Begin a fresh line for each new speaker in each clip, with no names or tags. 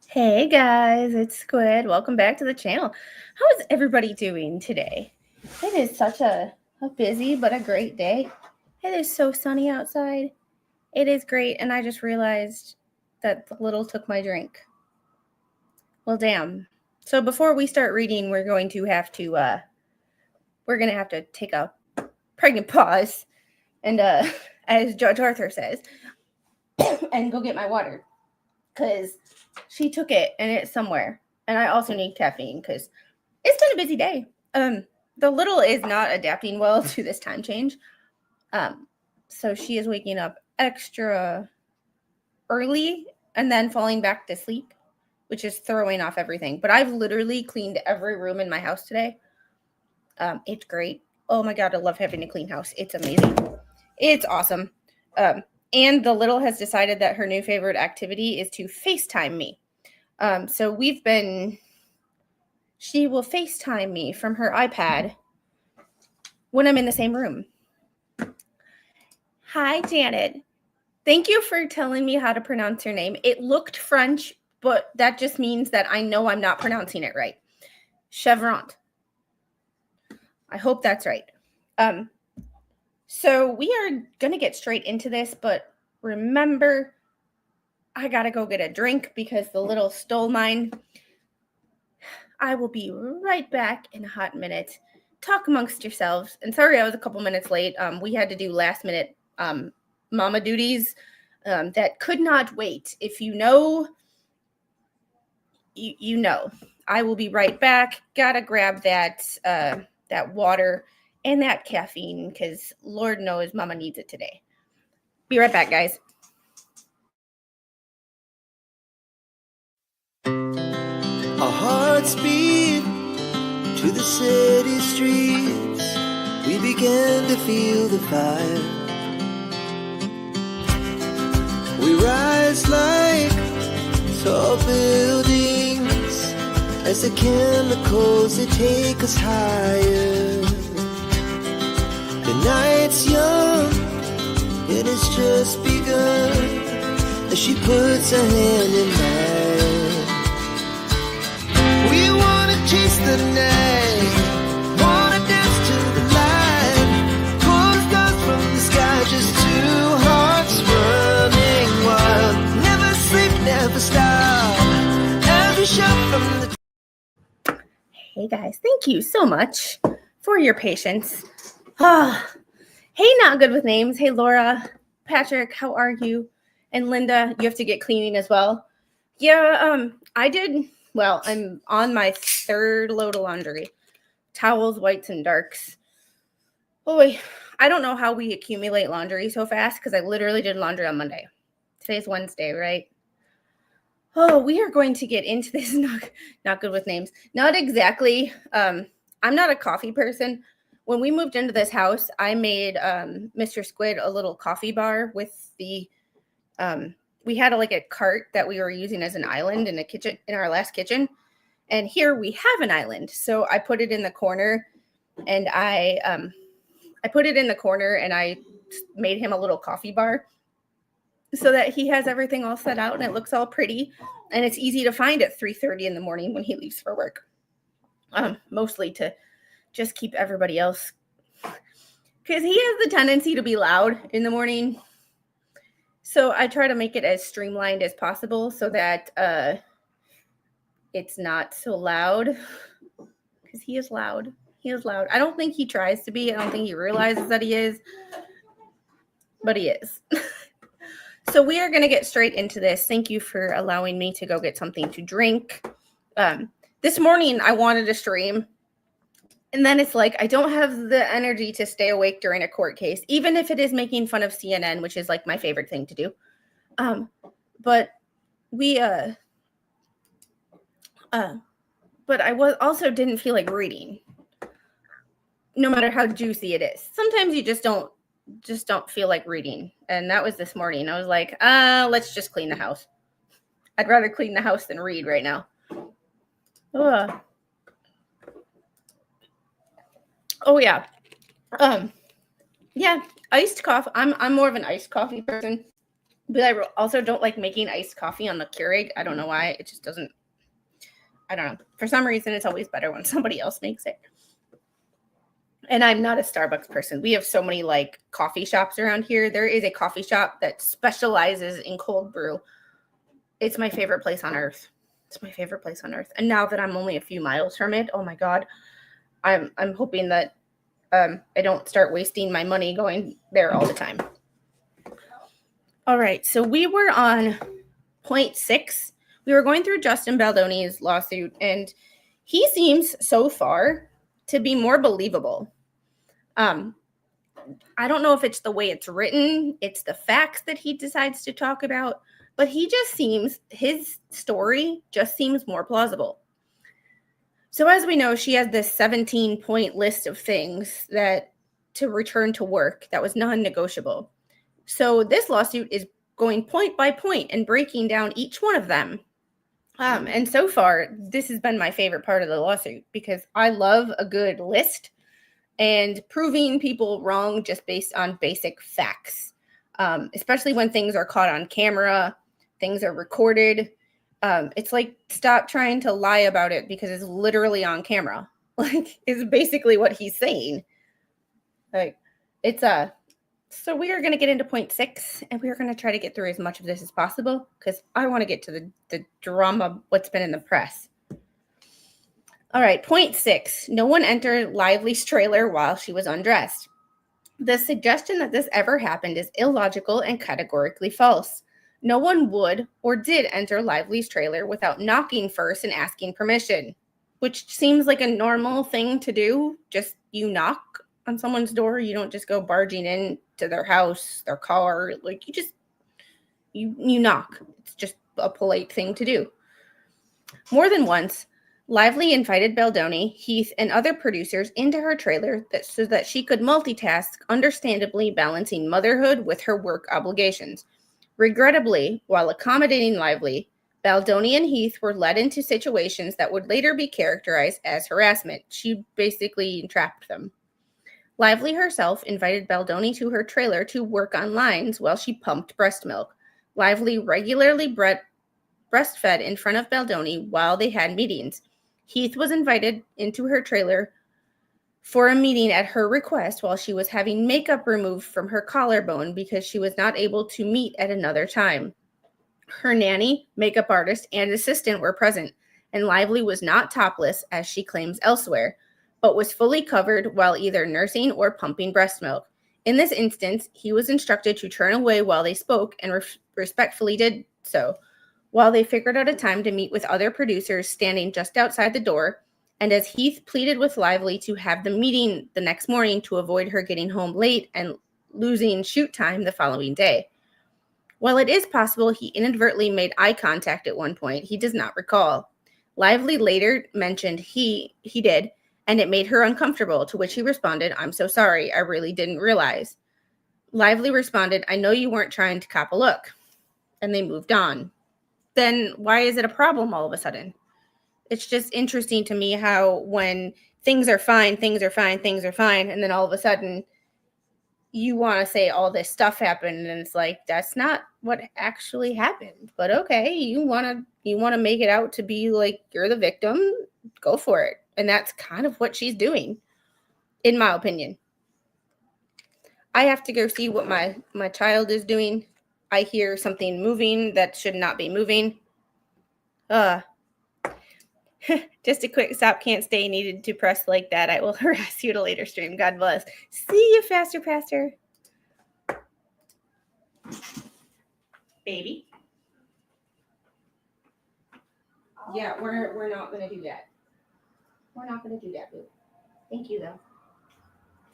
Hey guys, it's Squid. Welcome back to the channel. How is everybody doing today? It is such a busy but a great day. It is so sunny outside. It is great, and I just realized that the little took my drink. Well, damn. So before we start reading, we're going to have to take a pregnant pause and as Judge Arthur says, and go get my water. Because she took it and it's somewhere. And I also need caffeine because it's been a busy day. The little is not adapting well to this time change. So she is waking up extra early and then falling back to sleep, which is throwing off everything. But I've literally cleaned every room in my house today. It's great. Oh my God, I love having a clean house. It's amazing. It's awesome. And the little has decided that her new favorite activity is to FaceTime me. So she will FaceTime me from her iPad when I'm in the same room. Hi, Janet. Thank you for telling me how to pronounce your name. It looked French, but that just means that I know I'm not pronouncing it right. Chevron. I hope that's right. So we are going to get straight into this, but remember, I got to go get a drink because the little stole mine. I will be right back in a hot minute. Talk amongst yourselves. And sorry I was a couple minutes late. We had to do last minute mama duties that could not wait. If you know, you know. I will be right back. Gotta grab that water and that caffeine because Lord knows mama needs it today. Be right back, guys.
Our hearts beat to the city streets. We began to feel the fire. We rise like tall buildings as the chemicals, they take us higher. The night's young, it has just begun as she puts her hand in mine. We wanna chase the night, wanna dance to the light, pull the stars from the sky, just two hearts running wild. Never sleep, never stop, every shot from the...
Hey guys, thank you so much for your patience. Hey, not good with names. Hey, Laura, Patrick, how are you? And Linda, you have to get cleaning as well. Yeah, I did. Well, I'm on my third load of laundry. Towels, whites, and darks. Boy, I don't know how we accumulate laundry so fast because I literally did laundry on Monday. Today's Wednesday, right? Oh, we are going to get into this. Not good with names. Not exactly. I'm not a coffee person. When we moved into this house, I made Mr. Squid a little coffee bar with the we had a cart that we were using as an island in a kitchen, in our last kitchen. And here we have an island. So I put it in the corner and I made him a little coffee bar so that he has everything all set out and it looks all pretty and it's easy to find at 3:30 in the morning when he leaves for work. Mostly to just keep everybody else, because he has the tendency to be loud in the morning. So I try to make it as streamlined as possible so that it's not so loud, because he is loud. He is loud. I don't think he tries to be. I don't think he realizes that he is, but he is. So we are going to get straight into this. Thank you for allowing me to go get something to drink. This morning I wanted to stream, and then it's like I don't have the energy to stay awake during a court case, even if it is making fun of CNN, which is like my favorite thing to do. But I also didn't feel like reading, no matter how juicy it is. Sometimes you just don't feel like reading, and that was this morning. I was like, let's just clean the house. I'd rather clean the house than read right now. Oh yeah. Yeah, iced coffee. I'm more of an iced coffee person. But I also don't like making iced coffee on the Keurig. I don't know why. It just doesn't. I don't know. For some reason, it's always better when somebody else makes it. And I'm not a Starbucks person. We have so many like coffee shops around here. There is a coffee shop that specializes in cold brew. It's my favorite place on earth. It's my favorite place on earth. And now that I'm only a few miles from it, oh my God, I'm hoping that I don't start wasting my money going there all the time. All right, so we were on point 6. We were going through Justin Baldoni's lawsuit, and he seems so far to be more believable. I don't know if it's the way it's written, it's the facts that he decides to talk about, but his story just seems more plausible. So as we know, she has this 17-point list of things that to return to work that was non-negotiable. So this lawsuit is going point by point and breaking down each one of them. And so far, this has been my favorite part of the lawsuit because I love a good list and proving people wrong just based on basic facts, especially when things are caught on camera, things are recorded. It's like, stop trying to lie about it because it's literally on camera. Like, it's basically what he's saying. Like, it's so we are going to get into point 6, and we are going to try to get through as much of this as possible because I want to get to the drama, what's been in the press. All right, point 6. No one entered Lively's trailer while she was undressed. The suggestion that this ever happened is illogical and categorically false. No one would or did enter Lively's trailer without knocking first and asking permission, which seems like a normal thing to do. Just you knock on someone's door. You don't just go barging in to their house, their car. Like, you knock. It's just a polite thing to do. More than once, Lively invited Baldoni, Heath, and other producers into her trailer so that she could multitask, understandably balancing motherhood with her work obligations. Regrettably, while accommodating Lively, Baldoni and Heath were led into situations that would later be characterized as harassment. She basically entrapped them. Lively herself invited Baldoni to her trailer to work on lines while she pumped breast milk. Lively regularly breastfed in front of Baldoni while they had meetings. Heath was invited into her trailer for a meeting at her request while she was having makeup removed from her collarbone because she was not able to meet at another time. Her nanny, makeup artist, and assistant were present, and Lively was not topless as she claims elsewhere, but was fully covered while either nursing or pumping breast milk. In this instance, he was instructed to turn away while they spoke and respectfully did so, while they figured out a time to meet with other producers standing just outside the door, and as Heath pleaded with Lively to have the meeting the next morning to avoid her getting home late and losing shoot time the following day. While it is possible he inadvertently made eye contact at one point, he does not recall. Lively later mentioned he did, and it made her uncomfortable, to which he responded, "I'm so sorry, I really didn't realize." Lively responded, "I know you weren't trying to cop a look," and they moved on. Then why is it a problem all of a sudden? It's just interesting to me how when things are fine, and then all of a sudden you want to say all this stuff happened, and it's like, that's not what actually happened. But okay, you want to make it out to be like you're the victim, go for it. And that's kind of what she's doing, in my opinion. I have to go see what my child is doing. I hear something moving that should not be moving. Just a quick stop, can't stay, needed to press like that. I will harass you at a later stream. God bless. See you faster, Pastor. Baby. Yeah, we're not going to do that. We're not going to do that, boo. Thank you, though.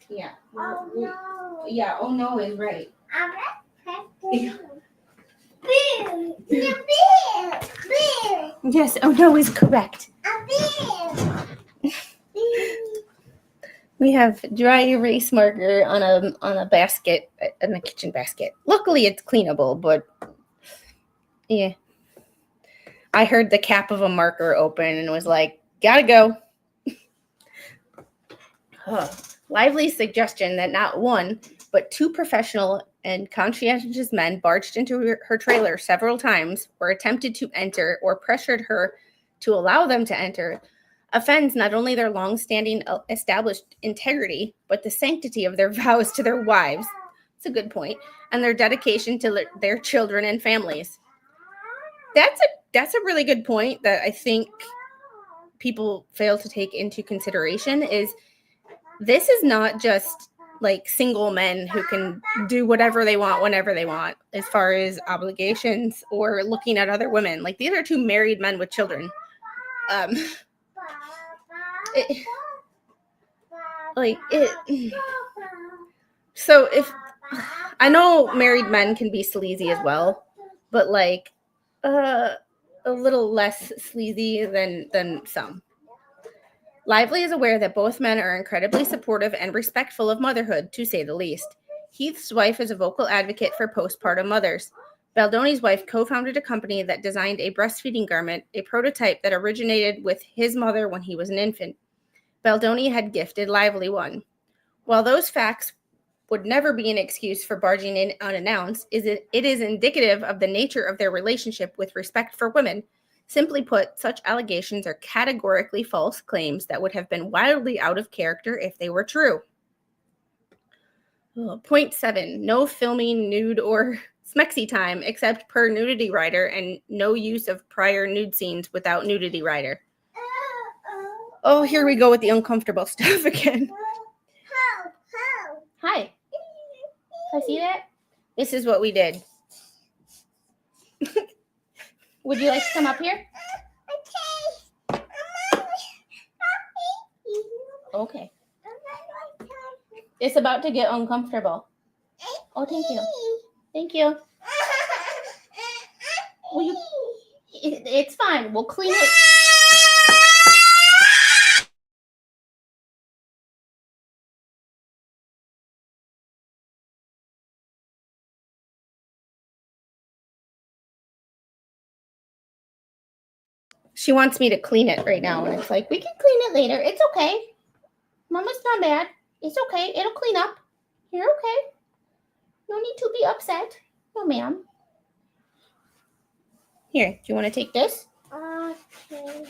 Yeah.
Oh, no.
Yeah, oh no is right.
Yeah.
Yes, oh no is correct. We have dry erase marker on a basket, in the kitchen basket. Luckily, it's cleanable, but yeah. I heard the cap of a marker open and was like, gotta go. Lively's suggestion that not one, but two professional and conscientious men barged into her trailer several times or attempted to enter or pressured her to allow them to enter offends not only their long-standing established integrity, but the sanctity of their vows to their wives. That's a good point. And their dedication to their children and families. That's a really good point that I think people fail to take into consideration is this is not just like single men who can do whatever they want whenever they want as far as obligations or looking at other women. Like these are two married men with children. So if I know married men can be sleazy as well, but like a little less sleazy than some. Lively is aware that both men are incredibly supportive and respectful of motherhood, to say the least. Heath's wife is a vocal advocate for postpartum mothers. Baldoni's wife co-founded a company that designed a breastfeeding garment, a prototype that originated with his mother when he was an infant. Baldoni had gifted Lively one. While those facts would never be an excuse for barging in unannounced, it is indicative of the nature of their relationship with respect for women. Simply put, such allegations are categorically false claims that would have been wildly out of character if they were true. Point 7. No filming nude or smexy time except per nudity rider and no use of prior nude scenes without nudity rider. Oh, here we go with the uncomfortable stuff again. Hi. Can I see that? This is what we did. Would you like to come up here? Okay. It's about to get uncomfortable. Oh, thank you. Thank you. It's fine. We'll clean it. She wants me to clean it right now, and it's like, we can clean it later. It's okay. Mama's not mad. It's okay. It'll clean up. You're okay. No need to be upset. No, ma'am. Here, do you want to take this?
Okay.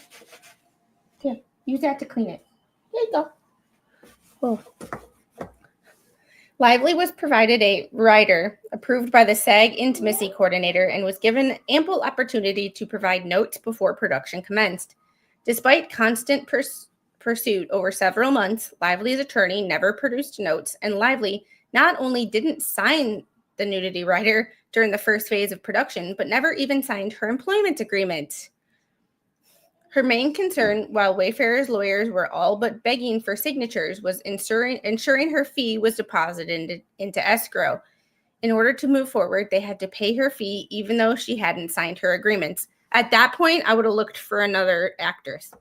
Here, use that to clean it. There you go. Oh. Lively was provided a rider approved by the SAG intimacy coordinator and was given ample opportunity to provide notes before production commenced. Despite constant pursuit over several months, Lively's attorney never produced notes, and Lively not only didn't sign the nudity rider during the first phase of production, but never even signed her employment agreement. Her main concern, while Wayfarer's lawyers were all but begging for signatures, was ensuring her fee was deposited into escrow. In order to move forward, they had to pay her fee even though she hadn't signed her agreements. At that point, I would have looked for another actress.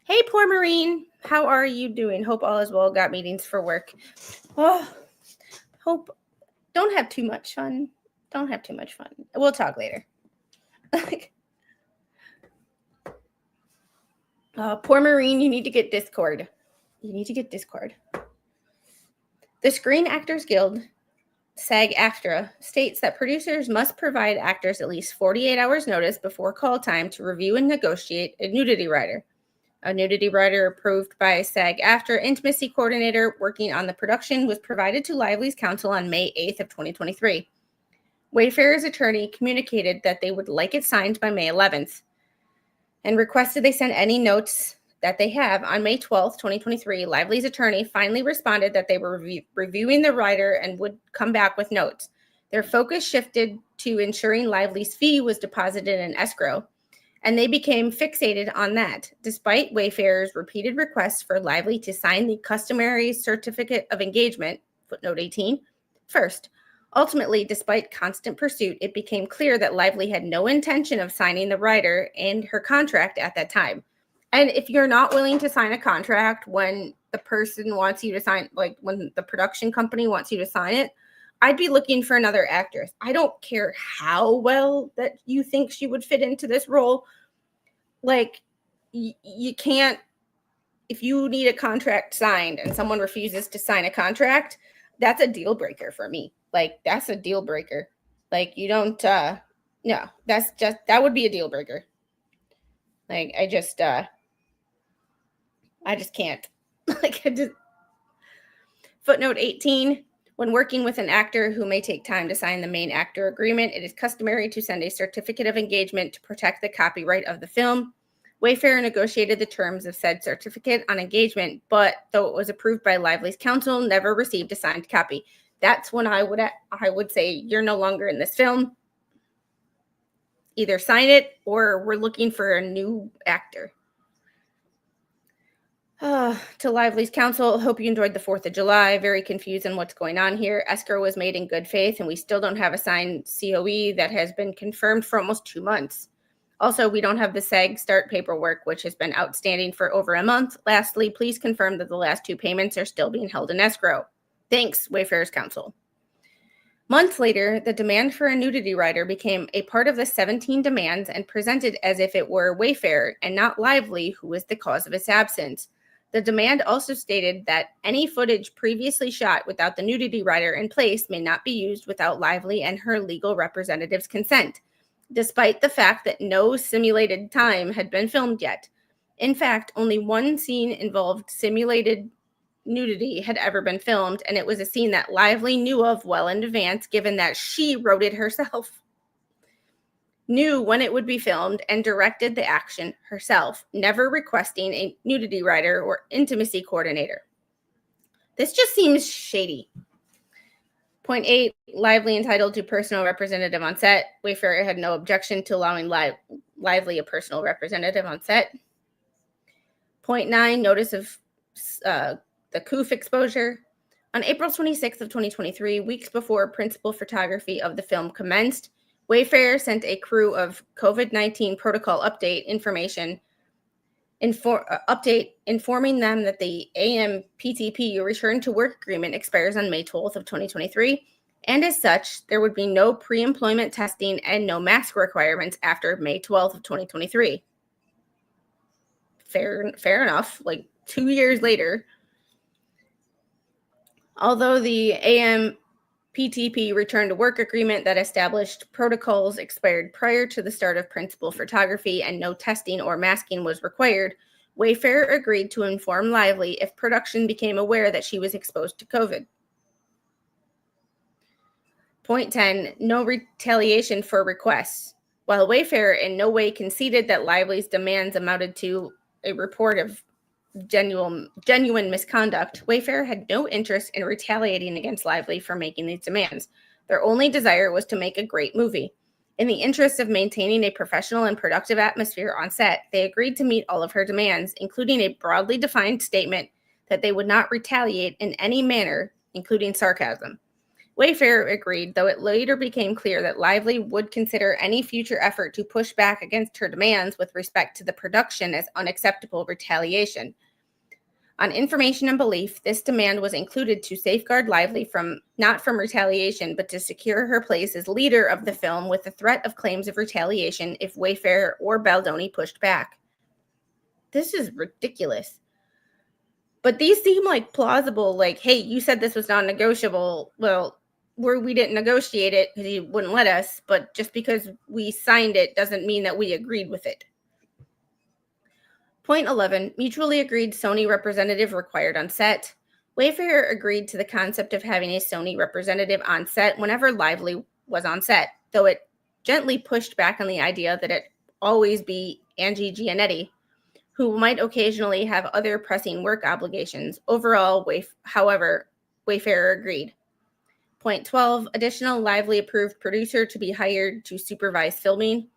Hey, poor Marine. How are you doing? Hope all is well. Got meetings for work. Oh, hope. Don't have too much fun. Don't have too much fun. We'll talk later. Poor Marine, you need to get Discord. You need to get Discord. The Screen Actors Guild, SAG-AFTRA, states that producers must provide actors at least 48 hours notice before call time to review and negotiate a nudity rider. A nudity rider approved by SAG-AFTRA intimacy coordinator working on the production was provided to Lively's counsel on May 8th of 2023. Wayfarer's attorney communicated that they would like it signed by May 11th. And requested they send any notes that they have. On May 12th, 2023, Lively's attorney finally responded that they were reviewing the rider and would come back with notes. Their focus shifted to ensuring Lively's fee was deposited in escrow, and they became fixated on that, despite Wayfarer's repeated requests for Lively to sign the customary certificate of engagement, footnote 18, first. Ultimately, despite constant pursuit, it became clear that Lively had no intention of signing the rider and her contract at that time. And if you're not willing to sign a contract when the person wants you to sign, like when the production company wants you to sign it, I'd be looking for another actress. I don't care how well that you think she would fit into this role. Like, you can't, if you need a contract signed and someone refuses to sign a contract, that's a deal breaker for me. Like, that's a deal breaker. Like, you don't, no, that would be a deal breaker. Like, I just can't. Like, Footnote 18, when working with an actor who may take time to sign the main actor agreement, it is customary to send a certificate of engagement to protect the copyright of the film. Wayfair negotiated the terms of said certificate on engagement, but though it was approved by Lively's counsel, never received a signed copy. That's when I would say, you're no longer in this film. Either sign it or we're looking for a new actor. To Lively's counsel, hope you enjoyed the 4th of July. Very confused on what's going on here. Escrow was made in good faith, and we still don't have a signed COE that has been confirmed for almost 2 months. Also, we don't have the SAG start paperwork, which has been outstanding for over a month. Lastly, please confirm that the last 2 payments are still being held in escrow. Thanks, Wayfair's counsel. Months later, the demand for a nudity rider became a part of the 17 demands and presented as if it were Wayfair and not Lively who was the cause of its absence. The demand also stated that any footage previously shot without the nudity rider in place may not be used without Lively and her legal representative's consent, despite the fact that no simulated time had been filmed yet. In fact, only one scene involved simulated nudity had ever been filmed, and it was a scene that Lively knew of well in advance, given that she wrote it herself, knew when it would be filmed, and directed the action herself, never requesting a nudity rider or intimacy coordinator. This just seems shady. Point 8, Lively entitled to personal representative on set. Wayfair had no objection to allowing Lively a personal representative on set. Point 9, notice of the COOF exposure. On April 26th of 2023, weeks before principal photography of the film commenced, Wayfair sent a crew of COVID-19 protocol update information informing them that the AMPTP return to work agreement expires on May 12th of 2023, and as such, there would be no pre-employment testing and no mask requirements after May 12th of 2023. Fair enough. Like 2 years later. Although the AMPTP return to work agreement that established protocols expired prior to the start of principal photography and no testing or masking was required, Wayfair agreed to inform Lively if production became aware that she was exposed to COVID. Point 10, no retaliation for requests. While Wayfair in no way conceded that Lively's demands amounted to a report of genuine misconduct, Wayfair had no interest in retaliating against Lively for making these demands. Their only desire was to make a great movie. In the interest of maintaining a professional and productive atmosphere on set, they agreed to meet all of her demands, including a broadly defined statement that they would not retaliate in any manner, including sarcasm. Wayfair agreed, though it later became clear that Lively would consider any future effort to push back against her demands with respect to the production as unacceptable retaliation. On information and belief, this demand was included to safeguard Lively not from retaliation, but to secure her place as leader of the film with the threat of claims of retaliation if Wayfair or Baldoni pushed back. This is ridiculous. But these seem like plausible, like, hey, you said this was non-negotiable. Well, we didn't negotiate it because you wouldn't let us, but just because we signed it doesn't mean that we agreed with it. Point 11, mutually agreed Sony representative required on set. Wayfair agreed to the concept of having a Sony representative on set whenever Lively was on set, though it gently pushed back on the idea that it always be Angie Giannetti, who might occasionally have other pressing work obligations. Overall, however, Wayfair agreed. Point 12, additional Lively approved producer to be hired to supervise filming.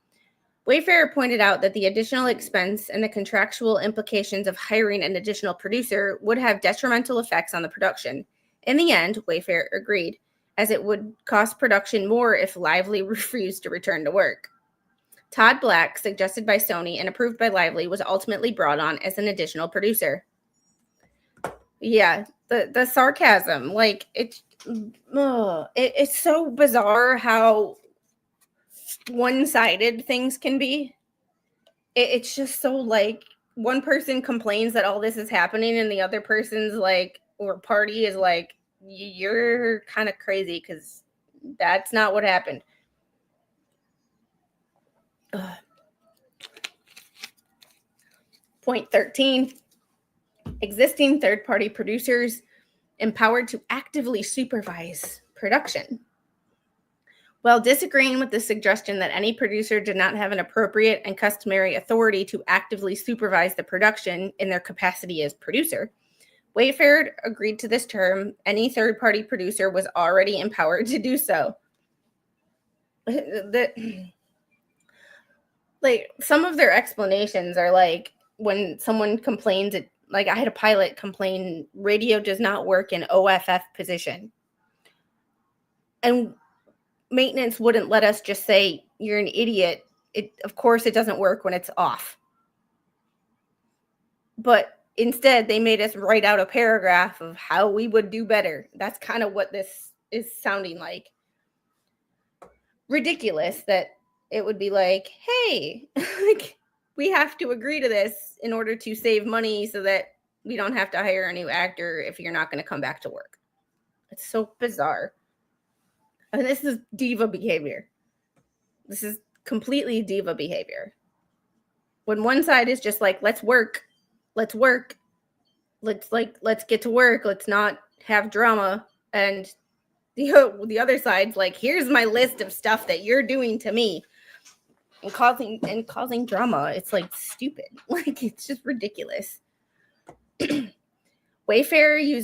Wayfair pointed out that the additional expense and the contractual implications of hiring an additional producer would have detrimental effects on the production. In the end, Wayfair agreed, as it would cost production more if Lively refused to return to work. Todd Black, suggested by Sony and approved by Lively, was ultimately brought on as an additional producer. Yeah, the sarcasm, like, it's so bizarre how one-sided things can be. It's just so, like, one person complains that all this is happening and the other person's like, or party is like, you're kind of crazy because that's not what happened. Point 13, existing third-party producers empowered to actively supervise production. While disagreeing with the suggestion that any producer did not have an appropriate and customary authority to actively supervise the production in their capacity as producer, Wayfair agreed to this term. Any third-party producer was already empowered to do so. Like, some of their explanations are like, when someone complains, like I had a pilot complain, radio does not work in OFF position. And maintenance wouldn't let us just say, you're an idiot. Of course it doesn't work when it's off. But instead, they made us write out a paragraph of how we would do better. That's kind of what this is sounding like. Ridiculous that it would be like, hey, like, we have to agree to this in order to save money so that we don't have to hire a new actor if you're not going to come back to work. It's so bizarre. And this is diva behavior. This is completely diva behavior. When one side is just like, let's work, let's get to work, let's not have drama, and the other side's like, here's my list of stuff that you're doing to me and causing drama. It's like stupid. Like, it's just ridiculous. Wayfair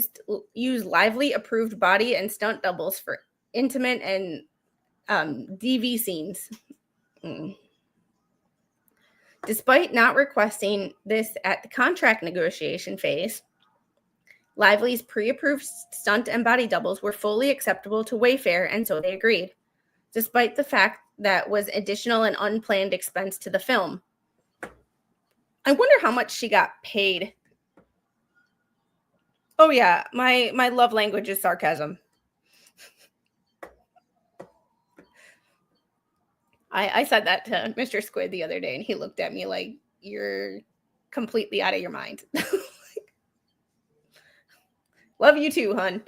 used Lively approved body and stunt doubles for intimate and DV scenes. Despite not requesting this at the contract negotiation phase, Lively's pre-approved stunt and body doubles were fully acceptable to Wayfair, and so they agreed, despite the fact that was additional and unplanned expense to the film. I wonder how much she got paid. Oh yeah, my love language is sarcasm. I said that to Mr. Squid the other day, and he looked at me like, you're completely out of your mind. Love you too, hun.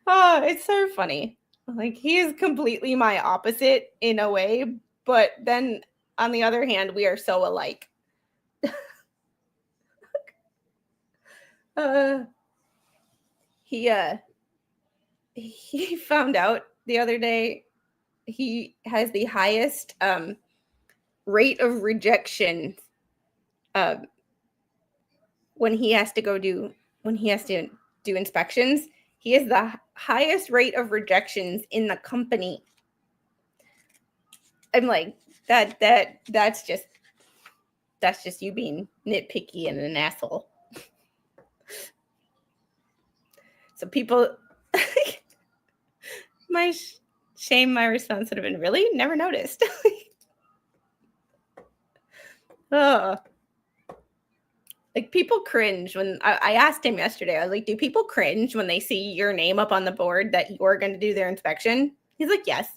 Oh, it's so funny. Like, he is completely my opposite in a way, but then on the other hand, we are so alike. He found out the other day he has the highest rate of rejection when he has to do inspections. He has the highest rate of rejections in the company. I'm like, that's just you being nitpicky and an asshole. So people, my response would have been, really? Never noticed. Oh. Like, people cringe when I asked him yesterday. I was like, do people cringe when they see your name up on the board that you're going to do their inspection? He's like, yes.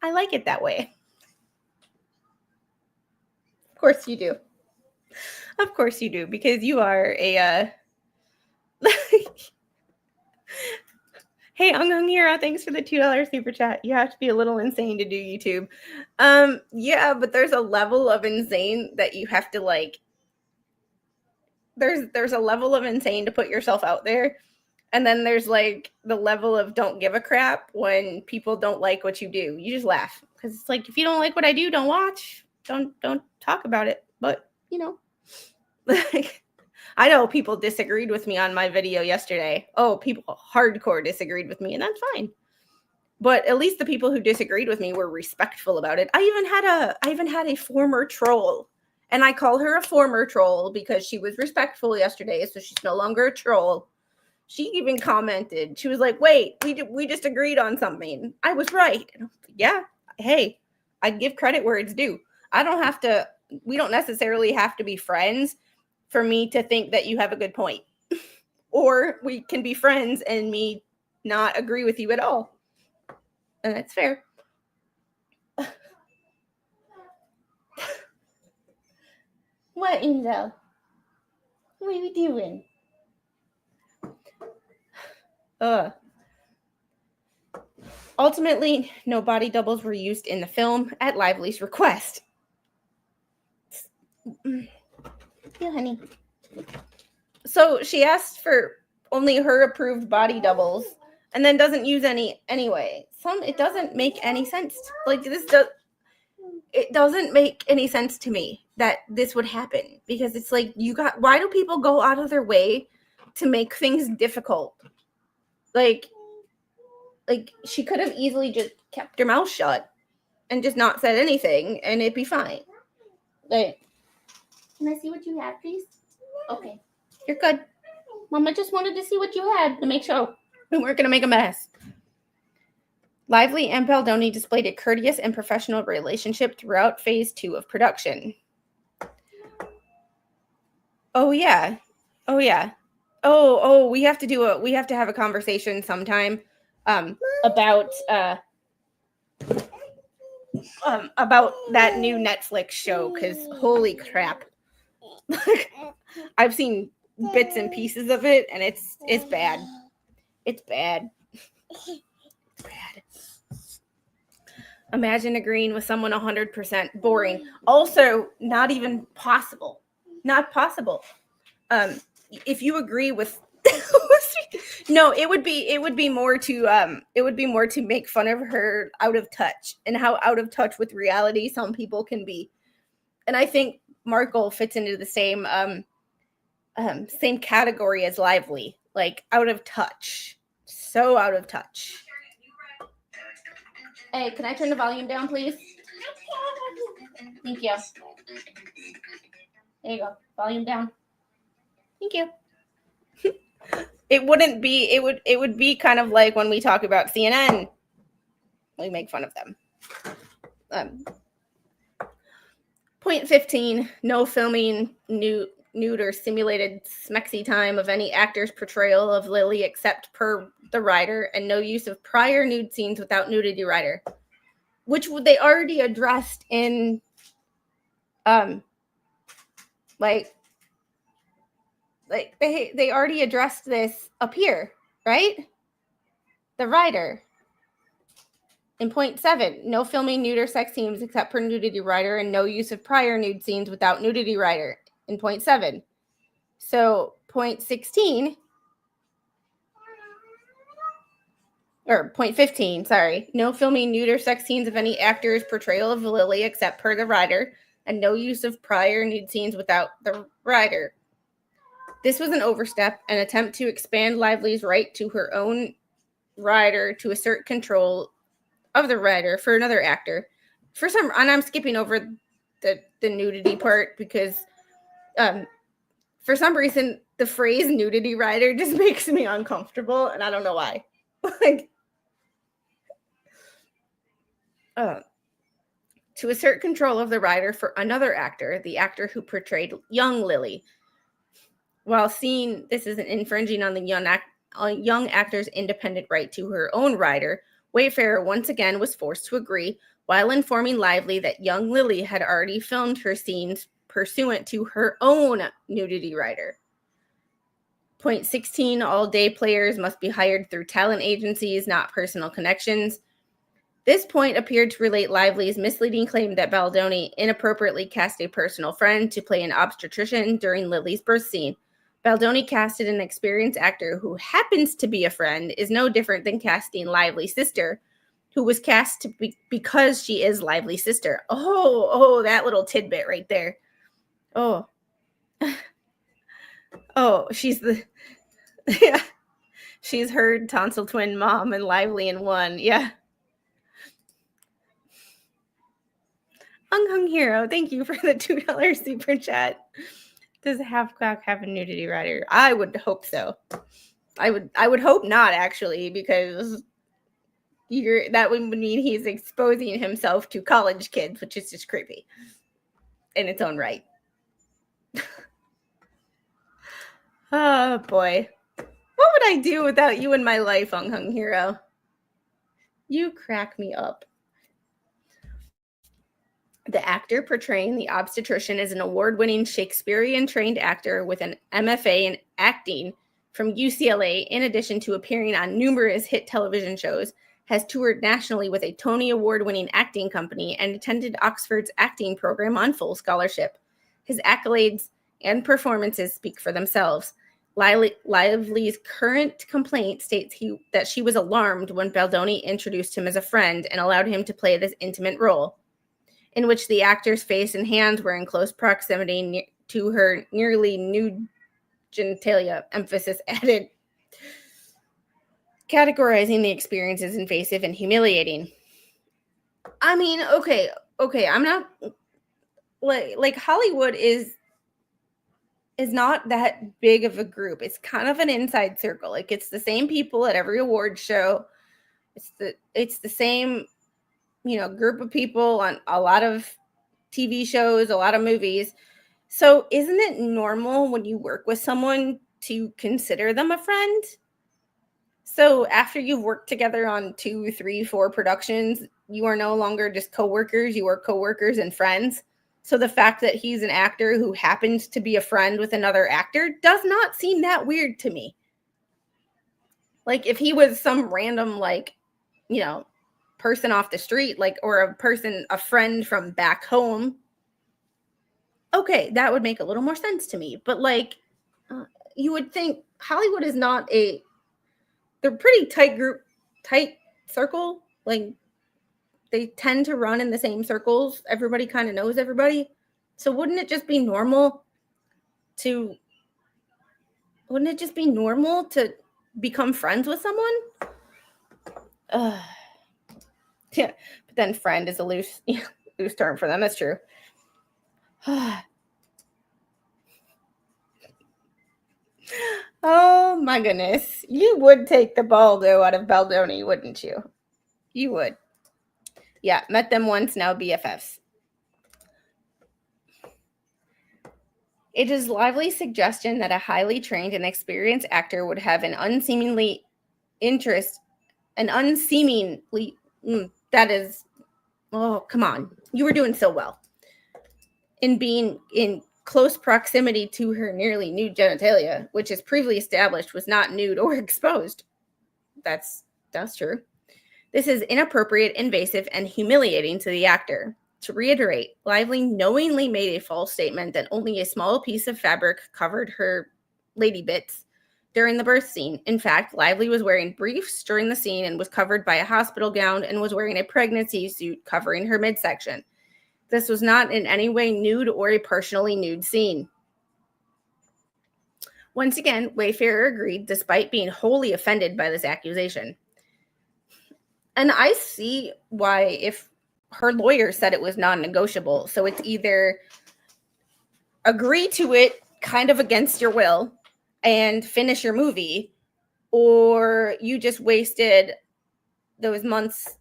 I like it that way. Of course you do. Of course you do, because you are a hey, Hira, thanks for the $2 super chat. You have to be a little insane to do YouTube. Yeah, but there's a level of insane that you have to, like, there's a level of insane to put yourself out there, and then there's like the level of don't give a crap when people don't like what you do. You just laugh, because it's like, if you don't like what I do, don't watch, don't talk about it. But you know, like, I know people disagreed with me on my video yesterday. Oh, people hardcore disagreed with me, and that's fine. But at least the people who disagreed with me were respectful about it. I even had a former troll. And I call her a former troll because she was respectful yesterday, so she's no longer a troll. She even commented. She was like, wait, we just agreed on something. I was right. And I was like, yeah, hey, I give credit where it's due. We don't necessarily have to be friends for me to think that you have a good point. Or we can be friends and me not agree with you at all. And that's fair. What, Angel? What are we doing? Ultimately, no body doubles were used in the film at Lively's request. Yeah, honey. So she asked for only her approved body doubles and then doesn't use any anyway. It doesn't make any sense. It doesn't make any sense to me that this would happen, because it's like, why do people go out of their way to make things difficult? Like she could have easily just kept her mouth shut and just not said anything and it'd be fine. Like, can I see what you had, please? Okay, you're good. Mama just wanted to see what you had to make sure we weren't going to make a mess. Lively and Baldoni displayed a courteous and professional relationship throughout phase 2 of production. Oh yeah. Oh, we have to have a conversation sometime about that new Netflix show, because holy crap. I've seen bits and pieces of it, and it's bad. It's bad. Imagine agreeing with someone 100% boring. Also, not even possible. Not possible. If you agree with no, it would be more to make fun of her out of touch and how out of touch with reality some people can be. And I think Markle fits into the same category as Lively, like out of touch. So out of touch. Hey, can I turn the volume down, please? Thank you. There you go. Volume down. Thank you. It would be kind of like when we talk about CNN. We make fun of them. Point 15, no filming nude or simulated smexy time of any actor's portrayal of Lily except per the writer, and no use of prior nude scenes without nudity writer, which they already addressed in they already addressed this up here, right? The writer. In point 7, no filming nude or sex scenes except per nudity writer, and no use of prior nude scenes without nudity writer. In point 7. So point 16, or point 15, sorry. No filming nude or sex scenes of any actor's portrayal of Lily except per the writer, and no use of prior nude scenes without the writer. This was an overstep, an attempt to expand Lively's right to her own writer to assert control of the writer for another actor. And I'm skipping over the nudity part because for some reason the phrase nudity writer just makes me uncomfortable, and I don't know why. To assert control of the writer for another actor, the actor who portrayed young Lily. While seeing this as an infringing on the young actor's independent right to her own writer, Wayfarer once again was forced to agree, while informing Lively that young Lily had already filmed her scenes pursuant to her own nudity writer. Point 16, all day players must be hired through talent agencies, not personal connections. This point appeared to relate Lively's misleading claim that Baldoni inappropriately cast a personal friend to play an obstetrician during Lily's birth scene. Baldoni casted an experienced actor who happens to be a friend is no different than casting Lively's sister, who was cast to because she is Lively's sister. Oh, that little tidbit right there. Oh, she's she's her tonsil twin mom and Lively in one. Yeah. Hung Hero, thank you for the $2 super chat. Does Half Quack have a nudity writer? I would hope so. I would hope not, actually, because that would mean he's exposing himself to college kids, which is just creepy in its own right. Oh boy, what would I do without you in my life, Hung Hero? You crack me up. The actor portraying the obstetrician is an award-winning Shakespearean-trained actor with an MFA in acting from UCLA, in addition to appearing on numerous hit television shows, has toured nationally with a Tony Award-winning acting company and attended Oxford's acting program on full scholarship. His accolades and performances speak for themselves. Lively's current complaint states that she was alarmed when Baldoni introduced him as a friend and allowed him to play this intimate role, in which the actor's face and hands were in close proximity to her nearly nude genitalia, emphasis added, categorizing the experience as invasive and humiliating. I mean, okay, I'm not, like Hollywood is not that big of a group. It's kind of an inside circle. Like, it's the same people at every award show. It's the same, group of people on a lot of TV shows, a lot of movies. So isn't it normal when you work with someone to consider them a friend? So after you've worked together on 2, 3, 4 productions, you are no longer just coworkers, you are coworkers and friends. So the fact that he's an actor who happens to be a friend with another actor does not seem that weird to me. Like, if he was some random, person off the street, or a friend from back home, okay, that would make a little more sense to me. But you would think Hollywood is not they're pretty tight circle. Like, they tend to run in the same circles. Everybody kind of knows everybody. So wouldn't it just be normal to become friends with someone? Yeah, but then friend is a loose term for them. That's true. Oh my goodness. You would take the Baldo out of Baldoni, wouldn't you? You would. Yeah, met them once, now BFFs. It is Lively's suggestion that a highly trained and experienced actor would have an unseemly, that is, oh, come on. You were doing so well. In being in close proximity to her nearly nude genitalia, which is previously established was not nude or exposed. That's true. This is inappropriate, invasive, and humiliating to the actor. To reiterate, Lively knowingly made a false statement that only a small piece of fabric covered her lady bits during the birth scene. In fact, Lively was wearing briefs during the scene and was covered by a hospital gown and was wearing a pregnancy suit covering her midsection. This was not in any way nude or a partially nude scene. Once again, Wayfarer agreed, despite being wholly offended by this accusation. And I see why, if her lawyer said it was non-negotiable. So it's either agree to it kind of against your will and finish your movie, or you just wasted those months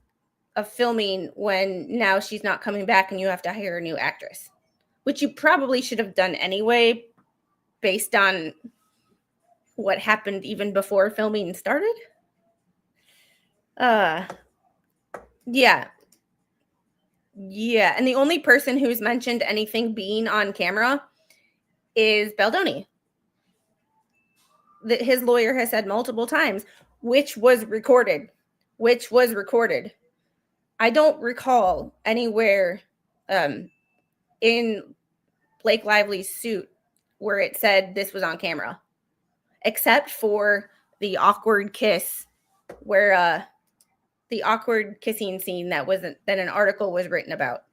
of filming when now she's not coming back and you have to hire a new actress, which you probably should have done anyway based on what happened even before filming started. Yeah. And the only person who's mentioned anything being on camera is Baldoni. His lawyer has said multiple times, which was recorded. I don't recall anywhere in Blake Lively's suit where it said this was on camera, except for the awkward kiss, where the awkward kissing scene that an article was written about.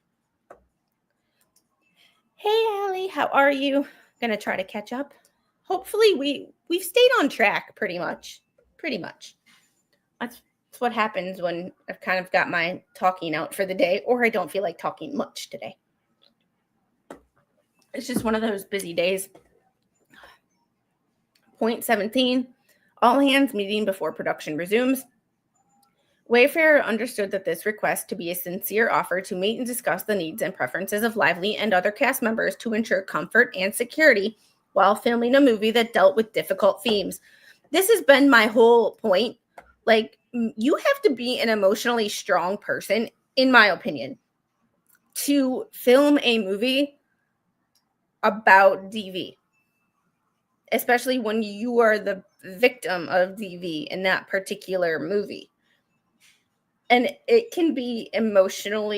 Hey, Allie, how are you? Gonna try to catch up. Hopefully we've stayed on track pretty much. That's what happens when I've kind of got my talking out for the day, or I don't feel like talking much today. It's just one of those busy days. Point 17, all hands meeting before production resumes. Wayfarer understood that this request to be a sincere offer to meet and discuss the needs and preferences of Lively and other cast members to ensure comfort and security while filming a movie that dealt with difficult themes. This has been my whole point. Like, you have to be an emotionally strong person, in my opinion, to film a movie about DV. especially when you are the victim of DV in that particular movie. And it can be emotional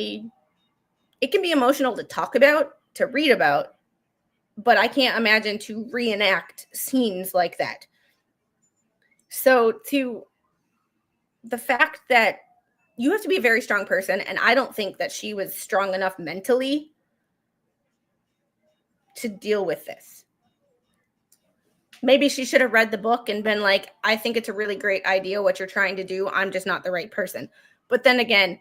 to talk about, to read about, but I can't imagine to reenact scenes like that. So to the fact that you have to be a very strong person, and I don't think that she was strong enough mentally to deal with this. Maybe she should have read the book and been like, I think it's a really great idea what you're trying to do. I'm just not the right person. But then again,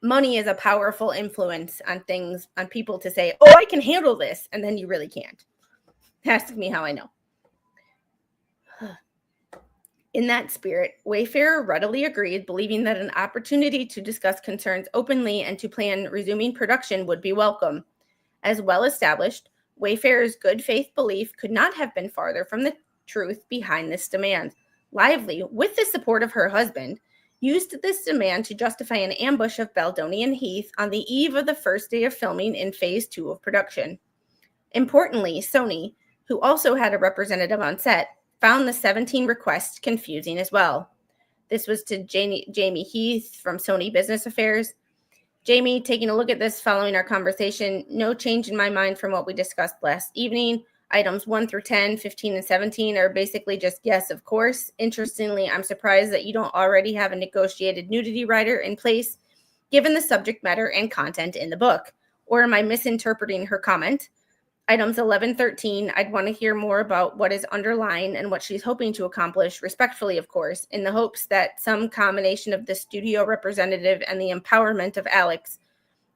money is a powerful influence on things, on people to say, oh, I can handle this. And then you really can't. Ask me how I know. In that spirit, Wayfarer readily agreed, believing that an opportunity to discuss concerns openly and to plan resuming production would be welcome. As well established, Wayfarer's good faith belief could not have been farther from the truth behind this demand. Lively, with the support of her husband, used this demand to justify an ambush of Baldoni and Heath on the eve of the first day of filming in Phase 2 of production. Importantly, Sony, who also had a representative on set, found the 17 requests confusing as well. This was to Jamie Heath from Sony Business Affairs. Jamie, taking a look at this following our conversation, no change in my mind from what we discussed last evening. Items 1 through 10, 15, and 17 are basically just yes, of course. Interestingly, I'm surprised that you don't already have a negotiated nudity rider in place, given the subject matter and content in the book. Or am I misinterpreting her comment? Items 11, 13, I'd want to hear more about what is underlying and what she's hoping to accomplish, respectfully, of course, in the hopes that some combination of the studio representative and the empowerment of Alex,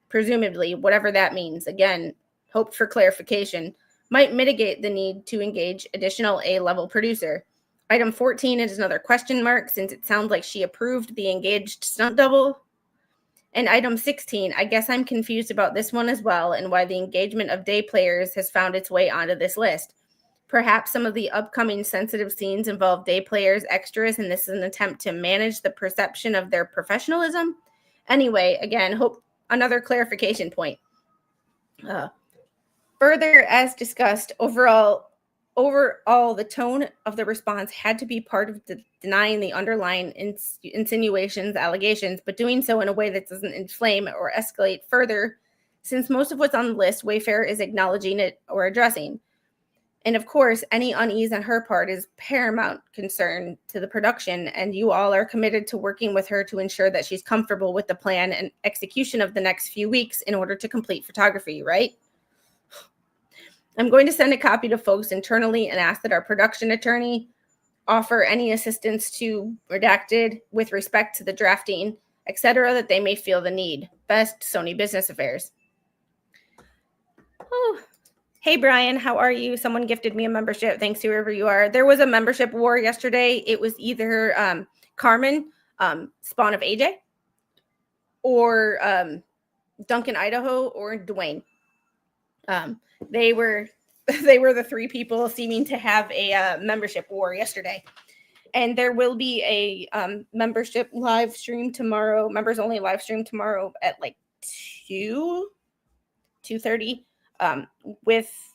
presumably, whatever that means, again, hoped for clarification, might mitigate the need to engage additional A-level producer. Item 14 is another question mark, since it sounds like she approved the engaged stunt double. And item 16, I guess I'm confused about this one as well, and why the engagement of day players has found its way onto this list. Perhaps some of the upcoming sensitive scenes involve day players, extras, and this is an attempt to manage the perception of their professionalism. Anyway, again, hope another clarification point. Further, as discussed, overall, the tone of the response had to be part of denying the underlying insinuations, allegations, but doing so in a way that doesn't inflame or escalate further, since most of what's on the list, Wayfarer is acknowledging it or addressing. And of course, any unease on her part is paramount concern to the production, and you all are committed to working with her to ensure that she's comfortable with the plan and execution of the next few weeks in order to complete photography, right? I'm going to send a copy to folks internally and ask that our production attorney offer any assistance to redacted with respect to the drafting, etc., that they may feel the need. Best, Sony Business Affairs. Oh, hey, Brian, how are you? Someone gifted me a membership. Thanks, whoever you are. There was a membership war yesterday. It was either Carmen, spawn of AJ, or Duncan, Idaho, or Dwayne. They were the three people seeming to have a membership war yesterday. And there will be a membership live stream tomorrow, members only live stream tomorrow at like 2:30 with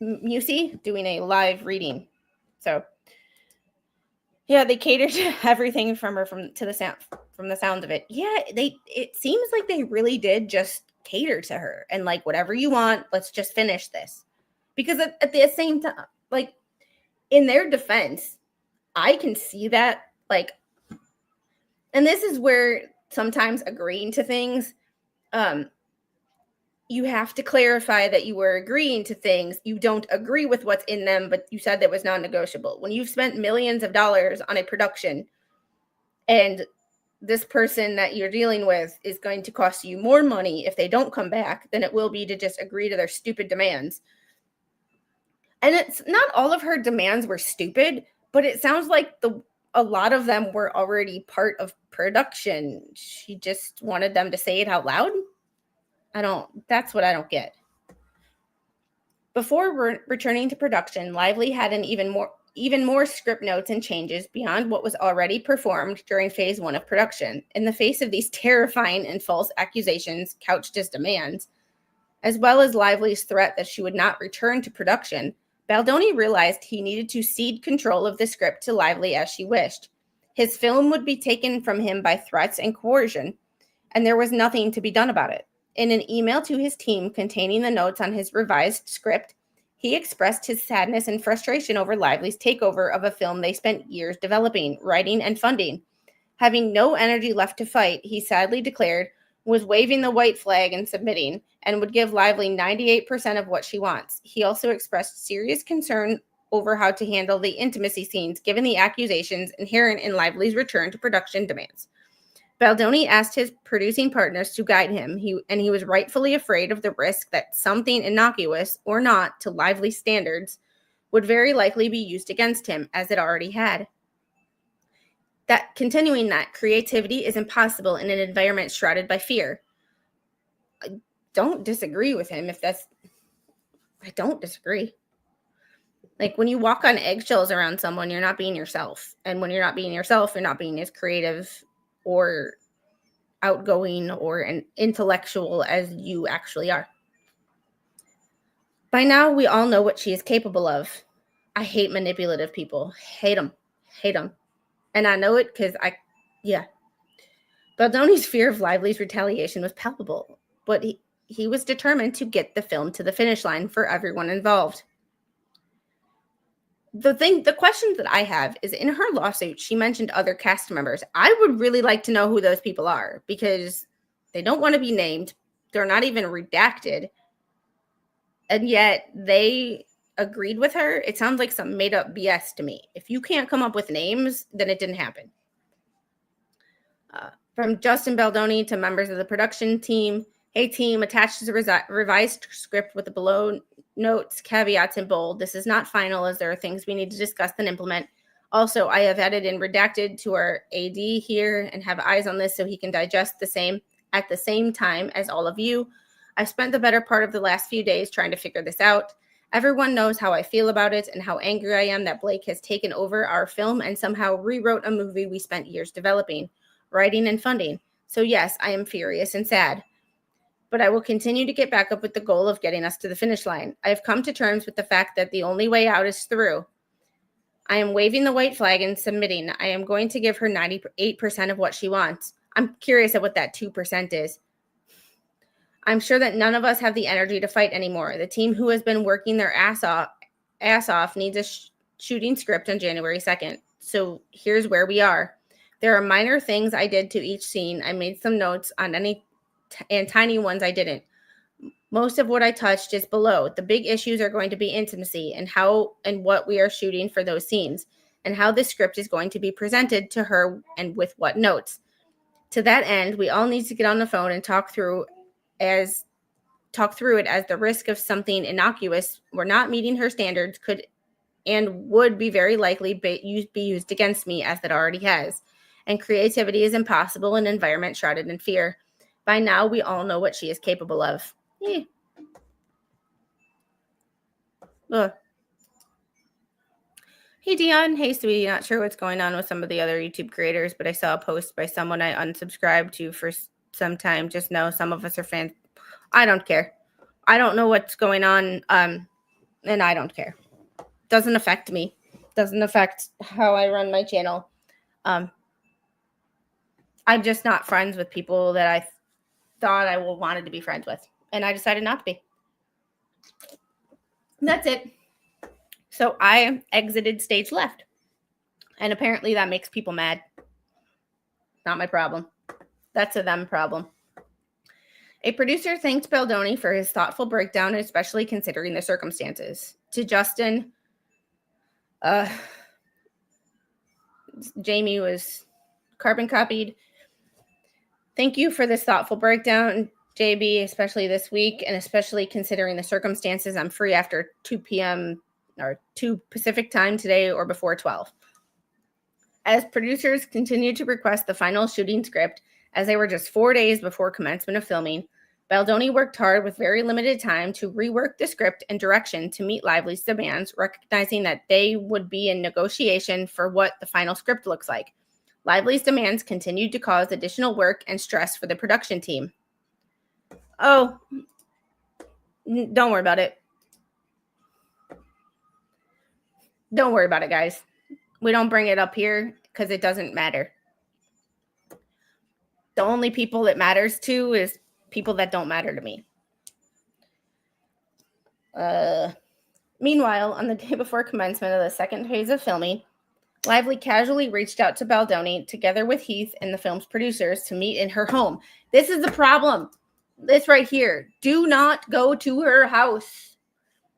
Musi doing a live reading. So yeah, they cater to everything from the sound of it. Yeah, it seems like they really did just cater to her and like, whatever you want, let's just finish this. Because at the same time, like, in their defense, I can see that, like, and this is where sometimes agreeing to things, you have to clarify that you were agreeing to things. You don't agree with what's in them, but you said that was non-negotiable. When you've spent millions of dollars on a production and this person that you're dealing with is going to cost you more money if they don't come back than it will be to just agree to their stupid demands. And it's not all of her demands were stupid, but it sounds like a lot of them were already part of production. She just wanted them to say it out loud. That's what I don't get. Before returning to production, Lively had an even more script notes and changes beyond what was already performed during phase 1 of production. In the face of these terrifying and false accusations couched as demands, as well as Lively's threat that she would not return to production, Baldoni realized he needed to cede control of the script to Lively as she wished. His film would be taken from him by threats and coercion, and there was nothing to be done about it. In an email to his team containing the notes on his revised script, he expressed his sadness and frustration over Lively's takeover of a film they spent years developing, writing, and funding. Having no energy left to fight, he sadly declared, was waving the white flag and submitting, and would give Lively 98% of what she wants. He also expressed serious concern over how to handle the intimacy scenes given the accusations inherent in Lively's return to production demands. Baldoni asked his producing partners to guide him, and he was rightfully afraid of the risk that something innocuous or not to Lively standards would very likely be used against him, as it already had. Continuing that creativity is impossible in an environment shrouded by fear. I don't disagree with him I don't disagree. Like, when you walk on eggshells around someone, you're not being yourself. And when you're not being yourself, you're not being as creative or outgoing or an intellectual as you actually are. By now, we all know what she is capable of. I hate manipulative people. Hate them. And I know it because Baldoni's fear of Lively's retaliation was palpable, but he was determined to get the film to the finish line for everyone involved. The question that I have is, in her lawsuit, she mentioned other cast members. I would really like to know who those people are, because they don't want to be named. They're not even redacted. And yet they agreed with her. It sounds like some made up BS to me. If you can't come up with names, then it didn't happen. From Justin Baldoni to members of the production team, hey team, attaches a revised script with the below notes, caveats in bold. This is not final, as there are things we need to discuss and implement. Also, I have added in redacted to our AD here and have eyes on this so he can digest at the same time as all of you. I've spent the better part of the last few days trying to figure this out. Everyone knows how I feel about it and how angry I am that Blake has taken over our film and somehow rewrote a movie we spent years developing, writing, and funding. So yes, I am furious and sad. But I will continue to get back up with the goal of getting us to the finish line. I have come to terms with the fact that the only way out is through. I am waving the white flag and submitting. I am going to give her 98% of what she wants. I'm curious at what that 2% is. I'm sure that none of us have the energy to fight anymore. The team who has been working their ass off needs a shooting script on January 2nd. So here's where we are. There are minor things I did to each scene. I made some notes on and tiny ones I didn't. Most of what I touched is below. The big issues are going to be intimacy and how and what we are shooting for those scenes, and how the script is going to be presented to her and with what notes. To that end, we all need to get on the phone and talk through it, as the risk of something innocuous or not meeting her standards could and would be very likely be used against me, as it already has. And creativity is impossible in an environment shrouded in fear. By now, we all know what she is capable of. Ugh. Hey, Dion. Hey, sweetie. Not sure what's going on with some of the other YouTube creators, but I saw a post by someone I unsubscribed to for some time. Just know some of us are fans. I don't care. I don't know what's going on, and I don't care. Doesn't affect me. Doesn't affect how I run my channel. I'm just not friends with people that I thought I wanted to be friends with, and I decided not to be. And that's it. So I exited stage left, and apparently that makes people mad. Not my problem. That's a them problem. A producer thanked Baldoni for his thoughtful breakdown, especially considering the circumstances. To Justin, Jamie was carbon copied. Thank you for this thoughtful breakdown, JB, especially this week, and especially considering the circumstances. I'm free after 2 p.m. or 2 Pacific time today or before 12. As producers continued to request the final shooting script, as they were just 4 days before commencement of filming, Baldoni worked hard with very limited time to rework the script and direction to meet Lively's demands, recognizing that they would be in negotiation for what the final script looks like. Lively's demands continued to cause additional work and stress for the production team. Oh, don't worry about it. Don't worry about it, guys. We don't bring it up here because it doesn't matter. The only people it matters to is people that don't matter to me. Meanwhile, on the day before commencement of the second phase of filming, Lively casually reached out to Baldoni, together with Heath and the film's producers, to meet in her home. This is the problem. This right here. Do not go to her house.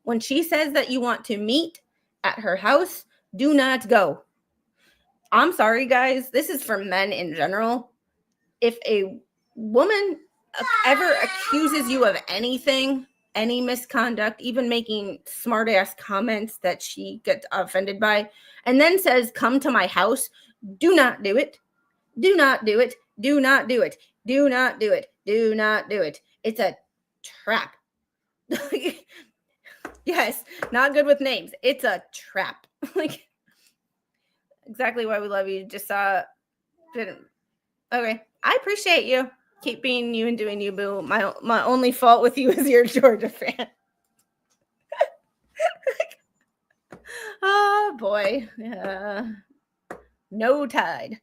When she says that you want to meet at her house, do not go. I'm sorry, guys. This is for men in general. If a woman ever accuses you of anything, any misconduct, even making smart-ass comments that she gets offended by, and then says, come to my house, do not do it. Do not do it. Do not do it. Do not do it. Do not do it. It's a trap. Yes, not good with names. It's a trap. Like, exactly why we love you. Just didn't. Okay, I appreciate you. Keep being you and doing you, boo. My only fault with you is you're a Georgia fan. Oh boy, no tide.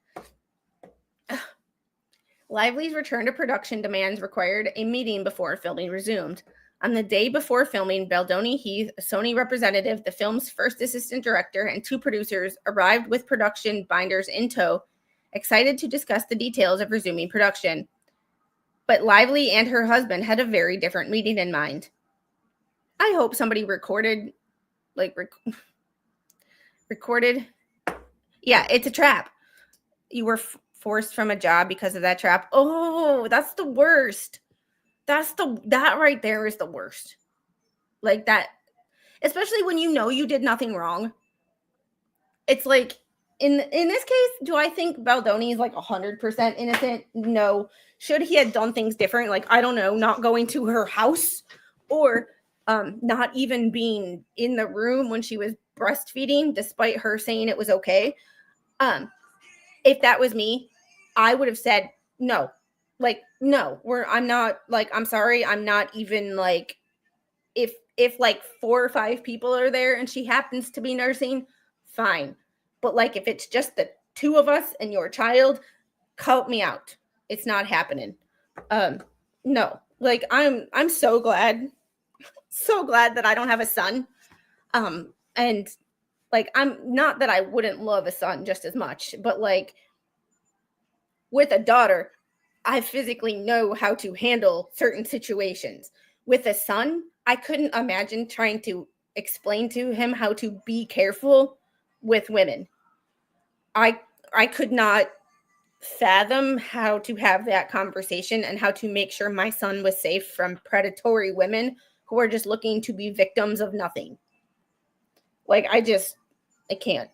Lively's return to production demands required a meeting before filming resumed. On the day before filming, Baldoni, Heath, a Sony representative, the film's first assistant director, and 2 producers arrived with production binders in tow, excited to discuss the details of resuming production. But Lively and her husband had a very different meeting in mind. I hope somebody recorded. Yeah, it's a trap. You were forced from a job because of that trap. Oh, that's the worst. That right there is the worst. Like that, especially when you know you did nothing wrong. It's like, in this case, do I think Baldoni is like 100% innocent? No. Should he have done things different? Like, I don't know, not going to her house, or not even being in the room when she was breastfeeding, despite her saying it was okay. If that was me, I would have said no. Like, no, I'm not, like, I'm sorry. I'm not even, like, if like 4 or 5 people are there and she happens to be nursing, fine. But like, if it's just the 2 of us and your child, count me out. It's not happening. No, like, I'm so glad that I don't have a son. And like, I'm not that I wouldn't love a son just as much, but like, with a daughter, I physically know how to handle certain situations. With a son, I couldn't imagine trying to explain to him how to be careful with women. I could not fathom how to have that conversation and how to make sure my son was safe from predatory women who are just looking to be victims of nothing. Like, I can't.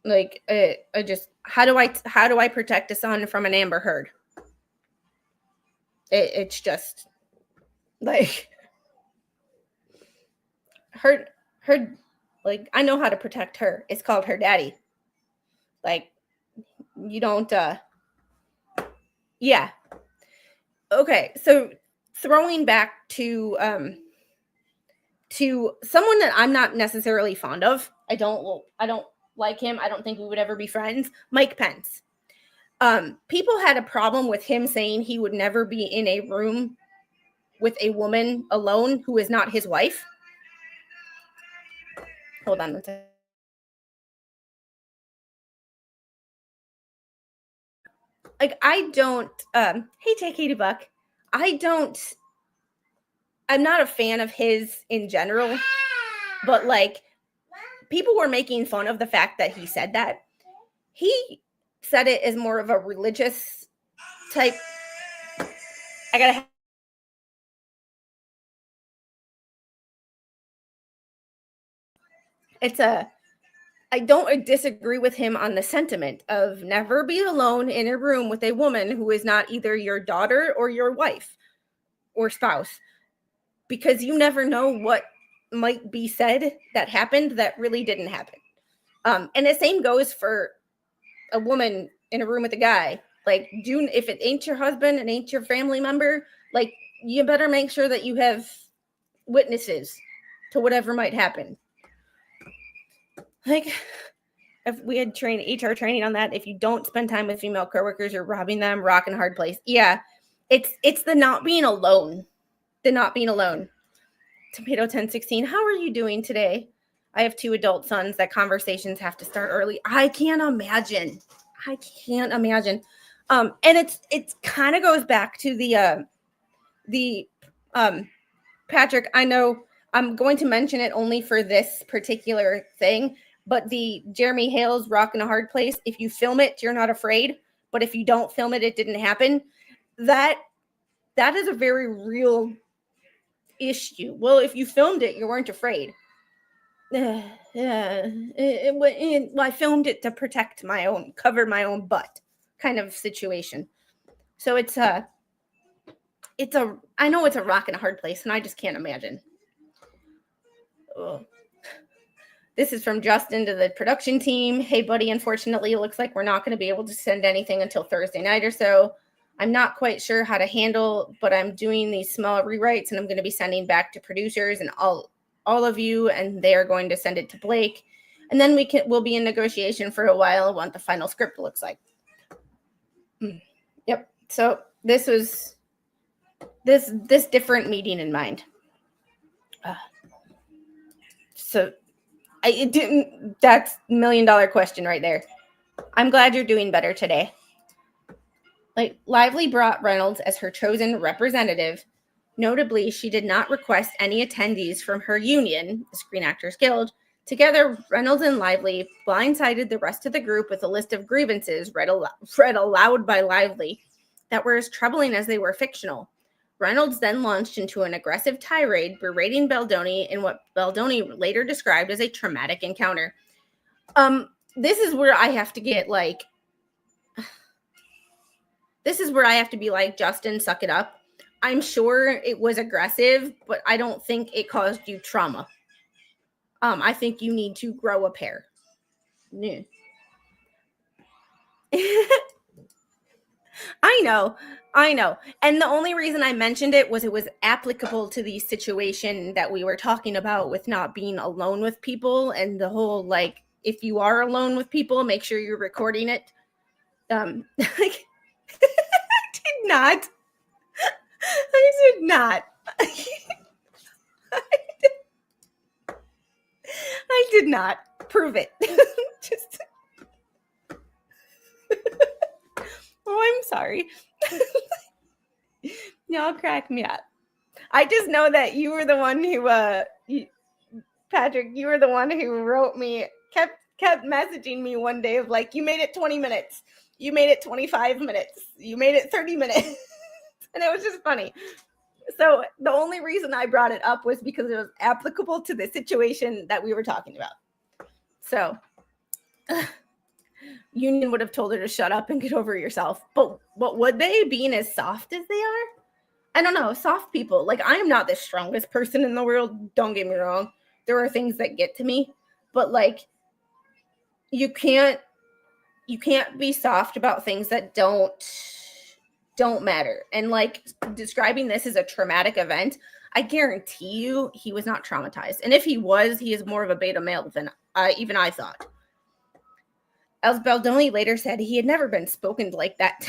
Like, I just, how do I protect a son from an Amber Heard? It's just like, her, like, I know how to protect her. It's called her daddy. Like, you don't, yeah. Okay, so throwing back to someone that I'm not necessarily fond of. I don't like him. I don't think we would ever be friends. Mike Pence. People had a problem with him saying he would never be in a room with a woman alone who is not his wife. Hold on one second. Like, I don't, hey, Katie Buck. I'm not a fan of his in general, but like, people were making fun of the fact that he said that. He said it as more of a religious type. I don't disagree with him on the sentiment of never be alone in a room with a woman who is not either your daughter or your wife or spouse, because you never know what might be said that happened that really didn't happen. And the same goes for a woman in a room with a guy. Like, if it ain't your husband and ain't your family member, like, you better make sure that you have witnesses to whatever might happen. Like, if we had HR training on that, if you don't spend time with female coworkers, you're robbing them, rock and hard place. Yeah, it's the not being alone. The not being alone. Tomato 1016, how are you doing today? I have 2 adult sons that conversations have to start early. I can't imagine. And it's kind of goes back to the Patrick, I know I'm going to mention it only for this particular thing, but the Jeremy Hale's Rock in a Hard Place, if you film it, you're not afraid, but if you don't film it, it didn't happen. That is a very real issue. Well, if you filmed it, you weren't afraid. I filmed it to protect cover my own butt kind of situation. So I know it's a rock and a hard place, and I just can't imagine. Ugh. This is from Justin to the production team. Hey, buddy, unfortunately, it looks like we're not going to be able to send anything until Thursday night or so. I'm not quite sure how to handle, but I'm doing these small rewrites, and I'm going to be sending back to producers and all of you, and they are going to send it to Blake. And then we'll be in negotiation for a while on what the final script looks like. Yep. So this was this different meeting in mind. So that's $1 million question right there. I'm glad you're doing better today. Like, Lively brought Reynolds as her chosen representative. Notably, she did not request any attendees from her union, the Screen Actors Guild. Together, Reynolds and Lively blindsided the rest of the group with a list of grievances read aloud by Lively that were as troubling as they were fictional. Reynolds then launched into an aggressive tirade berating Baldoni in what Baldoni later described as a traumatic encounter. This is where I have to get like... This is where I have to be like, Justin, suck it up. I'm sure it was aggressive, but I don't think it caused you trauma. I think you need to grow a pair. Yeah. I know. And the only reason I mentioned it was applicable to the situation that we were talking about with not being alone with people, and the whole, like, if you are alone with people, make sure you're recording it. I did not. I did not. Prove it. Oh, I'm sorry. Y'all crack me up. I just know that you were the one who, Patrick, you were the one who wrote me, kept messaging me one day of like, you made it 20 minutes. You made it 25 minutes. You made it 30 minutes. And it was just funny. So the only reason I brought it up was because it was applicable to the situation that we were talking about. So union would have told her to shut up and get over yourself. But would they, being as soft as they are? I don't know. Soft people. Like, I am not the strongest person in the world. Don't get me wrong. There are things that get to me. But, like, you can't be soft about things that don't matter. And, like, describing this as a traumatic event, I guarantee you he was not traumatized. And if he was, he is more of a beta male than even I thought. As Baldoni later said, he had never been spoken like that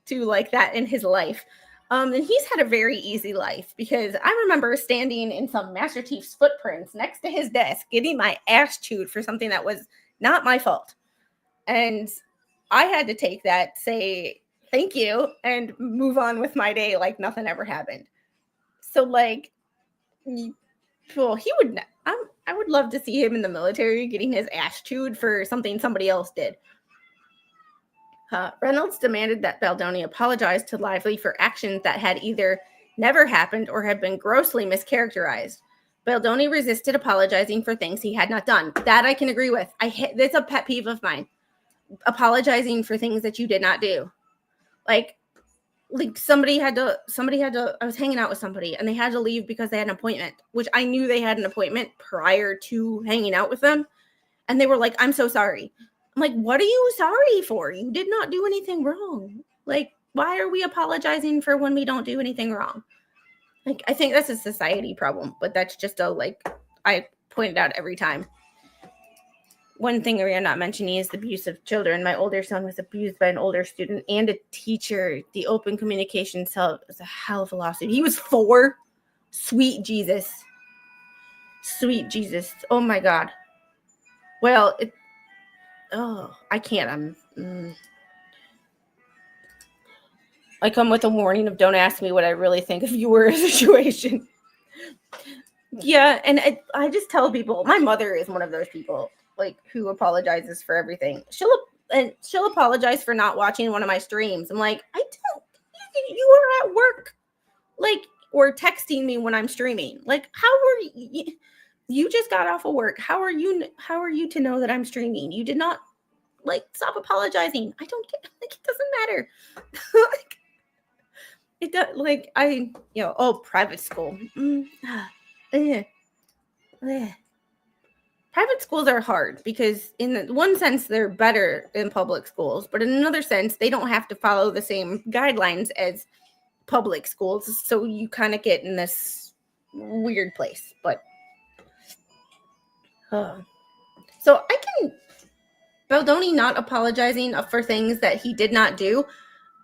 in his life. And he's had a very easy life, because I remember standing in some Master Chief's footprints next to his desk, getting my ass chewed for something that was not my fault. And I had to take that, say thank you, and move on with my day like nothing ever happened. So, like, well, he would... I would love to see him in the military getting his ass chewed for something somebody else did. Reynolds demanded that Baldoni apologize to Lively for actions that had either never happened or had been grossly mischaracterized. Baldoni resisted apologizing for things he had not done. That I can agree with. That's a pet peeve of mine. Apologizing for things that you did not do. Like somebody had to, I was hanging out with somebody and they had to leave because they had an appointment, which I knew they had an appointment prior to hanging out with them. And they were like, I'm so sorry. I'm like, what are you sorry for? You did not do anything wrong. Like, why are we apologizing for when we don't do anything wrong? Like, I think that's a society problem, but that's just I point it out every time. one thing we're not mentioning is the abuse of children. My older son was abused by an older student and a teacher. The open communication cell was a hell of a lawsuit. He was 4. Sweet Jesus. Sweet Jesus. Oh my God. Well, I can't. I come with a warning of don't ask me what I really think if you were in a situation. Yeah, and I just tell people, my mother is one of those people, like, who apologizes for everything. She'll apologize for not watching one of my streams. I'm like, I don't. You are at work, like, or texting me when I'm streaming. Like, how are you? You just got off of work. How are you to know that I'm streaming? You did not, like, stop apologizing. I don't get, like, it doesn't matter. Like, it does, like, private school. Private schools are hard because in one sense they're better than public schools, but in another sense they don't have to follow the same guidelines as public schools, so you kind of get in this weird place. But so I can Baldoni not apologizing for things that he did not do,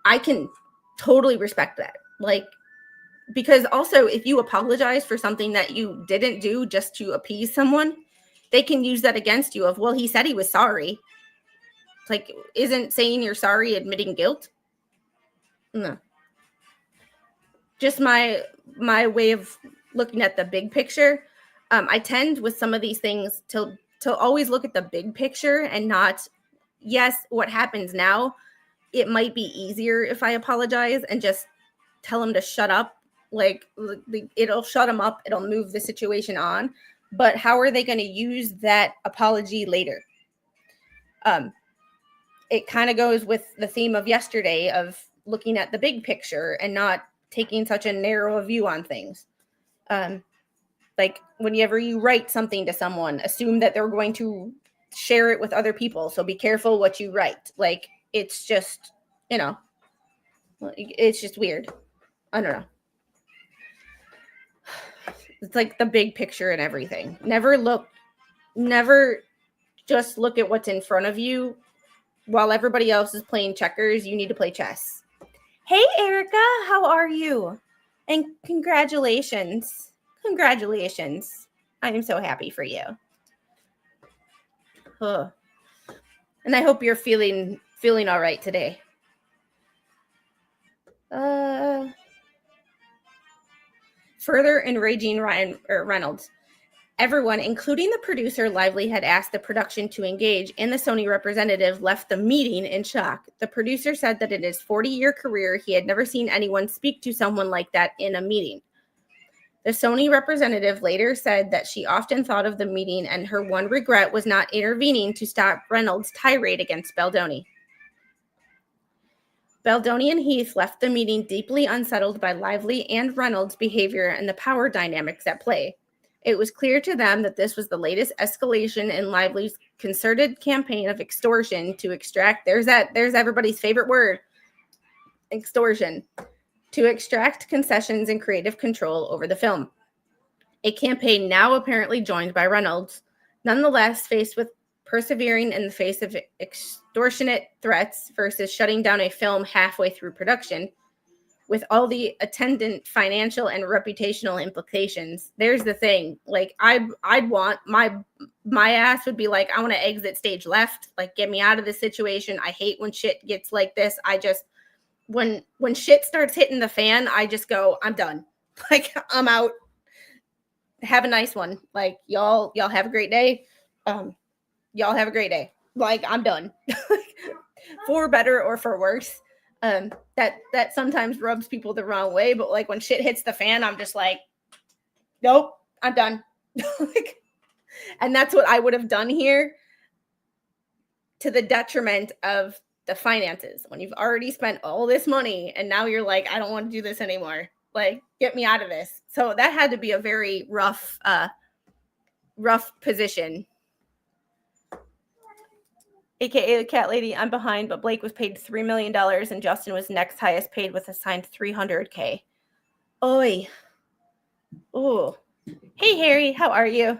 I can totally respect that. Like, because also if you apologize for something that you didn't do just to appease someone, they can use that against you of, well, he said he was sorry. It's like, isn't saying you're sorry admitting guilt? No. Just my way of looking at the big picture. I tend with some of these things to always look at the big picture and not, yes, what happens now, it might be easier if I apologize and just tell him to shut up. Like, it'll shut him up. It'll move the situation on. But how are they going to use that apology later? It kind of goes with the theme of yesterday of looking at the big picture and not taking such a narrow view on things. Like, whenever you write something to someone, assume that they're going to share it with other people. So be careful what you write. Like, it's just, it's just weird. I don't know. It's like the big picture and everything. Never just look at what's in front of you. While everybody else is playing checkers, you need to play chess. Hey, Erica, how are you? And congratulations. Congratulations. I am so happy for you. And I hope you're feeling all right today. Further enraging Reynolds. Everyone, including the producer, Lively, had asked the production to engage, and the Sony representative left the meeting in shock. The producer said that in his 40-year career, he had never seen anyone speak to someone like that in a meeting. The Sony representative later said that she often thought of the meeting, and her one regret was not intervening to stop Reynolds' tirade against Baldoni. Baldoni and Heath left the meeting deeply unsettled by Lively and Reynolds' behavior and the power dynamics at play. It was clear to them that this was the latest escalation in Lively's concerted campaign of extortion to extract, there's everybody's favorite word, extortion, to extract concessions and creative control over the film. A campaign now apparently joined by Reynolds. Nonetheless, faced with persevering in the face of extortionate threats versus shutting down a film halfway through production, with all the attendant financial and reputational implications. There's the thing. Like, I'd want my ass would be like, I want to exit stage left. Like, get me out of this situation. I hate when shit gets like this. I just, when shit starts hitting the fan, I just go, I'm done. Like, I'm out. Have a nice one. Like, y'all have a great day. Y'all have a great day. Like, I'm done. For better or for worse. That sometimes rubs people the wrong way, but like when shit hits the fan, I'm just like, nope, I'm done. And that's what I would have done here, to the detriment of the finances. When you've already spent all this money and now you're like, I don't want to do this anymore. Like, get me out of this. So that had to be a very rough position. AKA the cat lady, I'm behind, but Blake was paid $3 million and Justin was next highest paid with assigned $300K. Oi. Oh. Hey, Harry, how are you?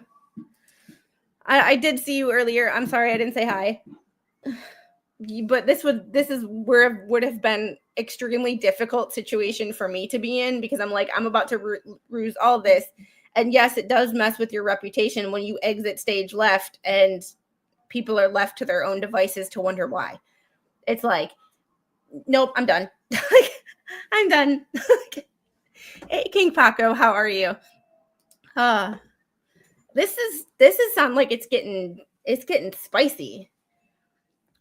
I did see you earlier. I'm sorry I didn't say hi. But this is where it would have been extremely difficult situation for me to be in, because I'm like, I'm about to ruse all this. And yes, it does mess with your reputation when you exit stage left and people are left to their own devices to wonder why. It's like, nope, I'm done. I'm done. Hey, King Paco, how are you? This is sound like it's getting spicy.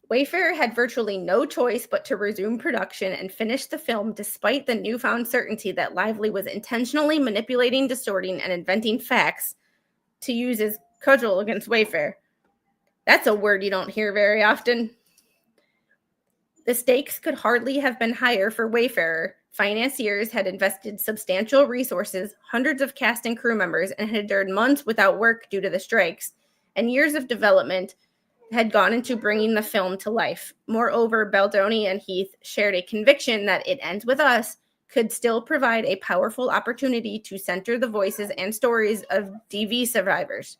Wayfarer had virtually no choice but to resume production and finish the film despite the newfound certainty that Lively was intentionally manipulating, distorting, and inventing facts to use as cudgel against Wayfarer. That's a word you don't hear very often. The stakes could hardly have been higher for Wayfarer. Financiers had invested substantial resources, hundreds of cast and crew members, and had endured months without work due to the strikes, and years of development had gone into bringing the film to life. Moreover, Baldoni and Heath shared a conviction that It Ends With Us could still provide a powerful opportunity to center the voices and stories of DV survivors.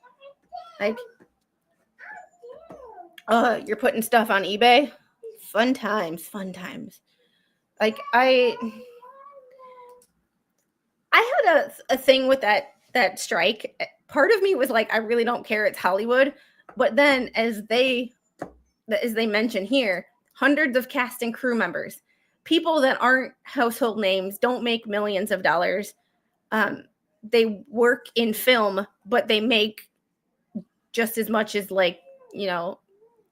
Like, you're putting stuff on eBay? Fun times. Like, I had a thing with that strike. Part of me was like, I really don't care, it's Hollywood. But then, as they mention here, hundreds of cast and crew members, people that aren't household names, don't make millions of dollars. They work in film, but they make just as much as, like, you know,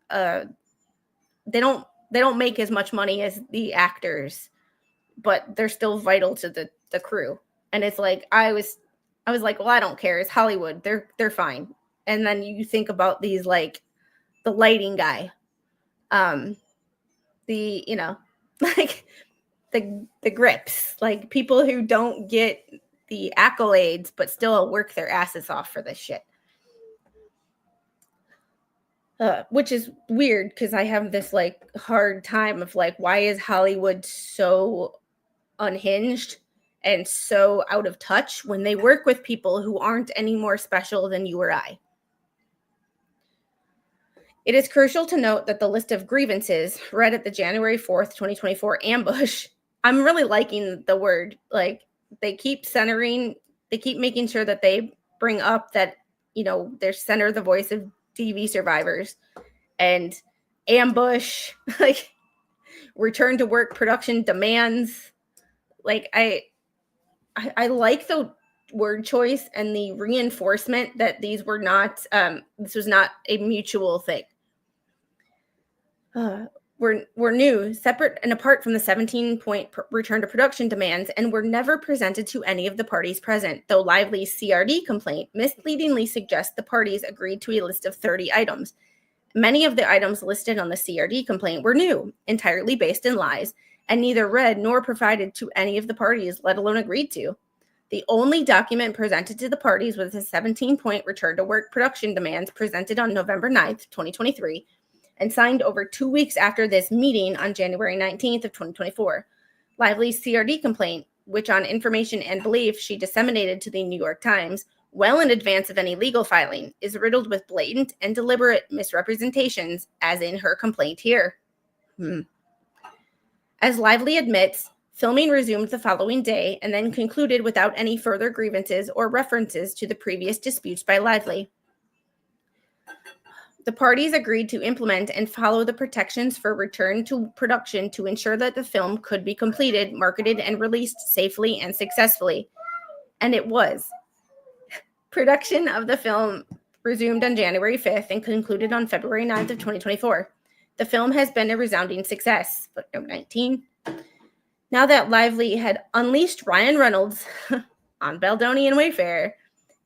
they don't make as much money as the actors, but they're still vital to the crew. And it's like, I was like, well, I don't care, it's Hollywood, they're fine. And then you think about these, like, the lighting guy, the, you know, like the grips, like people who don't get the accolades but still work their asses off for this shit. Which is weird, because I have this, like, hard time of, like, why is Hollywood so unhinged and so out of touch when they work with people who aren't any more special than you or I? It is crucial to note that the list of grievances read at the January 4th, 2024 ambush, I'm really liking the word, like, they keep making sure that they bring up that, you know, they're center the voice of DV survivors, and ambush, like, return to work production demands. Like, I like the word choice and the reinforcement that these were not, this was not a mutual thing. Were new, separate and apart from the 17-point return to production demands, and were never presented to any of the parties present, though Lively's CRD complaint misleadingly suggests the parties agreed to a list of 30 items. Many of the items listed on the CRD complaint were new, entirely based in lies, and neither read nor provided to any of the parties, let alone agreed to. The only document presented to the parties was the 17-point return to work production demands presented on November 9th, 2023, and signed over 2 weeks after this meeting on January 19th of 2024. Lively's CRD complaint, which on information and belief she disseminated to the New York Times well in advance of any legal filing, is riddled with blatant and deliberate misrepresentations, as in her complaint here. As Lively admits, filming resumed the following day and then concluded without any further grievances or references to the previous disputes by Lively. The parties agreed to implement and follow the protections for return to production to ensure that the film could be completed, marketed, and released safely and successfully. And it was. Production of the film resumed on January 5th and concluded on February 9th of 2024. The film has been a resounding success. Footnote 19. Now that Lively had unleashed Ryan Reynolds on Baldoni and Wayfarer,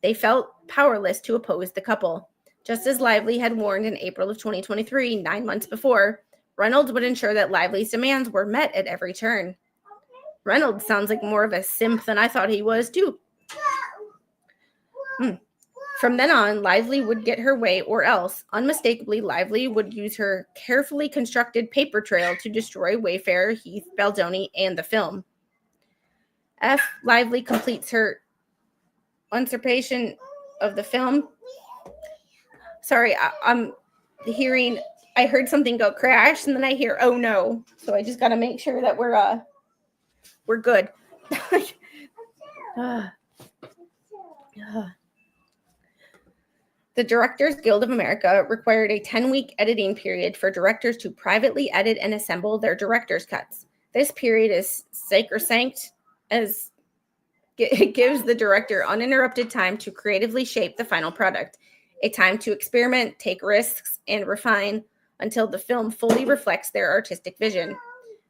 they felt powerless to oppose the couple. Just as Lively had warned in April of 2023, 9 months before, Reynolds would ensure that Lively's demands were met at every turn. Reynolds sounds like more of a simp than I thought he was, too. From then on, Lively would get her way, or else, unmistakably, Lively would use her carefully constructed paper trail to destroy Wayfarer, Heath, Baldoni, and the film. Lively completes her usurpation of the film. Sorry, I'm hearing. I heard something go crash, and then I hear, "Oh no!" So I just got to make sure that we're good. The Directors Guild of America required a 10-week editing period for directors to privately edit and assemble their director's cuts. This period is sacrosanct as it gives the director uninterrupted time to creatively shape the final product, a time to experiment, take risks, and refine until the film fully reflects their artistic vision.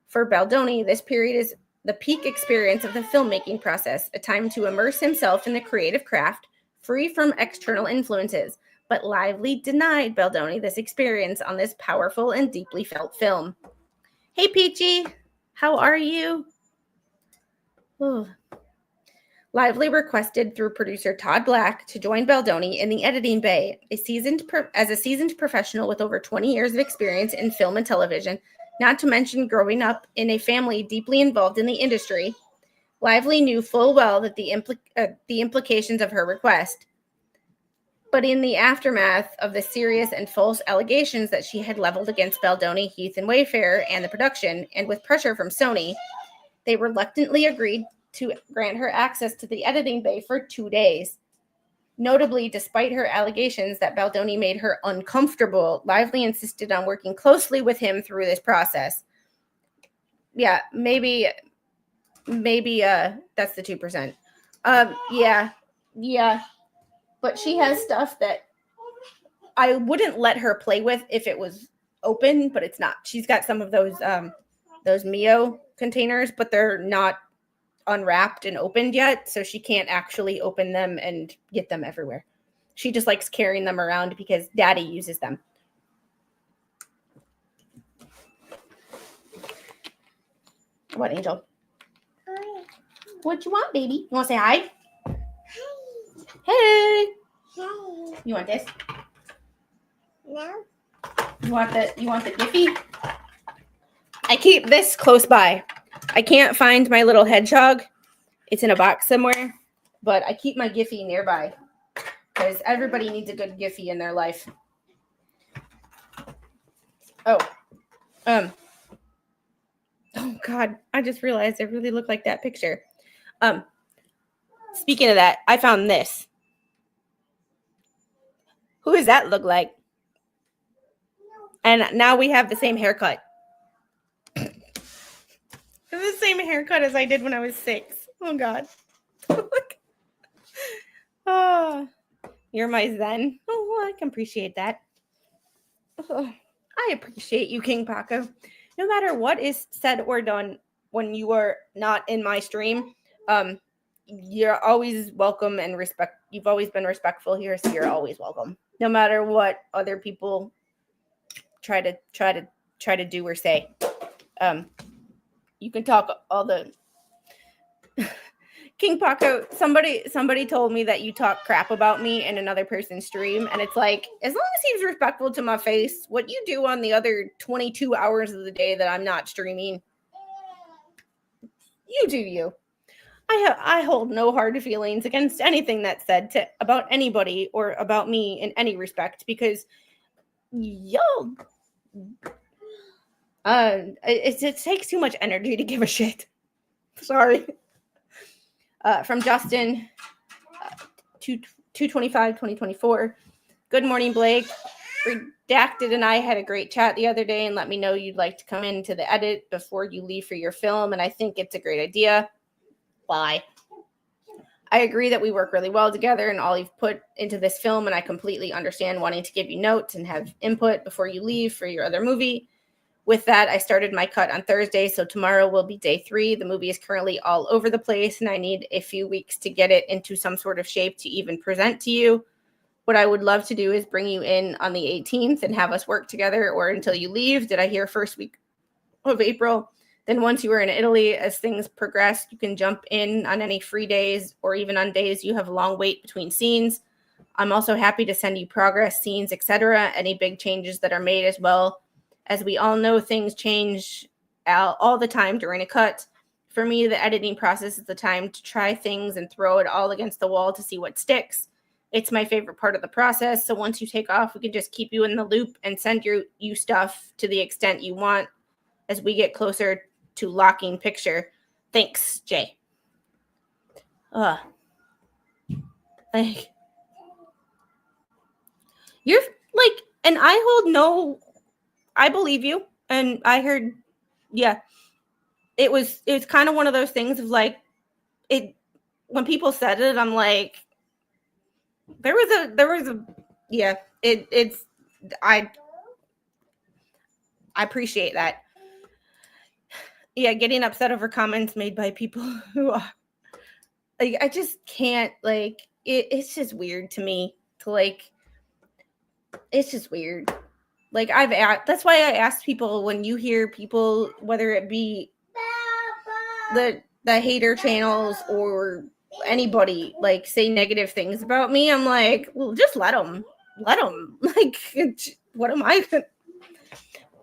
For Baldoni, this period is the peak experience of the filmmaking process, a time to immerse himself in the creative craft, free from external influences, but Lively denied Baldoni this experience on this powerful and deeply felt film. Hey, Peachy, how are you? Oh. Lively requested through producer Todd Black to join Baldoni in the editing bay. As a seasoned professional with over 20 years of experience in film and television, not to mention growing up in a family deeply involved in the industry, Lively knew full well that the implications of her request. But in the aftermath of the serious and false allegations that she had leveled against Baldoni, Heath, and Wayfarer and the production, and with pressure from Sony, they reluctantly agreed to grant her access to the editing bay for 2 days. Notably, despite her allegations that Baldoni made her uncomfortable, Lively insisted on working closely with him through this process. Yeah, maybe that's the 2%. Yeah. But she has stuff that I wouldn't let her play with if it was open, but it's not. She's got some of those Mio containers, but they're not unwrapped and opened yet, so she can't actually open them and get them everywhere. She just likes carrying them around because Daddy uses them. What, Angel?
Hi.
What you want, baby? You want to say hi?
Hi.
Hey.
Hi.
You want this?
No.
You want the Giphy? I keep this close by. I can't find my little hedgehog. It's in a box somewhere, but I keep my Giphy nearby because everybody needs a good Giphy in their life. Oh God, I just realized I really look like that picture. Speaking of that, I found this. Who does that look like? And now we have the same haircut. The same haircut as I did when I was 6. Oh God. Oh, you're my Zen. Oh, I can appreciate that. Oh, I appreciate you, King Paco. No matter what is said or done when you are not in my stream, you're always welcome and respect. You've always been respectful here, so you're always welcome. No matter what other people try to do or say. You can talk all the King Paco, somebody told me that you talk crap about me in another person's stream, and it's like, as long as he's respectful to my face, what you do on the other 22 hours of the day that I'm not streaming, you do you. I hold no hard feelings against anything that's said about anybody or about me in any respect, because y'all, it takes too much energy to give a shit. Sorry. From Justin, 2/25/2024. Good morning, Blake. Redacted and I had a great chat the other day and let me know you'd like to come into the edit before you leave for your film, and I think it's a great idea. Why? I agree that we work really well together and all you've put into this film, and I completely understand wanting to give you notes and have input before you leave for your other movie. With that, I started my cut on Thursday, so tomorrow will be day 3. The movie is currently all over the place, and I need a few weeks to get it into some sort of shape to even present to you. What I would love to do is bring you in on the 18th and have us work together, or until you leave. Did I hear first week of April? Then once you are in Italy, as things progress, you can jump in on any free days or even on days you have a long wait between scenes. I'm also happy to send you progress, scenes, etc., any big changes that are made as well. As we all know, things change all the time during a cut. For me, the editing process is the time to try things and throw it all against the wall to see what sticks. It's my favorite part of the process. So once you take off, we can just keep you in the loop and send you stuff to the extent you want as we get closer to locking picture. Thanks, Jay. Like, you're like, and I hold no, I believe you. And I heard, yeah, it was kind of one of those things of like, it, when people said it, I'm like, there was a, yeah, it's, I appreciate that. Yeah, getting upset over comments made by people who are, like, I just can't, like, it's just weird to me to, like, it's just weird. Like, that's why I asked people, when you hear people, whether it be the hater channels or anybody, like, say negative things about me, I'm like, well, just let them. Like, what am I,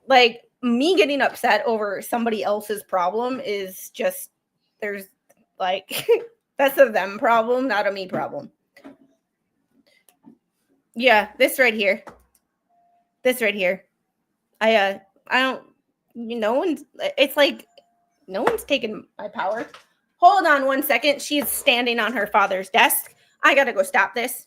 like, me getting upset over somebody else's problem is just, there's, like, that's a them problem, not a me problem. Yeah, this right here. I don't, it's like, no one's taken my power. Hold on one second. She's standing on her father's desk. I gotta go stop this.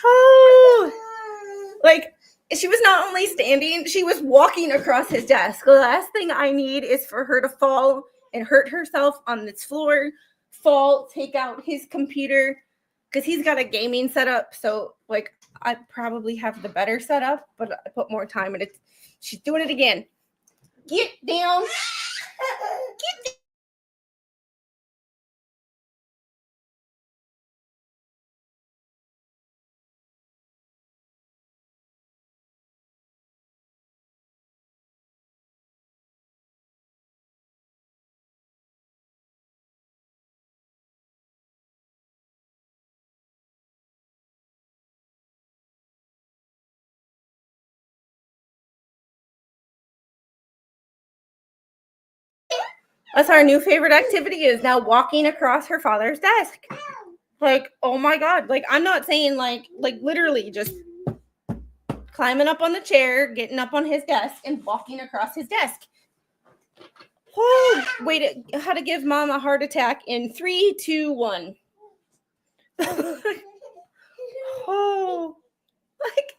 Oh, like, she was not only standing, she was walking across his desk. The last thing I need is for her to fall and hurt herself on this floor, take out his computer, because he's got a gaming setup. So, like, I probably have the better setup, but I put more time in it. She's doing it again. Get down. Get down. That's our new favorite activity, is now walking across her father's desk. Like, oh my God. Like, I'm not saying like literally just climbing up on the chair, getting up on his desk, and walking across his desk. Oh, wait, how to give mom a heart attack in 3, 2, 1. Oh, like,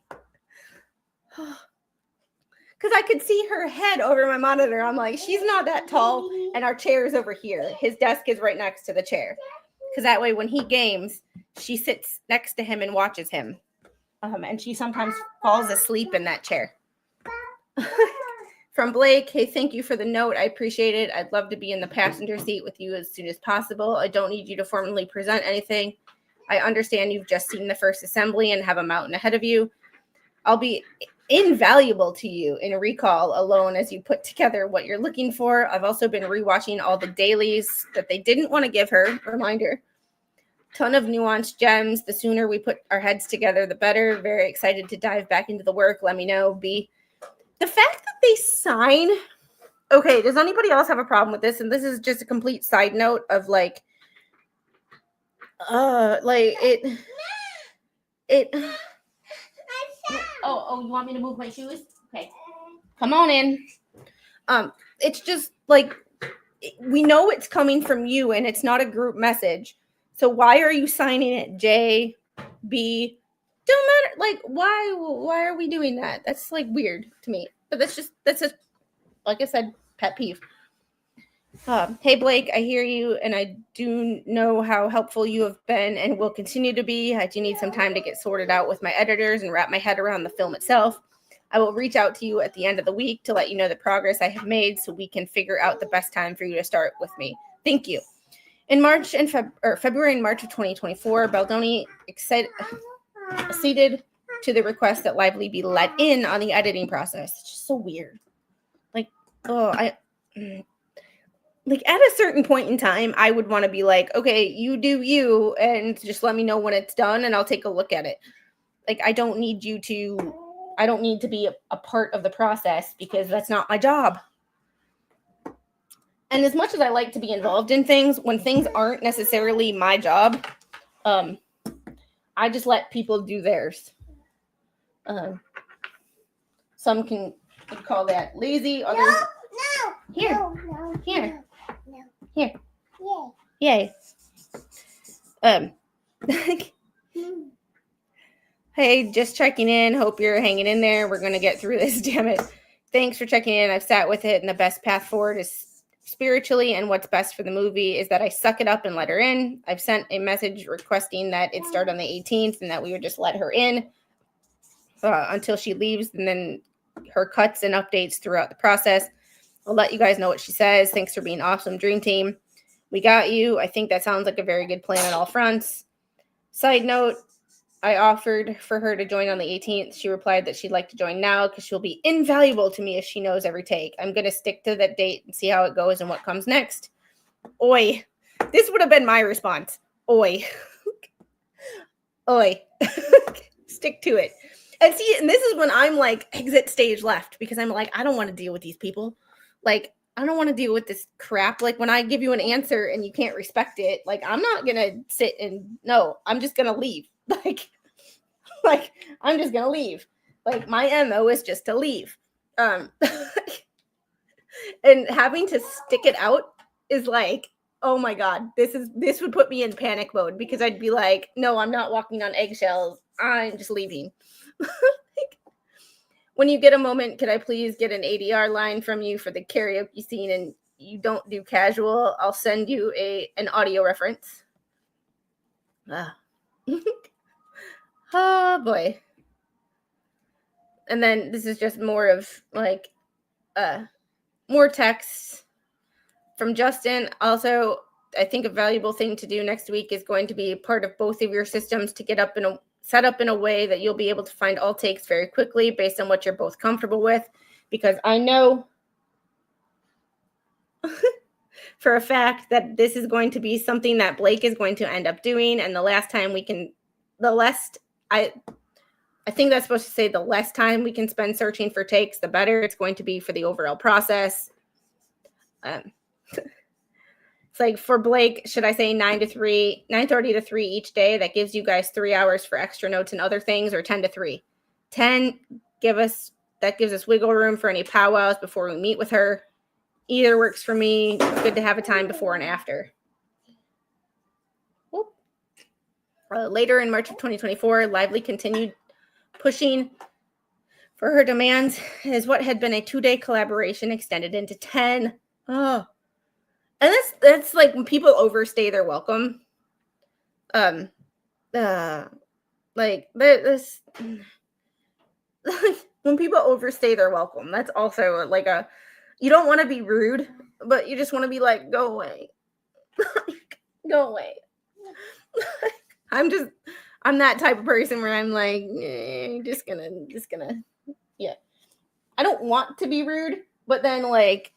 because I could see her head over my monitor. I'm like, she's not that tall, and our chair is over here. His desk is right next to the chair. Because that way, when he games, she sits next to him and watches him. And she sometimes falls asleep in that chair. From Blake, hey, thank you for the note. I appreciate it. I'd love to be in the passenger seat with you as soon as possible. I don't need you to formally present anything. I understand you've just seen the first assembly and have a mountain ahead of you. I'll be invaluable to you in recall alone as you put together what you're looking for. I've also been rewatching all the dailies that they didn't want to give her. Reminder. Ton of nuanced gems. The sooner we put our heads together, the better. Very excited to dive back into the work. Let me know. B. The fact that they sign. Okay, does anybody else have a problem with this? And this is just a complete side note of like it. Oh, you want me to move my shoes? Okay, come on in. It's just like, we know it's coming from you, and it's not a group message. So why are you signing it J, B? Don't matter. Like, why are we doing that? That's like weird to me. But that's just like I said, pet peeve. Hey Blake, I hear you, and I do know how helpful you have been and will continue to be. I do need some time to get sorted out with my editors and wrap my head around the film itself. I will reach out to you at the end of the week to let you know the progress I have made so we can figure out the best time for you to start with me. Thank you. In March and February and March of 2024, Baldoni acceded to the request that Lively be let in on the editing process. It's just so weird. Like, like at a certain point in time, I would want to be like, okay, you do you, and just let me know when it's done, and I'll take a look at it. Like, I don't need to be a part of the process because that's not my job. And as much as I like to be involved in things, when things aren't necessarily my job, I just let people do theirs. Some can call that lazy, others...
No.
Here.
No.
Here.
No.
Here.
Yeah.
Yay. Hey, just checking in. Hope you're hanging in there. We're going to get through this, damn it. Thanks for checking in. I've sat with it, and the best path forward is spiritually, and what's best for the movie is that I suck it up and let her in. I've sent a message requesting that it start on the 18th and that we would just let her in until she leaves, and then her cuts and updates throughout the process. I'll let you guys know what she says. Thanks for being awesome, Dream Team. We got you. I think that sounds like a very good plan on all fronts. Side note, I offered for her to join on the 18th. She replied that she'd like to join now because she'll be invaluable to me if she knows every take. I'm going to stick to that date and see how it goes and what comes next. Oi. This would have been my response. Oi. Oi. Stick to it. And see, and this is when I'm like exit stage left because I'm like, I don't want to deal with these people. Like, I don't want to deal with this crap. Like, when I give you an answer and you can't respect it, like, I'm not going to sit and no, I'm just going to leave. Like, I'm just going to leave. Like, my MO is just to leave. And having to stick it out is like, oh my God, this would put me in panic mode because I'd be like, no, I'm not walking on eggshells. I'm just leaving. When you get a moment, could I please get an ADR line from you for the karaoke scene? And you don't do casual, I'll send you an audio reference. Oh boy. And then this is just more of like more text from Justin. Also, I think a valuable thing to do next week is going to be part of both of your systems to get set up in a way that you'll be able to find all takes very quickly based on what you're both comfortable with. Because I know for a fact that this is going to be something that Blake is going to end up doing. And I think that's supposed to say the less time we can spend searching for takes, the better it's going to be for the overall process. It's like for Blake, should I say 9:30 to 3 each day? That gives you guys 3 hours for extra notes and other things, or 10 to 3. 10 gives us wiggle room for any powwows before we meet with her. Either works for me. It's good to have a time before and after. Later in March of 2024, Lively continued pushing for her demands as what had been a 2-day collaboration extended into 10. Oh. And that's like when people overstay their welcome. Like this when people overstay their welcome, that's also like you don't want to be rude, but you just want to be like, go away. Go away. I'm that type of person where I'm like, just gonna, yeah. I don't want to be rude, but then like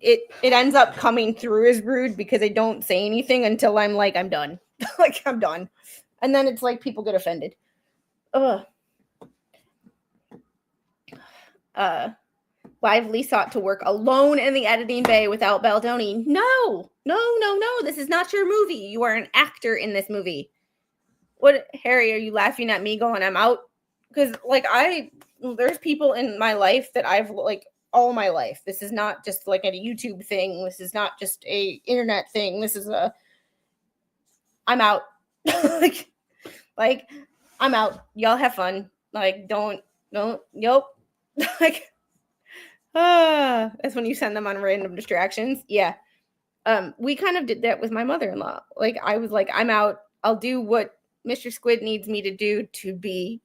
it ends up coming through as rude because I don't say anything until I'm like, I'm done. Like, I'm done. And then it's like people get offended. Lively sought to work alone in the editing bay without Baldoni. No. This is not your movie. You are an actor in this movie. What, Harry, are you laughing at me going, I'm out? Because, like, there's people in my life that I've, like, all my life. This is not just, like, a YouTube thing. This is not just a internet thing. This is I'm out. like, I'm out. Y'all have fun. Like, don't, nope. Like, that's when you send them on random distractions. Yeah. We kind of did that with my mother-in-law. Like, I was like, I'm out. I'll do what Mr. Squid needs me to do to be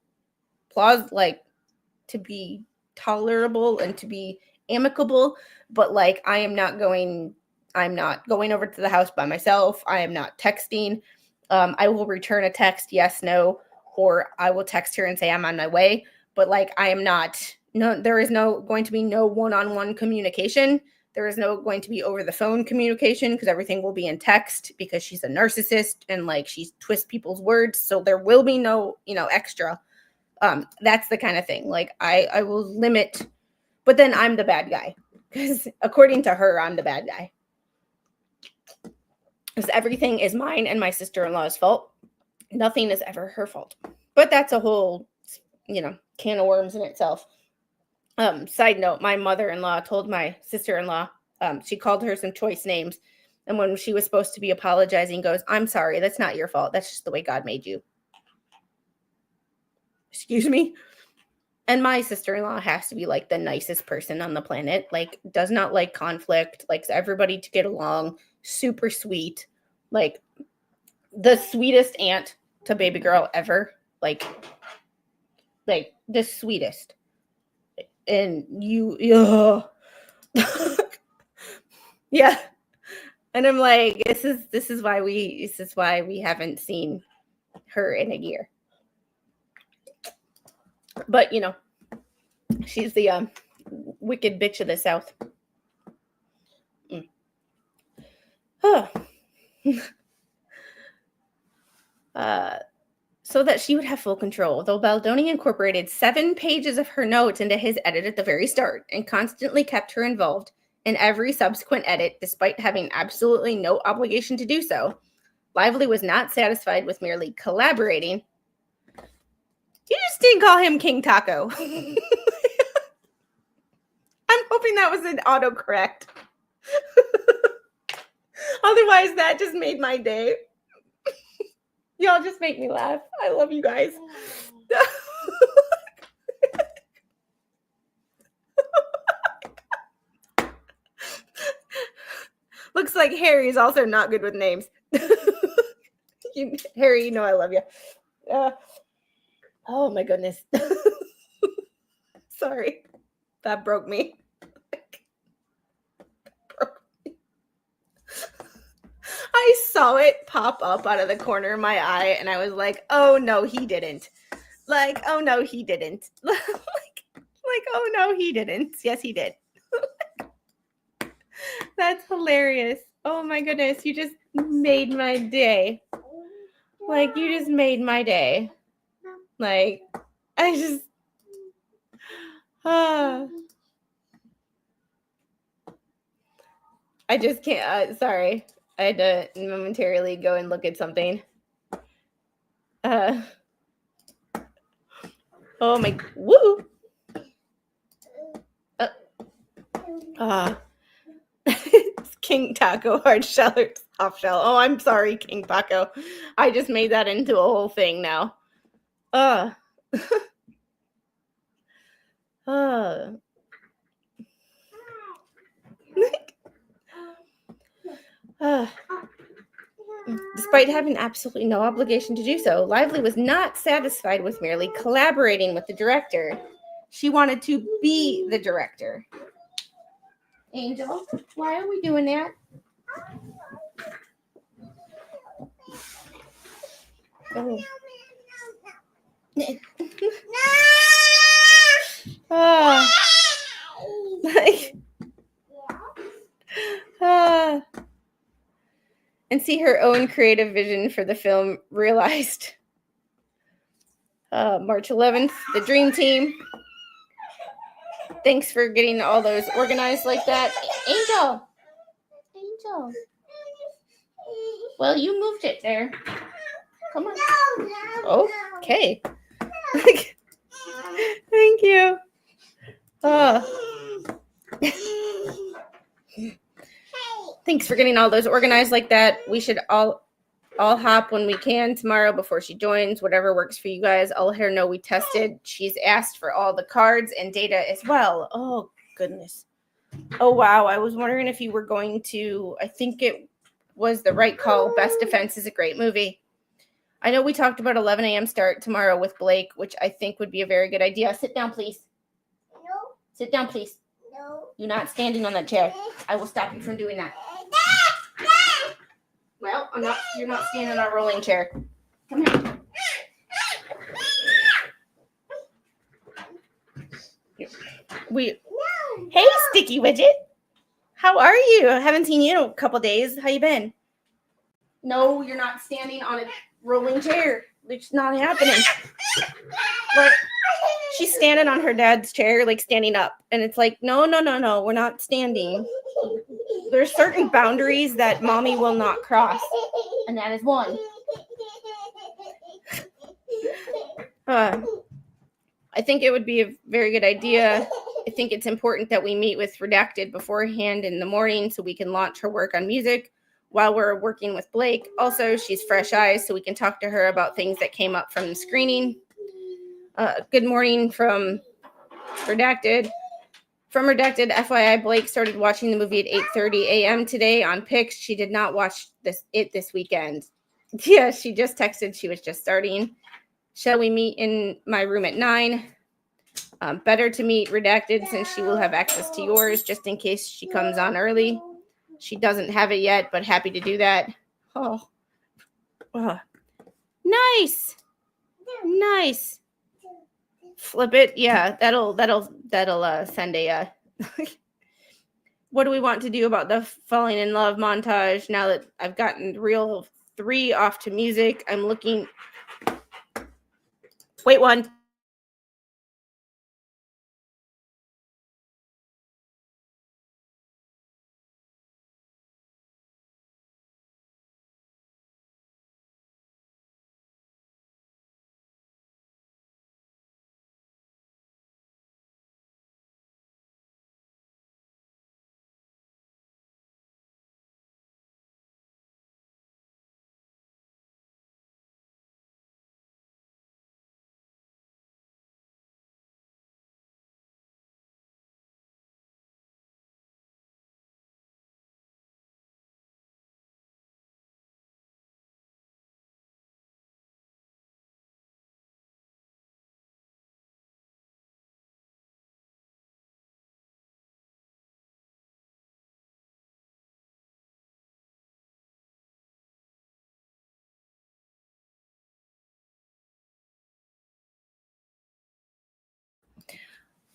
to be tolerable and to be amicable, but like I'm not going over to the house by myself. I am not texting. I will return a text, yes, no, or I will text her and say I'm on my way. But like I am not, there is going to be no one-on-one communication. There is no going to be over the phone communication because everything will be in text because she's a narcissist and like she twists people's words. So there will be no, extra. That's the kind of thing. Like I will limit, but then I'm the bad guy because according to her, I'm the bad guy. Because everything is mine and my sister-in-law's fault. Nothing is ever her fault. But that's a whole, can of worms in itself. Side note, my mother-in-law told my sister-in-law, she called her some choice names. And when she was supposed to be apologizing, goes, I'm sorry, that's not your fault. That's just the way God made you. Excuse me? And my sister-in-law has to be like the nicest person on the planet. Like, does not like conflict, likes everybody to get along, super sweet, like the sweetest aunt to baby girl ever. Like the sweetest. And yeah. And I'm like, this is why we haven't seen her in a year. But she's the wicked bitch of the South. Oh. So that she would have full control, though Baldoni incorporated 7 pages of her notes into his edit at the very start and constantly kept her involved in every subsequent edit, despite having absolutely no obligation to do so. Lively was not satisfied with merely collaborating. You just didn't call him King Taco. I'm hoping that was an autocorrect. Otherwise, that just made my day. Y'all just make me laugh. I love you guys. Looks like Harry's also not good with names. Harry, I love you. Oh my goodness. Sorry. That broke me. I saw it pop up out of the corner of my eye and I was like, oh no, he didn't. Like, oh no, he didn't. like, oh no, he didn't. Yes, he did. That's hilarious. Oh my goodness, you just made my day. Like, you just made my day. Like, I just... I just can't... sorry. I had to momentarily go and look at something. Oh my... Woo! It's King Taco, hard shell or soft shell. Oh, I'm sorry, King Taco. I just made that into a whole thing now. Despite having absolutely no obligation to do so, Lively was not satisfied with merely collaborating with the director. She wanted to be the director. Angel, why are we doing that? Oh. And see her own creative vision for the film realized. March 11th, the Dream Team. Thanks for getting all those organized like that. Angel. Well, you moved it there. Come on. Okay. Thank you. Thanks for getting all those organized like that. We should all hop when we can tomorrow before she joins. Whatever works for you guys. I'll let her know we tested. She's asked for all the cards and data as well. Oh, goodness. Oh, wow. I was wondering if you were going to... I think it was the right call. Best Defense is a great movie. I know we talked about 11 a.m. start tomorrow with Blake, which I think would be a very good idea. Sit down, please.
No.
Sit down, please.
No.
You're not standing on that chair. I will stop you from doing that. Well, you're not standing on a rolling chair. Come here. Hey, Sticky Widget. How are you? I haven't seen you in a couple days. How you been? No, you're not standing on a rolling chair. It's not happening. But she's standing on her dad's chair, like standing up. And it's like, no, we're not standing. There's certain boundaries that mommy will not cross. And that is one. I think it would be a very good idea. I think it's important that we meet with Redacted beforehand in the morning so we can launch her work on music while we're working with Blake. Also, she's fresh eyes, so we can talk to her about things that came up from the screening. Good morning from Redacted. From Redacted, FYI, Blake started watching the movie at 8:30 a.m. today on Pix. She did not watch this weekend. Yeah, she just texted. She was just starting. Shall we meet in my room at 9? Better to meet Redacted since she will have access to yours just in case she comes on early. She doesn't have it yet, but happy to do that. Oh. Nice. Flip it. Yeah, that'll send a what do we want to do about the falling in love montage now that I've gotten reel 3 off to music? I'm looking. Wait, 1.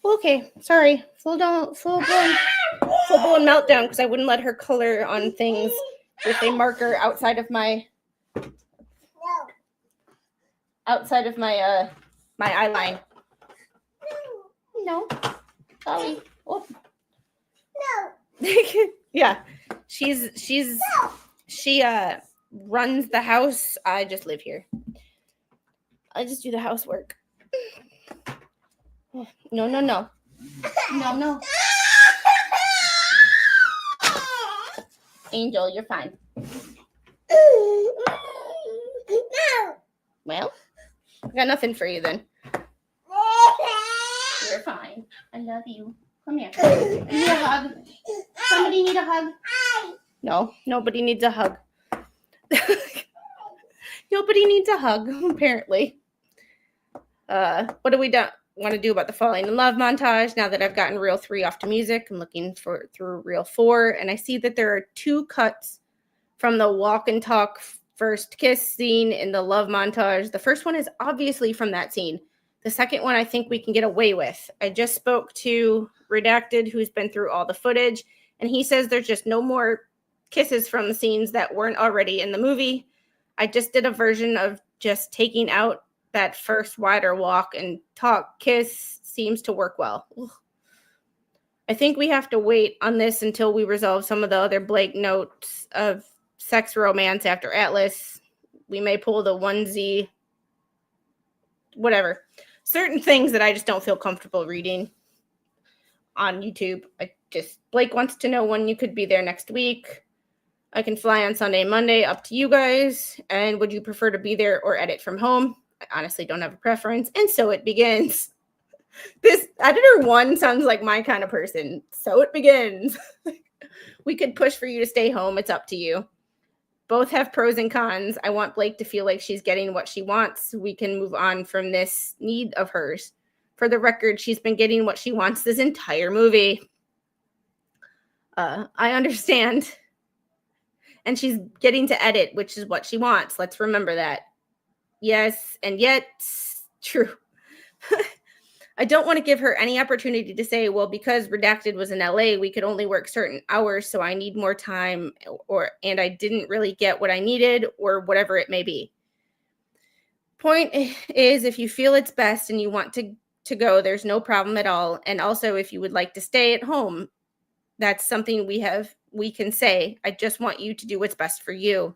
Okay, sorry. Full blown meltdown because I wouldn't let her color on things with a marker outside of my my eye line. No. Sorry. Oh.
No.
Yeah. She runs the house. I just live here. I just do the housework. No. No. Angel, you're fine.
No.
Well, I got nothing for you then. You're fine. I love you. Come here. You need a hug. Somebody need a hug? No, nobody needs a hug. Nobody needs a hug, apparently. What do we want to do about the falling in love montage now that I've gotten reel 3 off to music? I'm looking through reel 4, and I see that there are 2 cuts from the walk and talk first kiss scene in the love montage. The first one is obviously from that scene. The second one I think we can get away with. I just spoke to Redacted, who's been through all the footage, and he says there's just no more kisses from the scenes that weren't already in the movie. I just did a version of just taking out that first wider walk and talk kiss. Seems to work well. Ugh. I think we have to wait on this until we resolve some of the other Blake notes of sex romance after Atlas. We may pull the onesie, whatever. Certain things that I just don't feel comfortable reading on YouTube. Blake wants to know when you could be there next week. I can fly on Sunday, Monday, up to you guys. And would you prefer to be there or edit from home? I honestly don't have a preference. And so it begins. This editor 1 sounds like my kind of person. So it begins. We could push for you to stay home. It's up to you. Both have pros and cons. I want Blake to feel like she's getting what she wants. We can move on from this need of hers. For the record, she's been getting what she wants this entire movie. I understand. And she's getting to edit, which is what she wants. Let's remember that. Yes, and yet, true. I don't want to give her any opportunity to say, well, because Redacted was in LA, we could only work certain hours, so I need more time, and I didn't really get what I needed, or whatever it may be. Point is, if you feel it's best and you want to go, there's no problem at all. And also, if you would like to stay at home, that's something we can say. I just want you to do what's best for you.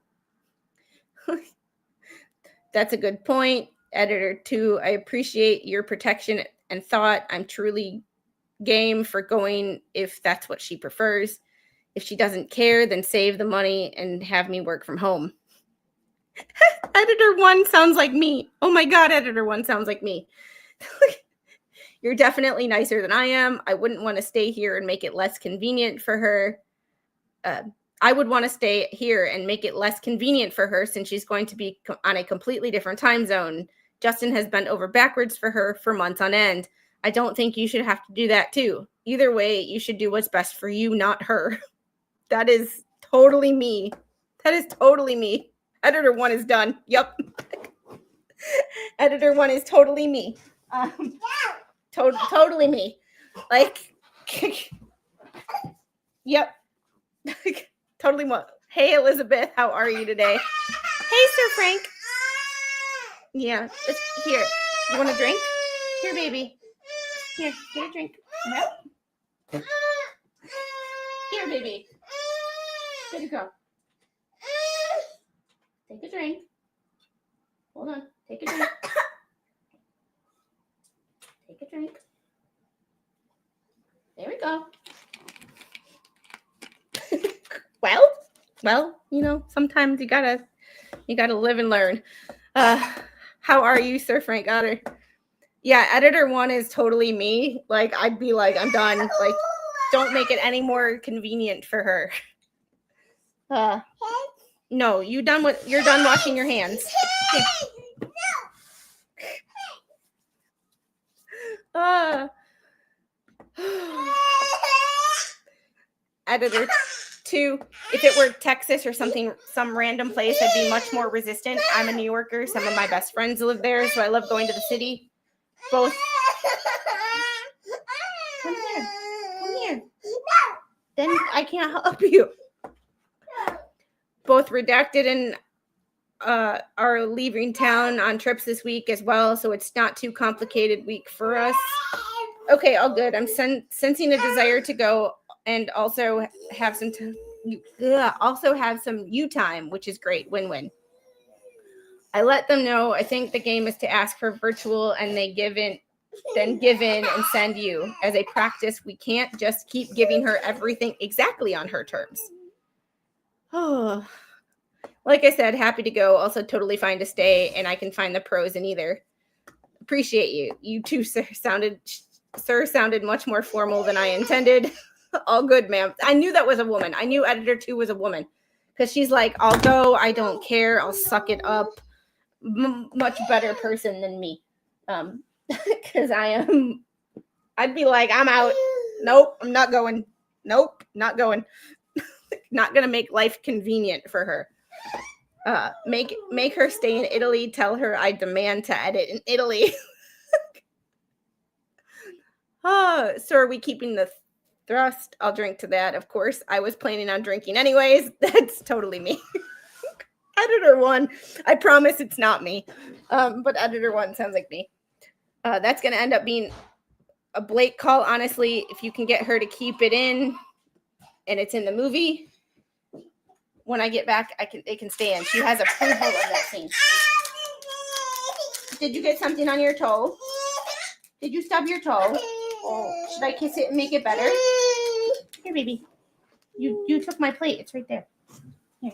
That's a good point. Editor 2, I appreciate your protection and thought. I'm truly game for going if that's what she prefers. If she doesn't care, then save the money and have me work from home. Editor 1 sounds like me. Oh my God, Editor 1 sounds like me. You're definitely nicer than I am. I wouldn't want to stay here and make it less convenient for her. I would want to stay here and make it less convenient for her since she's going to be on a completely different time zone. Justin has bent over backwards for her for months on end. I don't think you should have to do that too. Either way, you should do what's best for you, not her. That is totally me. That is totally me. Editor 1 is done. Yep. Editor 1 is totally me. Totally me. Like, yep. Totally what? Hey, Elizabeth, how are you today? Hey, Sir Frank. Yeah, here. You want a drink? Here, baby. Here, get a drink. No. Here, baby. Good to go. Take a drink. Hold on. Take a drink. Take a drink. There we go. Well, you know, sometimes you gotta live and learn. How are you, Sir Frank Otter? Yeah, Editor 1 is totally me. Like, I'd be like, I'm done. Like, don't make it any more convenient for her. No, you're done washing your hands. Editor 2, if it were Texas or some random place, I'd be much more resistant. I'm a New Yorker. Some of my best friends live there, so I love going to the city. Both. Come here. Then I can't help you. Both Redacted and are leaving town on trips this week as well, so it's not too complicated week for us. Okay, all good. I'm sensing a desire to go and also have some you time, which is great. Win-win. I let them know I think the game is to ask for virtual and they give in and send you. As a practice, we can't just keep giving her everything exactly on her terms. Oh, like I said, happy to go. Also totally fine to stay, and I can find the pros in either. Appreciate you. You too, sir, sounded much more formal than I intended. All good, ma'am. I knew that was a woman. I knew Editor 2 was a woman because she's like, I'll go. I don't care. I'll suck it up. Much better person than me. Because I'd be like, I'm out. Nope, I'm not going. Nope, not going. Not going to make life convenient for her. Make her stay in Italy. Tell her I demand to edit in Italy. So are we keeping the thrust? I'll drink to that, of course. I was planning on drinking anyways. That's totally me. Editor 1, I promise it's not me. But Editor 1 sounds like me. That's going to end up being a Blake call, honestly. If you can get her to keep it in and it's in the movie, when I get back, it can stay in. She has approval of that scene. Did you get something on your toe? Did you stub your toe? Oh, should I kiss it and make it better? Here, baby. You took my plate. It's right there. Here.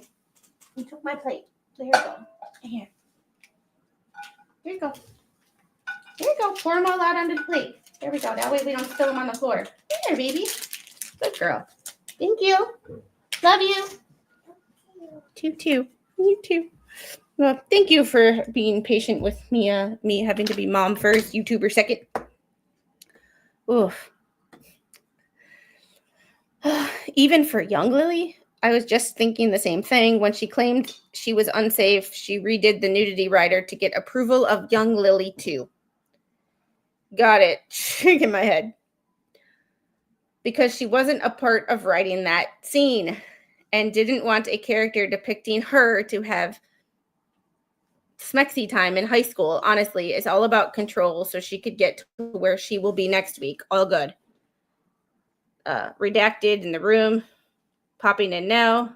You took my plate. There you go. Here. Here you go. Here you go. Pour them all out onto the plate. There we go. That way we don't spill them on the floor. Here, baby. Good girl. Thank you. Love you. Too. You too. Well, thank you for being patient with me. Me having to be mom first, YouTuber second. Oof. Even for young Lily, I was just thinking the same thing. When she claimed she was unsafe, she redid the nudity rider to get approval of young Lily too. Got it. In my head. Because she wasn't a part of writing that scene and didn't want a character depicting her to have smexy time in high school. Honestly, it's all about control so she could get to where she will be next week. All good. Redacted in the room. Popping in now.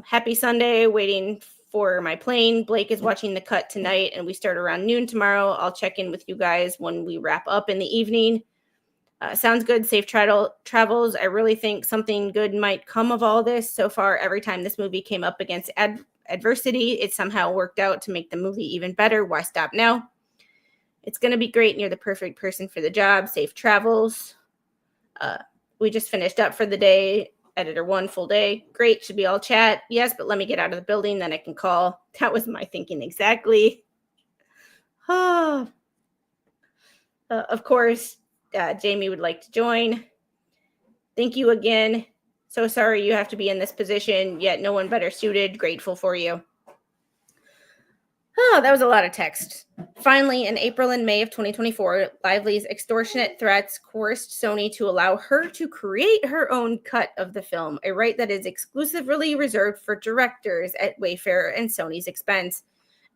Happy Sunday, waiting for my plane. Blake is watching the cut tonight, and we start around noon tomorrow. I'll check in with you guys when we wrap up in the evening. Sounds good. Safe travels. I really think something good might come of all this. So far, every time this movie came up against adversity, it somehow worked out to make the movie even better. Why stop now? It's going to be great, and you're the perfect person for the job. Safe travels. We just finished up for the day. Editor 1 full day. Great. Should be all chat. Yes, but let me get out of the building. Then I can call. That was my thinking exactly. Of course, Jamie would like to join. Thank you again. So sorry you have to be in this position, yet no one better suited. Grateful for you. Oh, that was a lot of text. Finally, in April and May of 2024, Lively's extortionate threats coerced Sony to allow her to create her own cut of the film, a right that is exclusively reserved for directors at Wayfarer and Sony's expense.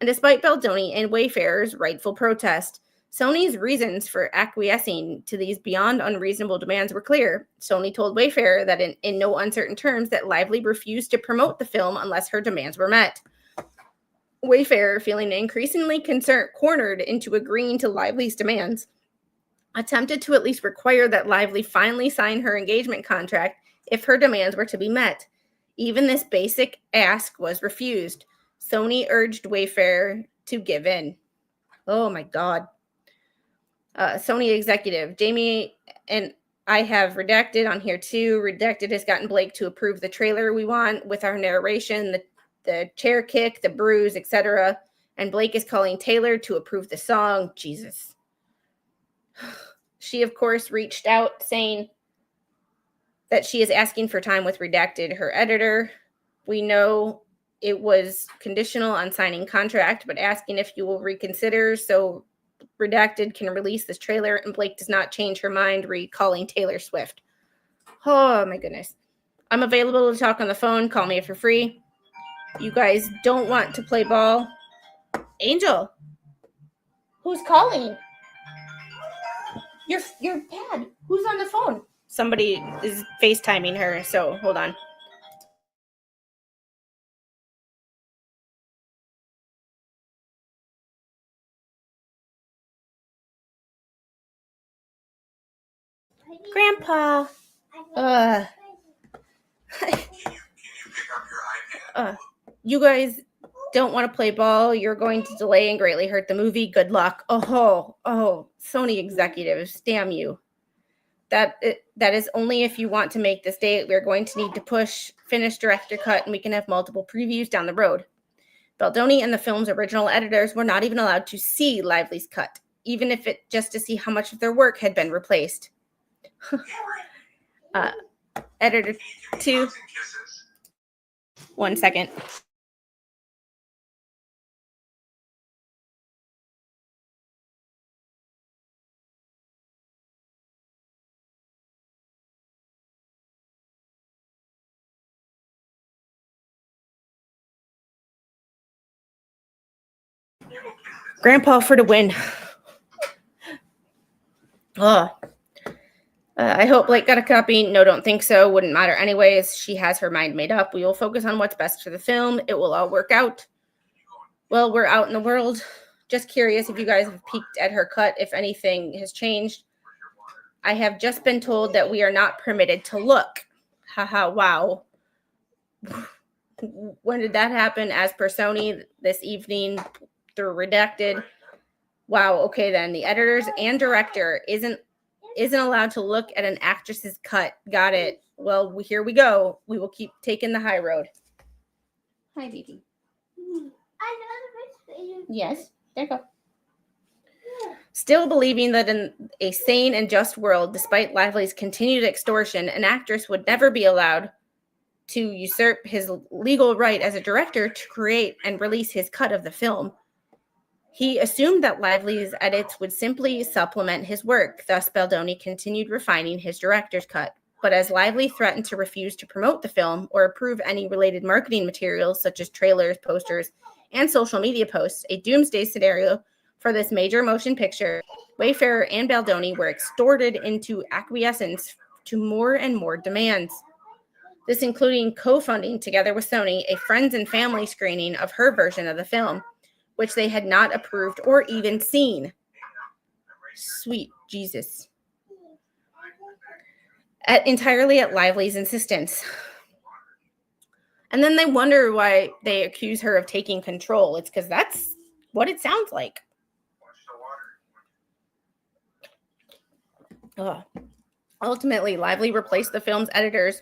And despite Baldoni and Wayfarer's rightful protest, Sony's reasons for acquiescing to these beyond unreasonable demands were clear. Sony told Wayfarer that in no uncertain terms that Lively refused to promote the film unless her demands were met. Wayfarer, feeling increasingly cornered into agreeing to Lively's demands, attempted to at least require that Lively finally sign her engagement contract if her demands were to be met. Even this basic ask was refused. Sony urged Wayfarer to give in. Oh my God. Sony executive, Jamie and I have redacted on here too. Redacted has gotten Blake to approve the trailer we want with our narration, the chair kick, the bruise, etc. And Blake is calling Taylor to approve the song. Jesus. She, of course, reached out saying that she is asking for time with Redacted, her editor. We know it was conditional on signing contract, but asking if you will reconsider so Redacted can release this trailer and Blake does not change her mind, recalling Taylor Swift. Oh, my goodness. I'm available to talk on the phone. Call me if you're free. You guys don't want to play ball. Angel, who's calling? Your dad. Who's on the phone? Somebody is FaceTiming her, so hold on. Grandpa. You guys don't want to play ball. You're going to delay and greatly hurt the movie. Good luck. Oh, Sony executives, damn you. That is only if you want to make this date. We're going to need to finish director cut, and we can have multiple previews down the road. Baldoni and the film's original editors were not even allowed to see Lively's cut, even if it just to see how much of their work had been replaced. Editor 2. 1 second. Grandpa for the win. I hope Blake got a copy. No, don't think so. Wouldn't matter anyways. She has her mind made up. We will focus on what's best for the film. It will all work out. Well, we're out in the world. Just curious if you guys have peeked at her cut, if anything has changed. I have just been told that we are not permitted to look. Haha, wow. When did that happen? As per Sony this evening through Redacted. Wow, okay then. The editors and director isn't allowed to look at an actress's cut. Got it. Well, here we go. We will keep taking the high road. Hi, baby.
I know the best for you.
Yes, there you go. Still believing that in a sane and just world, despite Lively's continued extortion, an actress would never be allowed to usurp his legal right as a director to create and release his cut of the film. He assumed that Lively's edits would simply supplement his work, thus Baldoni continued refining his director's cut. But as Lively threatened to refuse to promote the film or approve any related marketing materials such as trailers, posters, and social media posts, a doomsday scenario for this major motion picture, Wayfarer and Baldoni were extorted into acquiescence to more and more demands. This including co-funding, together with Sony, a friends and family screening of her version of the film, which they had not approved or even seen. Sweet Jesus. Entirely at Lively's insistence. And then they wonder why they accuse her of taking control. It's because that's what it sounds like. Ultimately, Lively replaced the film's editors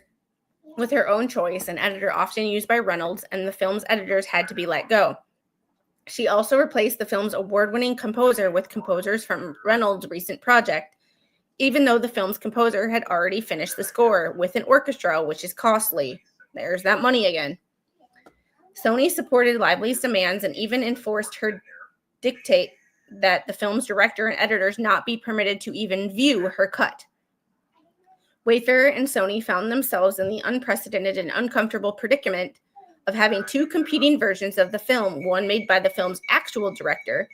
with her own choice, an editor often used by Reynolds, and the film's editors had to be let go. She also replaced the film's award-winning composer with composers from Reynolds' recent project, even though the film's composer had already finished the score with an orchestra, which is costly. There's that money again. Sony supported Lively's demands and even enforced her dictate that the film's director and editors not be permitted to even view her cut. Wayfarer and Sony found themselves in the unprecedented and uncomfortable predicament of having two competing versions of the film, one made by the film's actual director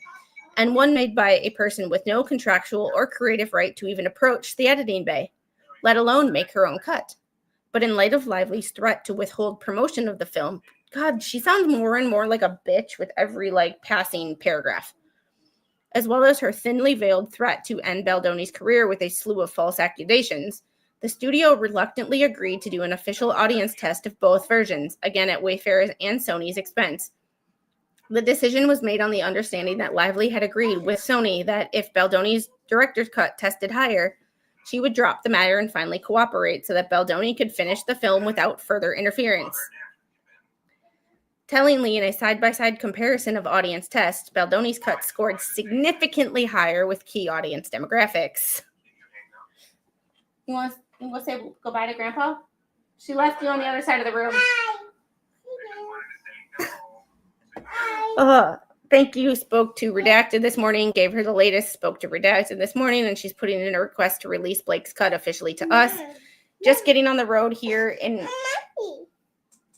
and one made by a person with no contractual or creative right to even approach the editing bay, let alone make her own cut. But in light of Lively's threat to withhold promotion of the film, God, she sounds more and more like a bitch with every passing paragraph, as well as her thinly veiled threat to end Baldoni's career with a slew of false accusations, the studio reluctantly agreed to do an official audience test of both versions, again at Wayfarer's and Sony's expense. The decision was made on the understanding that Lively had agreed with Sony that if Baldoni's director's cut tested higher, she would drop the matter and finally cooperate so that Baldoni could finish the film without further interference. Tellingly, in a side-by-side comparison of audience tests, Baldoni's cut scored significantly higher with key audience demographics. You want to say goodbye to Grandpa? She left you on the other side of the room. Thank you. Spoke to Redacted this morning, gave her the latest, spoke to Redacted this morning, and she's putting in a request to release Blake's cut officially to us. Just getting on the road here in...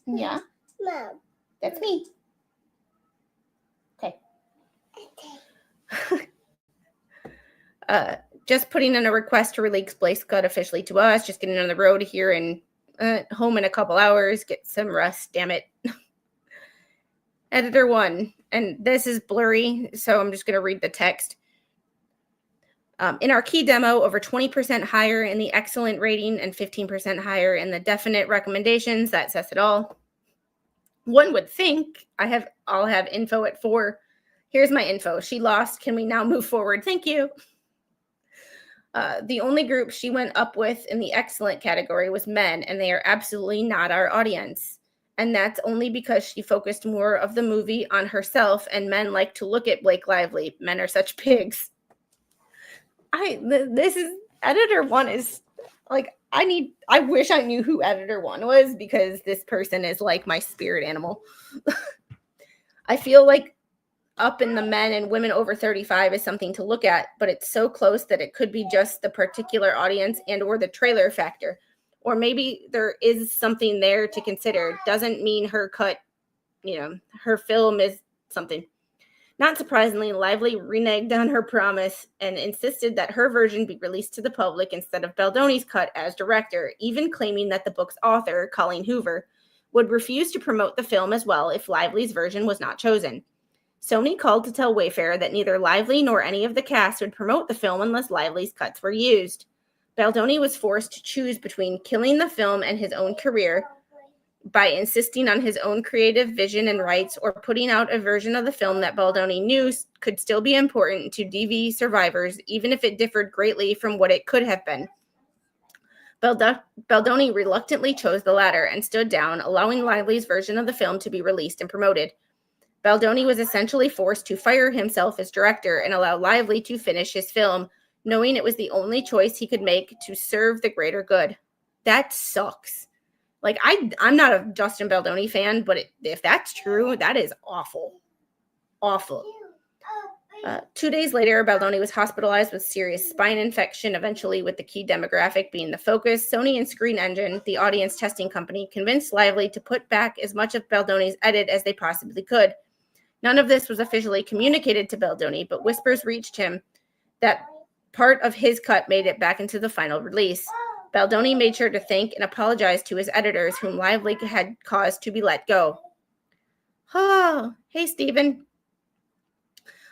Yeah?
Mom.
That's me. Okay. Just putting in a request to release Blake's cut officially to us. Just getting on the road here and home in a couple hours. Get some rest, damn it. Editor 1, and this is blurry, so I'm just going to read the text. In our key demo, over 20% higher in the excellent rating and 15% higher in the definite recommendations. That says it all. One would think I'll have info at 4. Here's my info. She lost. Can we now move forward? Thank you. The only group she went up with in the excellent category was men, and they are absolutely not our audience. And that's only because she focused more of the movie on herself, and men like to look at Blake Lively. Men are such pigs. This is editor 1 is I wish I knew who editor 1 was, because this person is like my spirit animal. I feel like up in the men and women over 35 is something to look at, but it's so close that it could be just the particular audience and or the trailer factor. Or maybe there is something there to consider. Doesn't mean her cut, her film is something. Not surprisingly, Lively reneged on her promise and insisted that her version be released to the public instead of Baldoni's cut as director, even claiming that the book's author, Colleen Hoover, would refuse to promote the film as well if Lively's version was not chosen. Sony called to tell Wayfarer that neither Lively nor any of the cast would promote the film unless Lively's cuts were used. Baldoni was forced to choose between killing the film and his own career by insisting on his own creative vision and rights, or putting out a version of the film that Baldoni knew could still be important to DV survivors, even if it differed greatly from what it could have been. Baldoni reluctantly chose the latter and stood down, allowing Lively's version of the film to be released and promoted. Baldoni was essentially forced to fire himself as director and allow Lively to finish his film, knowing it was the only choice he could make to serve the greater good. That sucks. Like, I'm not a Justin Baldoni fan, but if that's true, that is awful. Awful. 2 days later, Baldoni was hospitalized with serious spine infection, eventually with the key demographic being the focus. Sony and Screen Engine, the audience testing company, convinced Lively to put back as much of Baldoni's edit as they possibly could. None of this was officially communicated to Baldoni, but whispers reached him that part of his cut made it back into the final release. Baldoni made sure to thank and apologize to his editors, whom Lively had caused to be let go. Oh, hey, Stephen.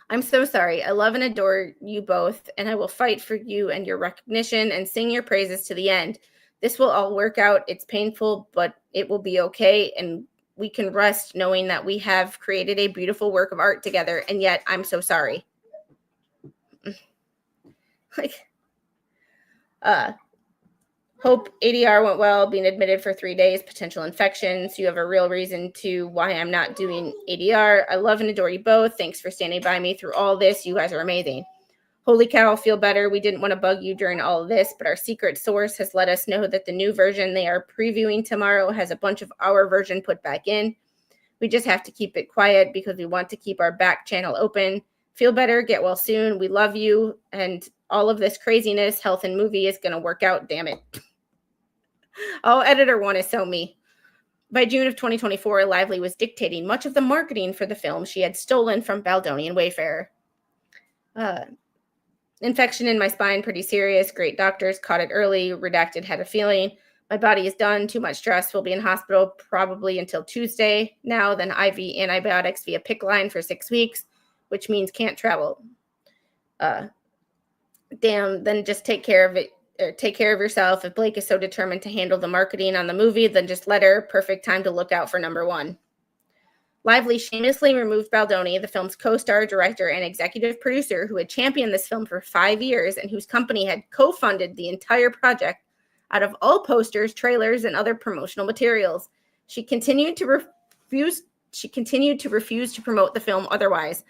I'm so sorry. I love and adore you both, and I will fight for you and your recognition and sing your praises to the end. This will all work out. It's painful, but it will be okay, and we can rest knowing that we have created a beautiful work of art together, and yet I'm so sorry. Hope ADR went well, being admitted for 3 days, potential infections. You have a real reason to why I'm not doing ADR. I love and adore you both. Thanks for standing by me through all this. You guys are amazing. Holy cow, feel better. We didn't want to bug you during all of this, but our secret source has let us know that the new version they are previewing tomorrow has a bunch of our version put back in. We just have to keep it quiet because we want to keep our back channel open. Feel better, get well soon. We love you, and all of this craziness, health and movie is going to work out, damn it. Oh, editor one is so me. By June of 2024, Lively was dictating much of the marketing for the film she had stolen from Baldoni and Wayfarer. Infection in my spine, pretty serious. Great doctors, caught it early. Redacted had a feeling. My body is done. Too much stress. Will be in hospital probably until Tuesday. Now, then IV antibiotics via PICC line for 6 weeks, which means can't travel. Damn, then just take care of it. Take care of yourself. If Blake is so determined to handle the marketing on the movie, then just let her. Perfect time to look out for number one. Lively shamelessly removed Baldoni, the film's co-star, director, and executive producer, who had championed this film for 5 years and whose company had co-funded the entire project, out of all posters, trailers, and other promotional materials. She continued to refuse to promote the film otherwise.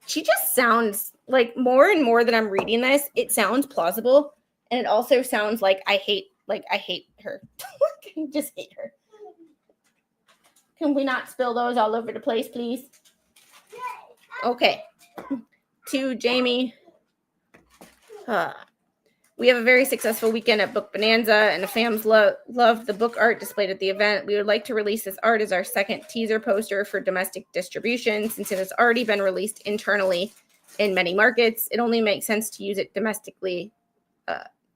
She just sounds like, more and more that I'm reading this, it sounds plausible. And it also sounds like I hate her. I just hate her. Can we not spill those all over the place, please? Okay. To Jamie. We have a very successful weekend at Book Bonanza, and the fans loved the book art displayed at the event. We would like to release this art as our second teaser poster for domestic distribution, since it has already been released internally in many markets. It only makes sense to use it domestically.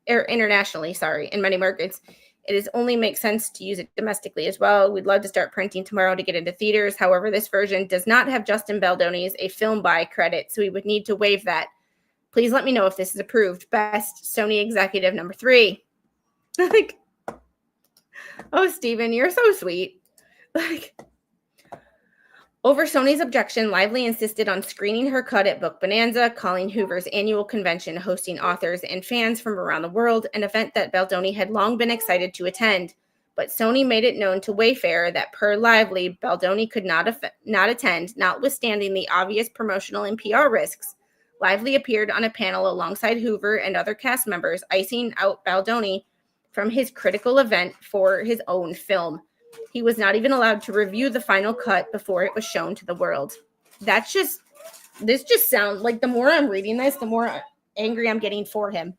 Internationally, in many markets. It only makes sense to use it domestically as well. We'd love to start printing tomorrow to get into theaters. However, this version does not have Justin Baldoni's a film by credit, so we would need to waive that. Please let me know if this is approved. Best, Sony Executive number 3. Like, oh, Steven, you're so sweet. Like, over Sony's objection, Lively insisted on screening her cut at Book Bonanza, calling Hoover's annual convention, hosting authors and fans from around the world, an event that Baldoni had long been excited to attend. But Sony made it known to Wayfarer that per Lively, Baldoni could not attend, notwithstanding the obvious promotional and PR risks. Lively appeared on a panel alongside Hoover and other cast members, icing out Baldoni from his critical event for his own film. He was not even allowed to review the final cut before it was shown to the world. This just sounds like, the more I'm reading this, the more angry I'm getting for him.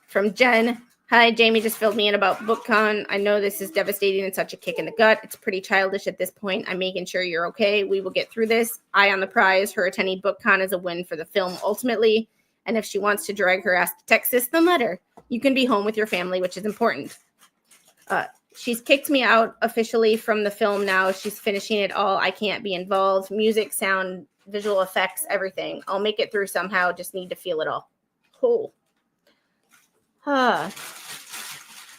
From Jen. Hi, Jamie just filled me in about BookCon. I know this is devastating and such a kick in the gut. It's pretty childish at this point. I'm making sure you're okay. We will get through this. Eye on the prize. Her attending BookCon is a win for the film ultimately. And if she wants to drag her ass to Texas, then let her. You can be home with your family, which is important. She's kicked me out officially from the film now. She's finishing it all. I can't be involved. Music, sound, visual effects, everything. I'll make it through somehow. Just need to feel it all. Cool.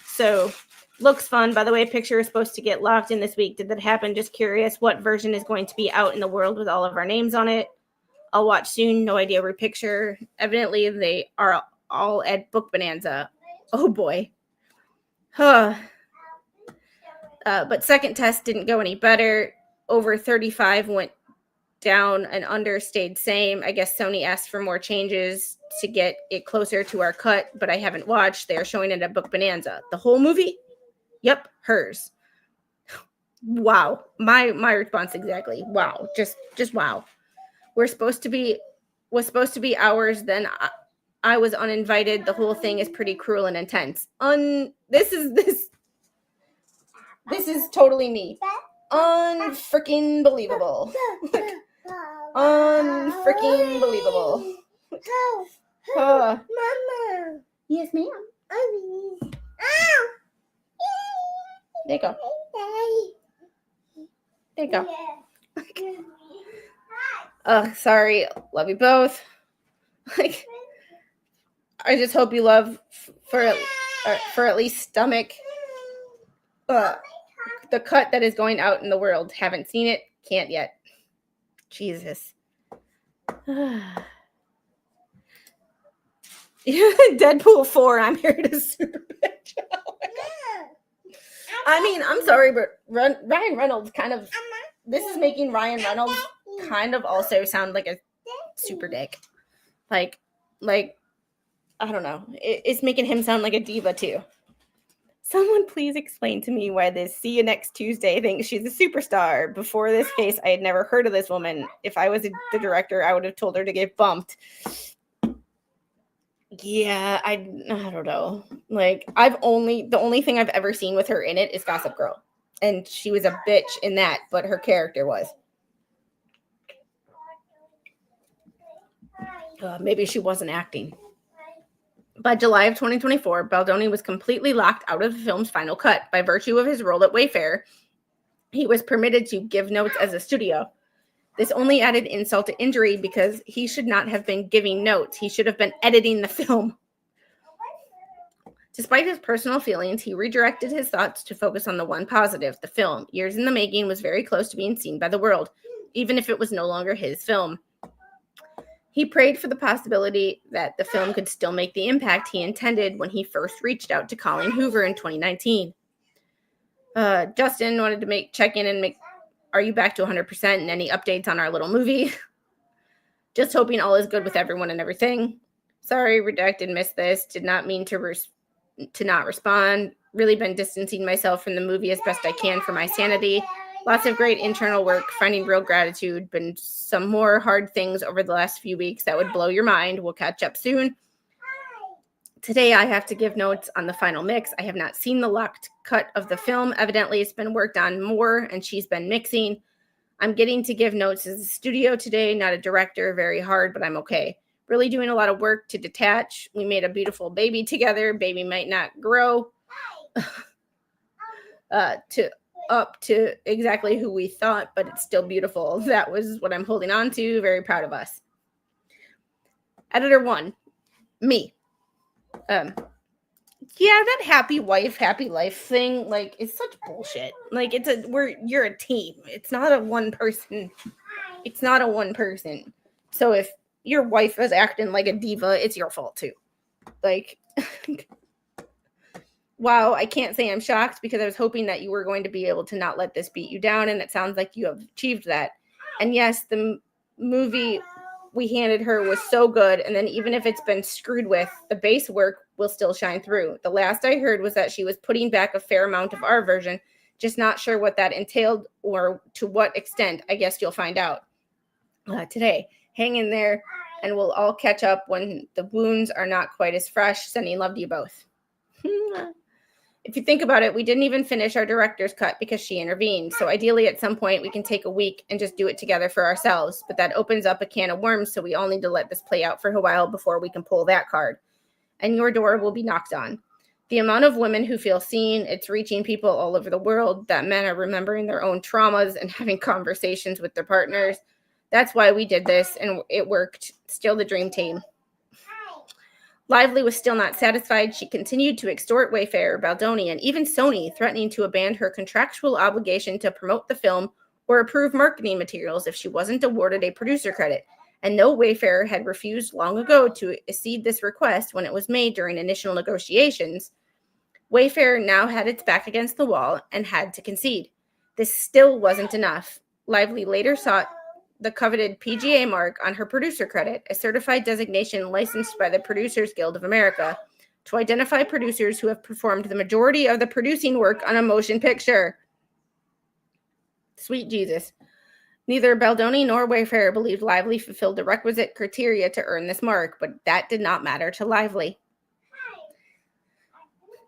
So, looks fun. By the way, picture is supposed to get locked in this week. Did that happen? Just curious what version is going to be out in the world with all of our names on it. I'll watch soon. No idea where picture. Evidently, they are all at Book Bonanza. Oh, boy. But second test didn't go any better. over 35 went down and under stayed same. I guess Sony asked for more changes to get it closer to our cut, but I haven't watched. They are showing it at Book Bonanza. The whole movie? Yep, hers. Wow. My response exactly. Wow. Just wow. Was supposed to be ours, then I was uninvited. The whole thing is pretty cruel and intense. This is totally me. Unfreaking believable. Unfreaking believable.
Mama.
Yes, ma'am. There you go. There you go. Sorry. Love you both. Like, I just hope you love for at least stomach. The cut that is going out in the world. Haven't seen it. Can't yet. Jesus. Deadpool 4. I'm here to super bitch. I mean, I'm sorry, but Ryan Reynolds kind of. This is making Ryan Reynolds kind of also sound like a super dick. Like I don't know. It's making him sound like a diva too. Someone please explain to me why this see you next Tuesday thinks she's a superstar. Before this case, I had never heard of this woman. If I was the director, I would have told her to get bumped. Yeah, I don't know. Like, the only thing I've ever seen with her in it is Gossip Girl. And she was a bitch in that, but her character was. Maybe she wasn't acting. By July of 2024, Baldoni was completely locked out of the film's final cut. By virtue of his role at Wayfair, he was permitted to give notes as a studio. This only added insult to injury because he should not have been giving notes. He should have been editing the film. Despite his personal feelings, he redirected his thoughts to focus on the one positive. The film, years in the making, was very close to being seen by the world, even if it was no longer his film. He prayed for the possibility that the film could still make the impact he intended when he first reached out to Colleen Hoover in 2019. Justin wanted to check in and are you back to 100% and any updates on our little movie? Just hoping all is good with everyone and everything. Sorry, redacted, missed this. Did not mean to not respond. Really been distancing myself from the movie as best I can for my sanity. Lots of great internal work, finding real gratitude. Been some more hard things over the last few weeks that would blow your mind. We'll catch up soon. Today, I have to give notes on the final mix. I have not seen the locked cut of the film. Evidently, it's been worked on more, and she's been mixing. I'm getting to give notes as a studio today, not a director. Very hard, but I'm okay. Really doing a lot of work to detach. We made a beautiful baby together. Baby might not grow up to exactly who we thought, but it's still beautiful. That was what I'm holding on to. Very proud of us. Editor 1, me. Yeah, that happy wife, happy life thing, like, it's such bullshit. Like, you're a team. It's not a one person. It's not a one person. So if your wife is acting like a diva, it's your fault too. Like, wow, I can't say I'm shocked because I was hoping that you were going to be able to not let this beat you down, and it sounds like you have achieved that. And yes, the movie we handed her was so good, and then even if it's been screwed with, the base work will still shine through. The last I heard was that she was putting back a fair amount of our version, just not sure what that entailed or to what extent. I guess you'll find out today. Hang in there, and we'll all catch up when the wounds are not quite as fresh. Sending love to you both. If you think about it, we didn't even finish our director's cut because she intervened. So ideally, at some point, we can take a week and just do it together for ourselves. But that opens up a can of worms, so we all need to let this play out for a while before we can pull that card. And your door will be knocked on. The amount of women who feel seen, it's reaching people all over the world, that men are remembering their own traumas and having conversations with their partners. That's why we did this, and it worked. Still the dream team. Lively was still not satisfied. She continued to extort Wayfair, Baldoni, and even Sony, threatening to abandon her contractual obligation to promote the film or approve marketing materials if she wasn't awarded a producer credit. And though Wayfair had refused long ago to accede this request when it was made during initial negotiations, Wayfair now had its back against the wall and had to concede. This still wasn't enough. Lively later sought the coveted PGA mark on her producer credit, a certified designation licensed by the Producers Guild of America, to identify producers who have performed the majority of the producing work on a motion picture. Sweet Jesus. Neither Baldoni nor Wayfarer believed Lively fulfilled the requisite criteria to earn this mark, but that did not matter to Lively.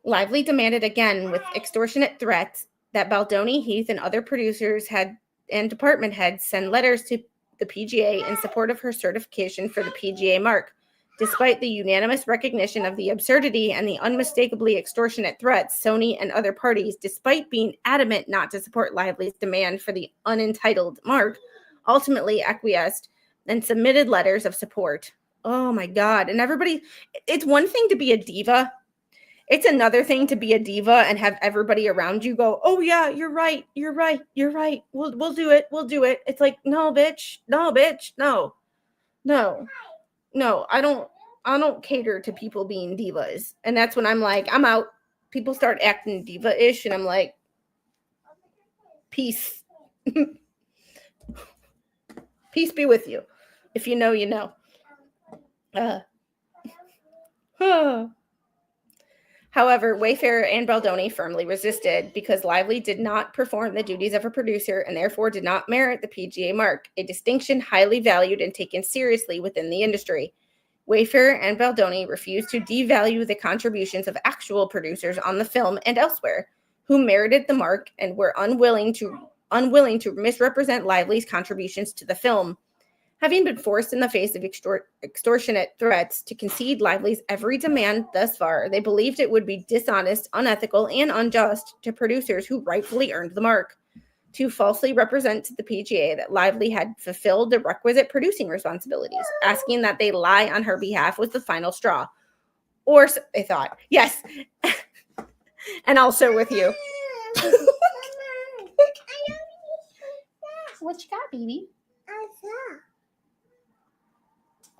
Lively demanded again with extortionate threats that Baldoni, Heath, and other producers and department heads send letters to the PGA in support of her certification for the PGA mark. Despite the unanimous recognition of the absurdity and the unmistakably extortionate threats, Sony and other parties, despite being adamant not to support Lively's demand for the unentitled mark, ultimately acquiesced and submitted letters of support. Oh my God. And everybody, it's one thing to be a diva. It's another thing to be a diva and have everybody around you go, oh yeah, you're right. You're right. You're right. We'll do it. We'll do it. It's like, no, bitch. No, bitch. No. I don't cater to people being divas. And that's when I'm like, I'm out. People start acting diva-ish and I'm like, peace. Peace be with you. If you know, you know. However, Wayfarer and Baldoni firmly resisted because Lively did not perform the duties of a producer and therefore did not merit the PGA mark, a distinction highly valued and taken seriously within the industry. Wayfarer and Baldoni refused to devalue the contributions of actual producers on the film and elsewhere, who merited the mark and were unwilling to misrepresent Lively's contributions to the film. Having been forced in the face of extortionate threats to concede Lively's every demand thus far, they believed it would be dishonest, unethical, and unjust to producers who rightfully earned the mark to falsely represent to the PGA that Lively had fulfilled the requisite producing responsibilities. Asking that they lie on her behalf was the final straw. Or so they thought. Yes. And also with you. What you got, baby?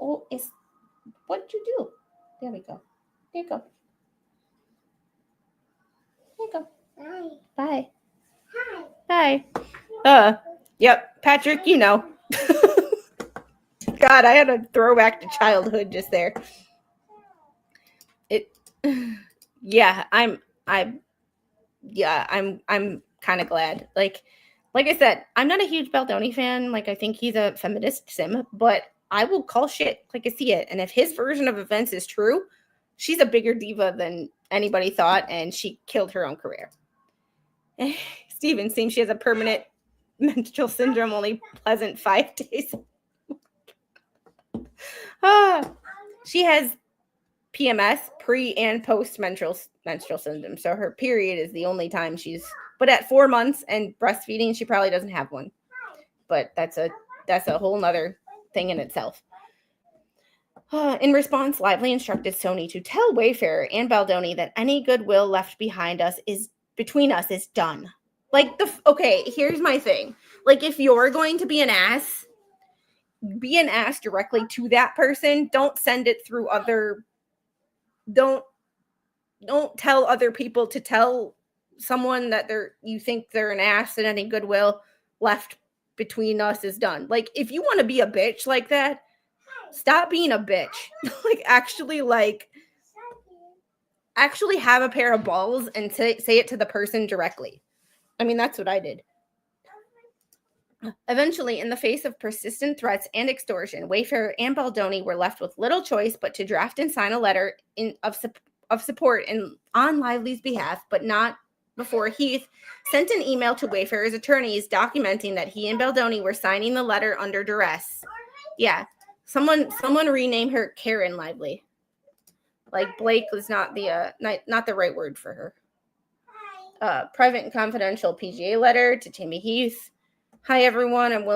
Oh, what'd you do? There we go. There you go. There you go. Bye. Hi. Yep. Patrick, you know. God, I had a throwback to childhood just there. Yeah, I'm kind of glad. Like I said, I'm not a huge Baldoni fan. Like, I think he's a feminist sim, but I will call shit like I see it. And if his version of events is true, she's a bigger diva than anybody thought, and she killed her own career. Steven seems she has a permanent menstrual syndrome, only pleasant 5 days. She has PMS, pre and post menstrual syndrome. So her period is the only time but at 4 months and breastfeeding, she probably doesn't have one. But that's a whole nother thing in itself. In response, Lively instructed Sony to tell Wayfarer and Baldoni that any goodwill left between us is done. Like, okay, here's my thing. Like, if you're going to be an ass directly to that person. Don't send it through don't tell other people to tell someone that you think they're an ass and any goodwill left between us is done. Like, if you want to be a bitch like that, stop being a bitch. Actually have a pair of balls and say it to the person directly. I mean, that's what I did. Eventually, in the face of persistent threats and extortion, Wayfarer and Baldoni were left with little choice but to draft and sign a letter of support on Lively's behalf, but not before Heath sent an email to Wayfarer's attorneys documenting that he and Baldoni were signing the letter under duress. Yeah, someone rename her Karen Lively. Like, Blake was not the right word for her. Private and confidential PGA letter to Tammy Heath. Hi, everyone. I'm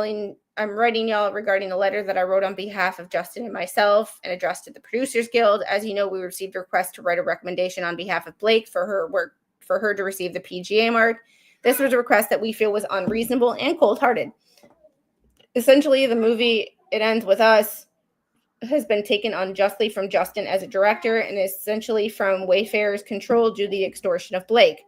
writing y'all regarding a letter that I wrote on behalf of Justin and myself and addressed to the Producers Guild. As you know, we received a request to write a recommendation on behalf of Blake for her to receive the PGA mark. This was a request that we feel was unreasonable and cold-hearted. Essentially, the movie, it ends with us, has been taken unjustly from Justin as a director and essentially from Wayfarer's control due to the extortion of Blake.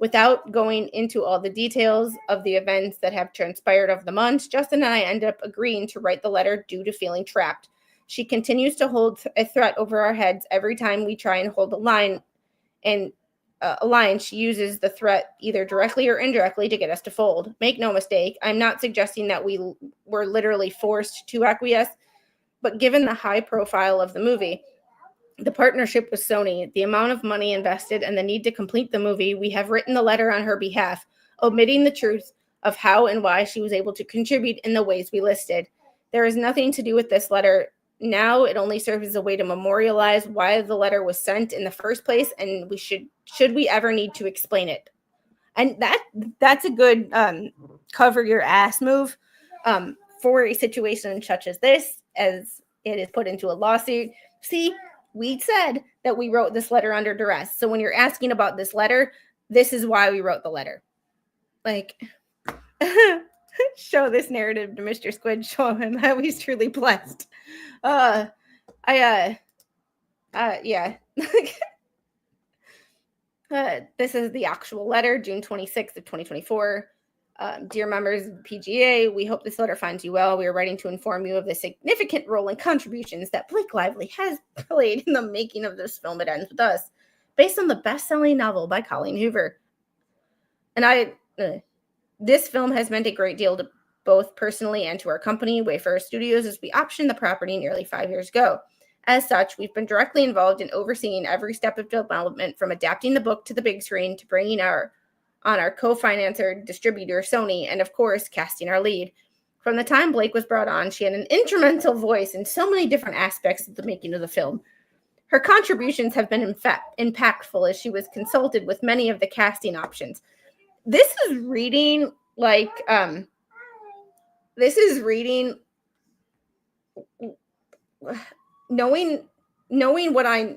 Without going into all the details of the events that have transpired over the months, Justin and I end up agreeing to write the letter due to feeling trapped. She continues to hold a threat over our heads every time we try and hold a line, and she uses the threat either directly or indirectly to get us to fold. Make no mistake, I'm not suggesting that we were literally forced to acquiesce, but given the high profile of the movie, the partnership with Sony, the amount of money invested, and the need to complete the movie, we have written the letter on her behalf, omitting the truth of how and why she was able to contribute in the ways we listed. There is nothing to do with this letter now. It only serves as a way to memorialize why the letter was sent in the first place, and we should we ever need to explain it. And that's a good cover your ass move for a situation such as this, as it is put into a lawsuit. See, we said that we wrote this letter under duress. So when you're asking about this letter, this is why we wrote the letter. Like, show this narrative to Mr. Squid. Show him how he's truly blessed. Yeah. This is the actual letter, June 26th of 2024. Dear members of the PGA, we hope this letter finds you well. We are writing to inform you of the significant role and contributions that Blake Lively has played in the making of this film. It ends with us, based on the best-selling novel by Colleen Hoover. And this film has meant a great deal to both personally and to our company, Wayfarer Studios, as we optioned the property nearly 5 years ago. As such, we've been directly involved in overseeing every step of development, from adapting the book to the big screen to bringing on our co-financer, distributor, Sony, and of course, casting our lead. From the time Blake was brought on, she had an instrumental voice in so many different aspects of the making of the film. Her contributions have been impactful, as she was consulted with many of the casting options. This is reading like, knowing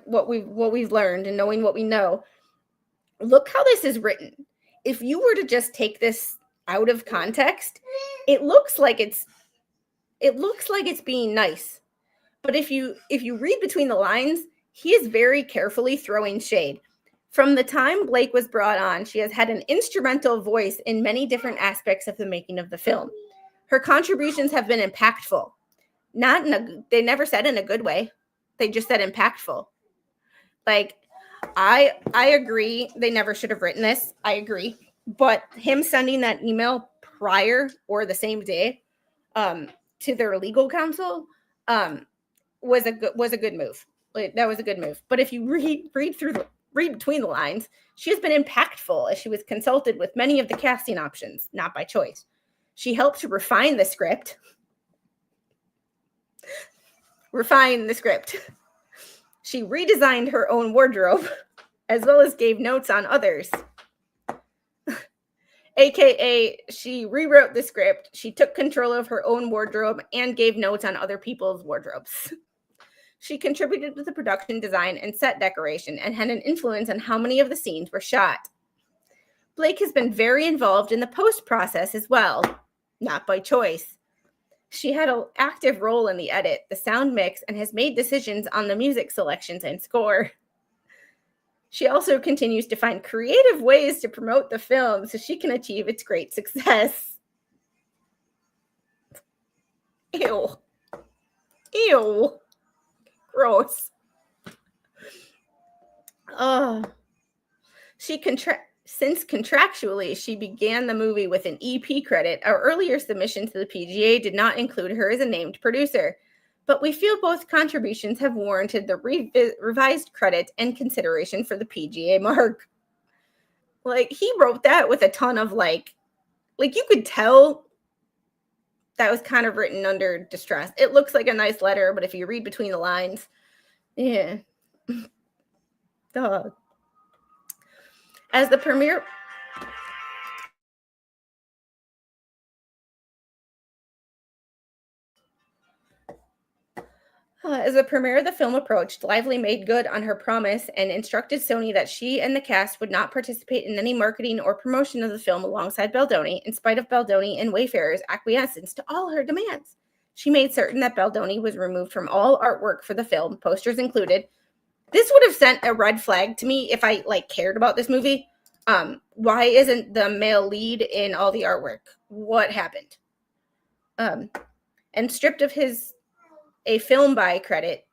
what we've learned and knowing what we know. Look how this is written. If you were to just take this out of context, it looks like it's being nice. But if you read between the lines, he is very carefully throwing shade. From the time Blake was brought on, she has had an instrumental voice in many different aspects of the making of the film. Her contributions have been impactful. They never said in a good way. They just said impactful. Like, I agree. They never should have written this. I agree. But him sending that email prior or the same day to their legal counsel was a good move. Like, that was a good move. But if you read between the lines, she has been impactful, as she was consulted with many of the casting options, not by choice. She helped to refine the script. She redesigned her own wardrobe, as well as gave notes on others. AKA, she rewrote the script. She took control of her own wardrobe and gave notes on other people's wardrobes. She contributed to the production design and set decoration and had an influence on how many of the scenes were shot. Blake has been very involved in the post process as well, not by choice. She had an active role in the edit, the sound mix, and has made decisions on the music selections and score. She also continues to find creative ways to promote the film so she can achieve its great success. Ew. Gross. Since contractually she began the movie with an EP credit, our earlier submission to the PGA did not include her as a named producer, but we feel both contributions have warranted the revised credit and consideration for the PGA mark. Like, he wrote that with a ton of like you could tell that was kind of written under distress. It looks like a nice letter, but if you read between the lines, yeah. Duh. As the premiere of the film approached, Lively made good on her promise and instructed Sony that she and the cast would not participate in any marketing or promotion of the film alongside Baldoni, in spite of Baldoni and Wayfarer's acquiescence to all her demands. She made certain that Baldoni was removed from all artwork for the film, posters included. This would have sent a red flag to me if I cared about this movie. Why isn't the male lead in all the artwork? What happened? And stripped of a film by credit,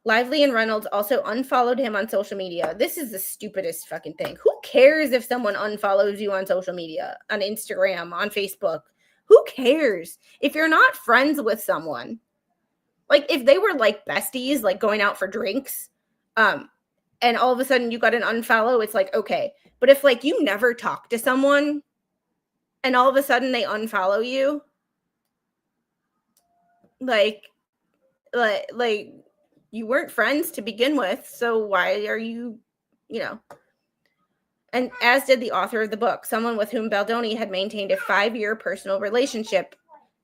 Lively and Reynolds also unfollowed him on social media. This is the stupidest fucking thing. Who cares if someone unfollows you on social media, on Instagram, on Facebook? Who cares? If you're not friends with someone, like if they were like besties, like going out for drinks, and all of a sudden you got an unfollow, it's like, okay. But if like you never talk to someone and all of a sudden they unfollow you, like you weren't friends to begin with, so why are you, and as did the author of the book, someone with whom Baldoni had maintained a 5-year personal relationship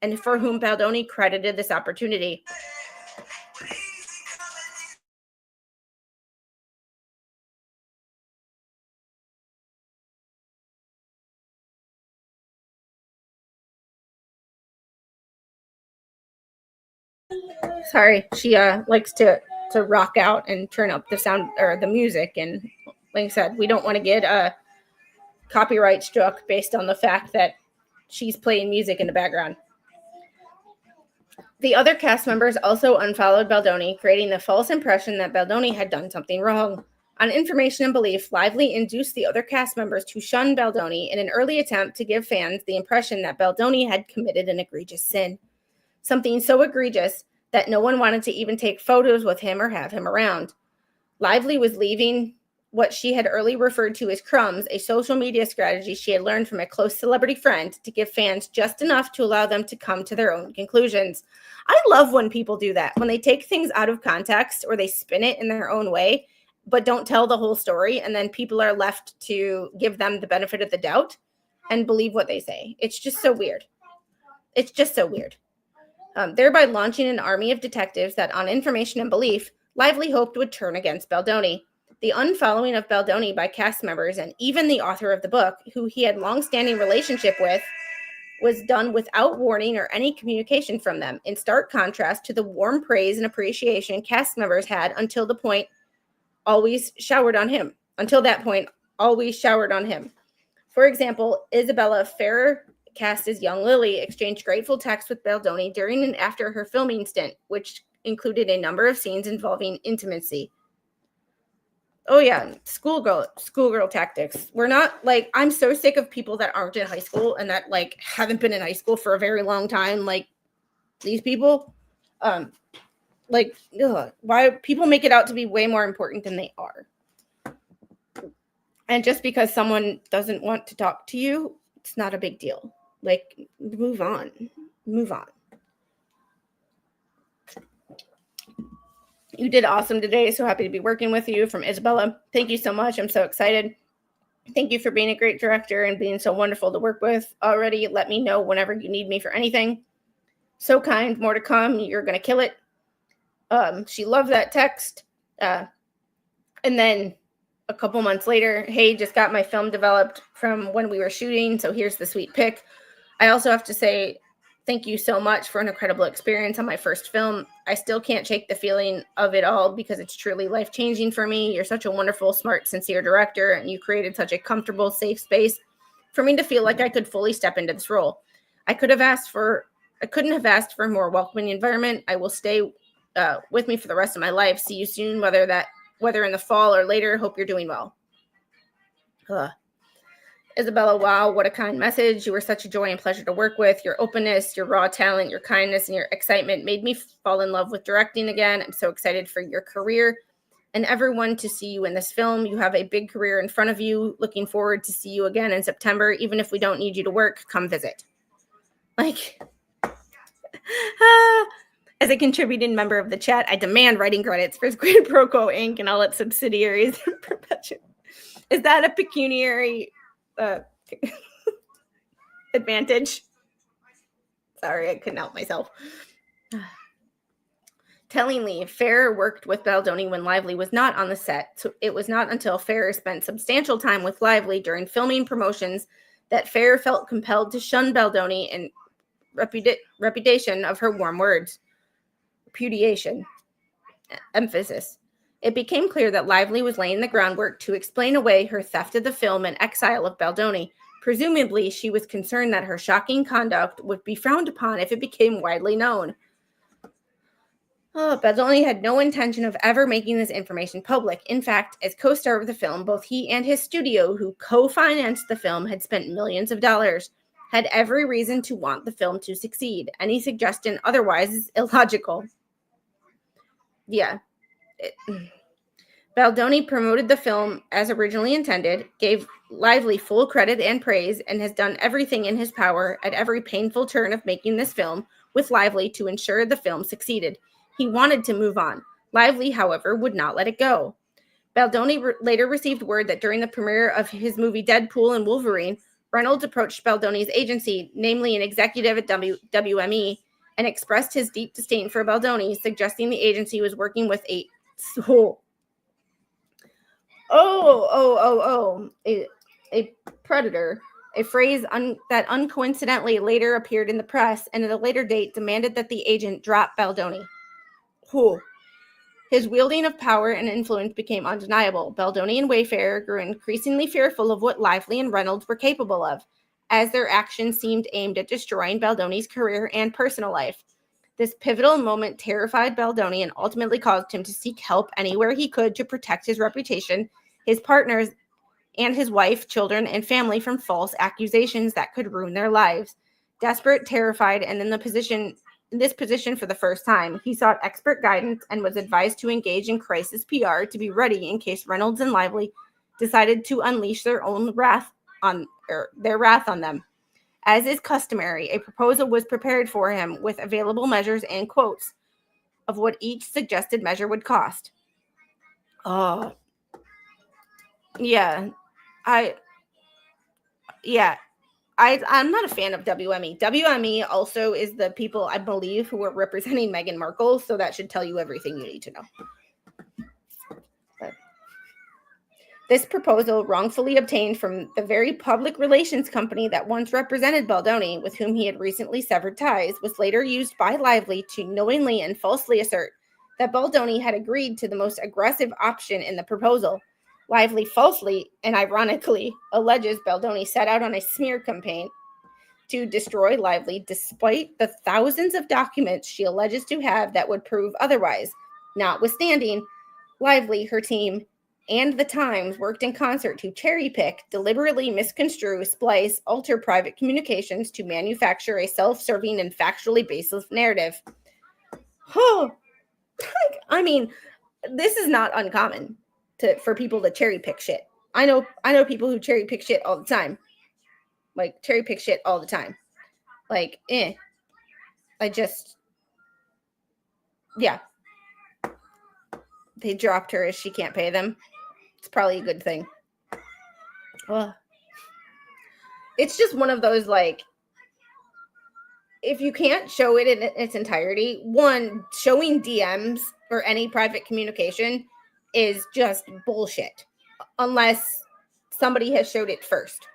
and for whom Baldoni credited this opportunity. Sorry, she likes to rock out and turn up the sound or the music, and like I said, we don't want to get copyright struck based on the fact that she's playing music in the background. The other cast members also unfollowed Baldoni, creating the false impression that Baldoni had done something wrong. On information and belief, Lively induced the other cast members to shun Baldoni in an early attempt to give fans the impression that Baldoni had committed an egregious sin. Something so egregious that no one wanted to even take photos with him or have him around. Lively was leaving what she had early referred to as crumbs, a social media strategy she had learned from a close celebrity friend to give fans just enough to allow them to come to their own conclusions. I love when people do that, when they take things out of context or they spin it in their own way, but don't tell the whole story, and then people are left to give them the benefit of the doubt and believe what they say. It's just so weird. It's just so weird. Thereby launching an army of detectives that, on information and belief, Lively hoped would turn against Baldoni. The unfollowing of Baldoni by cast members and even the author of the book, who he had long-standing relationship with, was done without warning or any communication from them, in stark contrast to the warm praise and appreciation cast members had until that point always showered on him. For example, Isabella Ferrer, cast as young Lily, exchanged grateful texts with Baldoni during and after her filming stint, which included a number of scenes involving intimacy. Oh yeah, schoolgirl tactics. We're not like, I'm so sick of people that aren't in high school and that like haven't been in high school for a very long time. Like these people, why people make it out to be way more important than they are. And just because someone doesn't want to talk to you, it's not a big deal. Like, move on. You did awesome today. So happy to be working with you, from Isabella. Thank you so much. I'm so excited. Thank you for being a great director and being so wonderful to work with already. Let me know whenever you need me for anything. So kind. More to come. You're going to kill it. She loved that text. And then a couple months later, hey, just got my film developed from when we were shooting. So here's the sweet pic. I also have to say thank you so much for an incredible experience on my first film. I still can't shake the feeling of it all because it's truly life-changing for me. You're such a wonderful, smart, sincere director, and you created such a comfortable, safe space for me to feel like I could fully step into this role. I couldn't have asked for a more welcoming environment. I will stay with me for the rest of my life. See you soon, whether in the fall or later. Hope you're doing well. Isabella, wow, what a kind message. You were such a joy and pleasure to work with. Your openness, your raw talent, your kindness, and your excitement made me fall in love with directing again. I'm so excited for your career and everyone to see you in this film. You have a big career in front of you. Looking forward to see you again in September. Even if we don't need you to work, come visit. Like, as a contributing member of the chat, I demand writing credits for Quid Pro Quo Inc. and all its subsidiaries. Is that a pecuniary advantage? Sorry, I couldn't help myself. Tellingly, Ferrer worked with Baldoni when Lively was not on the set, so it was not until Ferrer spent substantial time with Lively during filming promotions that Ferrer felt compelled to shun Baldoni in repudiation of her warm words. Repudiation. Emphasis. It became clear that Lively was laying the groundwork to explain away her theft of the film and exile of Baldoni. Presumably, she was concerned that her shocking conduct would be frowned upon if it became widely known. Baldoni had no intention of ever making this information public. In fact, as co-star of the film, both he and his studio, who co-financed the film, had spent millions of dollars, had every reason to want the film to succeed. Any suggestion otherwise is illogical. Yeah. Baldoni promoted the film as originally intended, gave Lively full credit and praise, and has done everything in his power at every painful turn of making this film with Lively to ensure the film succeeded. He wanted to move on. Lively, however, would not let it go. Baldoni later received word that during the premiere of his movie Deadpool and Wolverine, Reynolds approached Baldoni's agency, namely an executive at WME, and expressed his deep disdain for Baldoni, suggesting the agency was working with a predator, a phrase that uncoincidentally later appeared in the press and at a later date demanded that the agent drop Baldoni. His wielding of power and influence became undeniable. Baldoni and Wayfarer grew increasingly fearful of what Lively and Reynolds were capable of, as their actions seemed aimed at destroying Baldoni's career and personal life. This pivotal moment terrified Baldoni and ultimately caused him to seek help anywhere he could to protect his reputation, his partners, and his wife, children, and family from false accusations that could ruin their lives. Desperate, terrified, and in this position for the first time, he sought expert guidance and was advised to engage in crisis PR to be ready in case Reynolds and Lively decided to unleash their wrath on them. As is customary, a proposal was prepared for him with available measures and quotes of what each suggested measure would cost. I'm not a fan of WME. WME also is the people, I believe, who are representing Meghan Markle, so that should tell you everything you need to know. But this proposal, wrongfully obtained from the very public relations company that once represented Baldoni, with whom he had recently severed ties, was later used by Lively to knowingly and falsely assert that Baldoni had agreed to the most aggressive option in the proposal. Lively falsely and ironically alleges Baldoni set out on a smear campaign to destroy Lively despite the thousands of documents she alleges to have that would prove otherwise. Notwithstanding, Lively, her team, and the Times worked in concert to cherry-pick, deliberately misconstrue, splice, alter private communications to manufacture a self-serving and factually baseless narrative. This is not uncommon for people to cherry pick shit. I know people who cherry pick shit all the time. They dropped her as she can't pay them. It's probably a good thing. Well, it's just one of those, if you can't show it in its entirety, one, showing DMs or any private communication is just bullshit unless somebody has showed it first.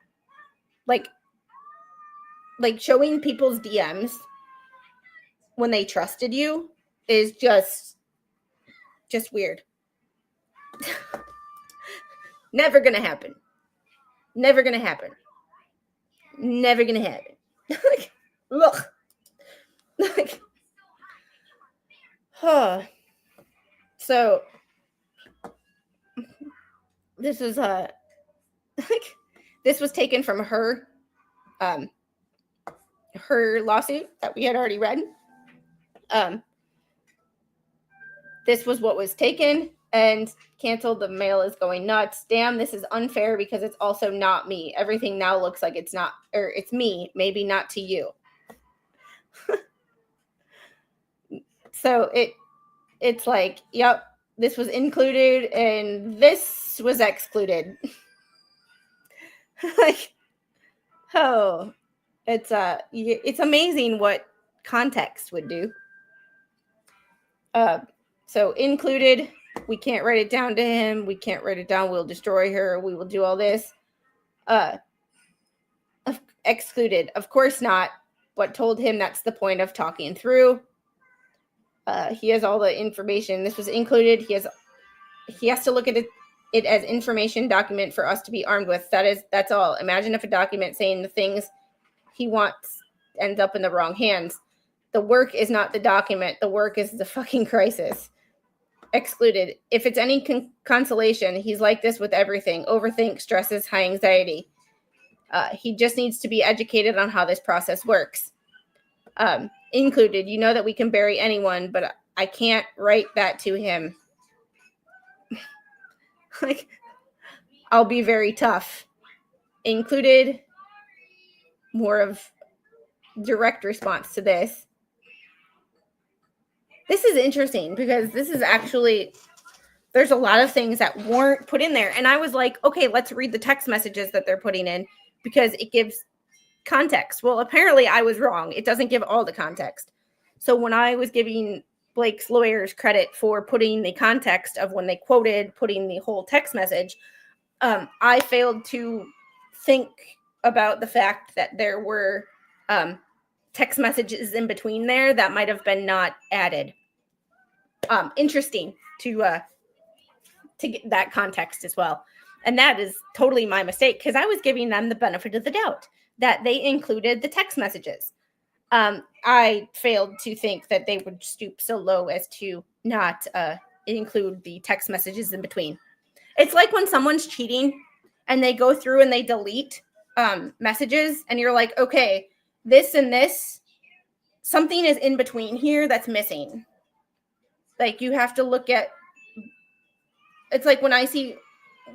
Like showing people's DMs when they trusted you is just weird. Never gonna happen. Look. So this was this was taken from her lawsuit that we had already read. This was what was taken and canceled. The mail is going nuts. Damn, this is unfair because it's also not me. Everything now looks like it's not, or it's me, maybe not to you. So it's like, yep, this was included and this was excluded. It's amazing what context would do. So included, we can't write it down to him. We can't write it down. We'll destroy her. We will do all this. Excluded, of course not, but told him that's the point of talking through. He has all the information. This was included. He has he has to look at it as information document for us to be armed with. That's all. Imagine if a document saying the things he wants ends up in the wrong hands. The work is not the document. The work is the fucking crisis. Excluded. If it's any consolation, he's like this with everything. Overthink, stresses, high anxiety. He just needs to be educated on how this process works. Included. You know that we can bury anyone, but I can't write that to him. Like, I'll be very tough. Included. More of direct response to this. This is interesting because this is actually, there's a lot of things that weren't put in there. And I was like, okay, let's read the text messages that they're putting in because it gives context. Well, apparently I was wrong. It doesn't give all the context. So when I was giving Blake's lawyers credit for putting the context of when they quoted, putting the whole text message, I failed to think about the fact that there were text messages in between there that might have been not added. Interesting to get that context as well. And that is totally my mistake because I was giving them the benefit of the doubt that they included the text messages. I failed to think that they would stoop so low as to not include the text messages in between. It's like when someone's cheating and they go through and they delete messages and you're like, okay, this and this, something is in between here that's missing. Like you have to look at, it's like when I see,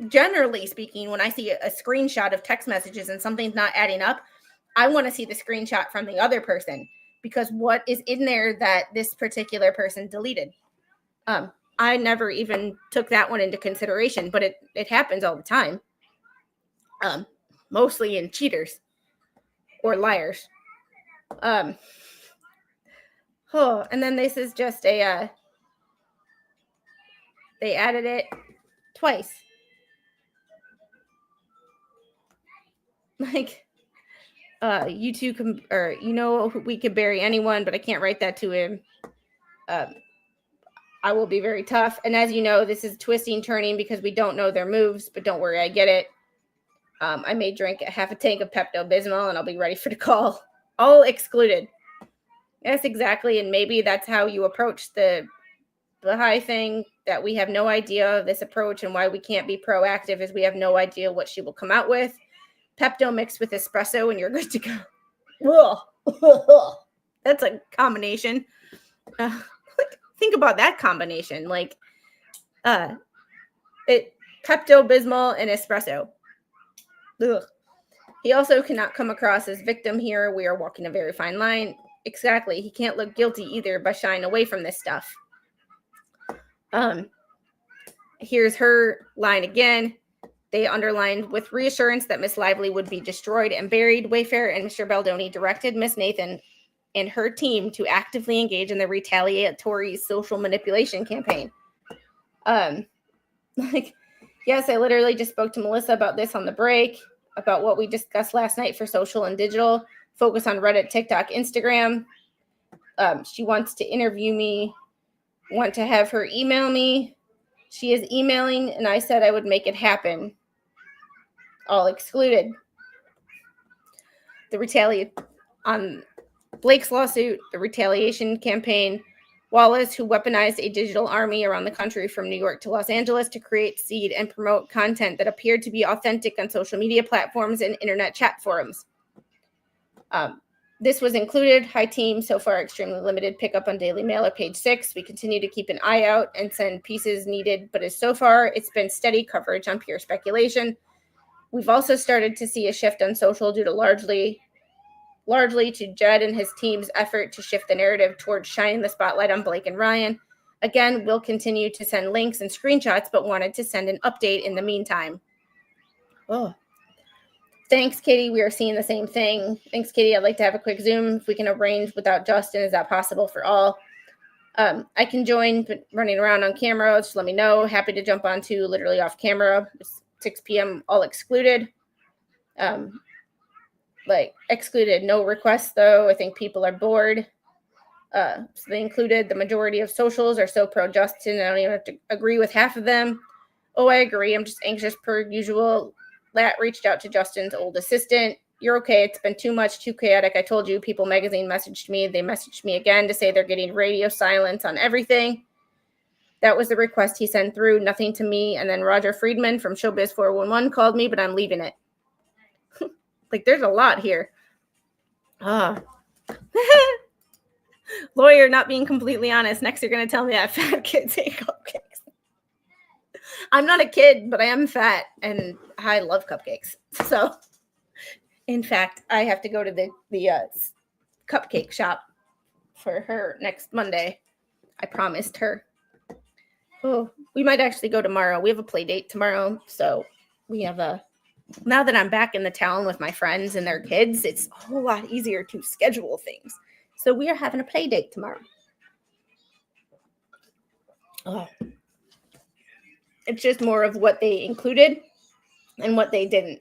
generally speaking, when I see a screenshot of text messages and something's not adding up, I want to see the screenshot from the other person because what is in there that this particular person deleted? I never even took that one into consideration, but it happens all the time. Mostly in cheaters or liars. And then this is just a, they added it twice. Like, you two can, or you know, we could bury anyone, but I can't write that to him. I will be very tough. And as you know, this is twisting, turning because we don't know their moves, but don't worry, I get it. I may drink half a tank of Pepto-Bismol and I'll be ready for the call. All excluded. Yes, exactly. And maybe that's how you approach the high thing, that we have no idea of this approach and why we can't be proactive is we have no idea what she will come out with. Pepto mixed with espresso and you're good to go. That's a combination. Think about that combination. Like, Pepto-Bismol and espresso. Ugh. He also cannot come across as victim here. We are walking a very fine line. Exactly. He can't look guilty either by shying away from this stuff. Here's her line again. They underlined, with reassurance that Miss Lively would be destroyed and buried, Wayfair and Mr. Baldoni directed Miss Nathan and her team to actively engage in the retaliatory social manipulation campaign. Yes, I literally just spoke to Melissa about this on the break, about what we discussed last night for social and digital. Focus on Reddit, TikTok, Instagram. She wants to interview me, want to have her email me. She is emailing, and I said I would make it happen. All excluded. On Blake's lawsuit, the retaliation campaign, Wallace, who weaponized a digital army around the country from New York to Los Angeles to create, seed, and promote content that appeared to be authentic on social media platforms and internet chat forums. This was included. Hi, team. So far, extremely limited pickup on Daily Mail or Page 6. We continue to keep an eye out and send pieces needed, but so far, it's been steady coverage on pure speculation. We've also started to see a shift on social due to largely to Jed and his team's effort to shift the narrative towards shining the spotlight on Blake and Ryan. Again, we'll continue to send links and screenshots, but wanted to send an update in the meantime. Oh. Thanks, Katie. We are seeing the same thing. Thanks, Katie. I'd like to have a quick Zoom if we can arrange without Justin. Is that possible for all? I can join, but running around on camera, just let me know. Happy to jump on to literally off camera. It's 6 p.m. all excluded. Excluded. No requests, though. I think people are bored. So they included the majority of socials are so pro-Justin, I don't even have to agree with half of them. Oh, I agree. I'm just anxious per usual. Lat reached out to Justin's old assistant. You're okay. It's been too much, too chaotic. I told you. People Magazine messaged me. They messaged me again to say they're getting radio silence on everything. That was the request he sent through. Nothing to me. And then Roger Friedman from Showbiz 411 called me, but I'm leaving it. Like, there's a lot here. Lawyer not being completely honest. Next, you're going to tell me that fat kids hate cupcakes. I'm not a kid, but I am fat, and I love cupcakes. So, in fact, I have to go to the cupcake shop for her next Monday. I promised her. Oh, we might actually go tomorrow. We have a play date tomorrow, so we have now that I'm back in the town with my friends and their kids, it's a whole lot easier to schedule things. So we are having a play date tomorrow. Oh. It's just more of what they included and what they didn't.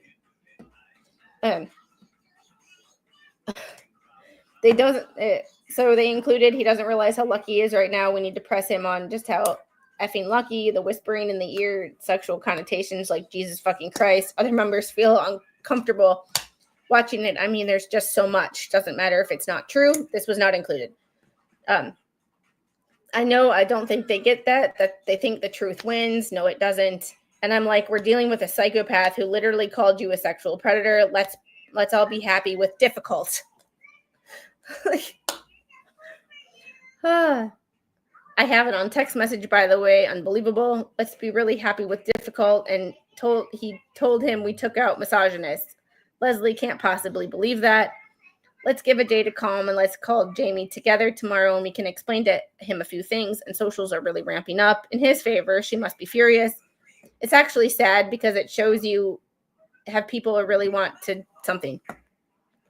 So they included he doesn't realize how lucky he is right now. We need to press him on just how effing lucky, the whispering in the ear, sexual connotations like Jesus fucking Christ. Other members feel uncomfortable watching it. I mean, there's just so much. Doesn't matter if it's not true. This was not included. I know I don't think they get that they think the truth wins. No, it doesn't. And I'm like, we're dealing with a psychopath who literally called you a sexual predator. Let's all be happy with difficult. I have it on text message, by the way. Unbelievable. Let's be really happy with difficult. And he told him we took out misogynist. Leslie can't possibly believe that. Let's give a day to calm and let's call Jamie together tomorrow and we can explain to him a few things. And socials are really ramping up in his favor. She must be furious. It's actually sad because it shows you have people who really want to something.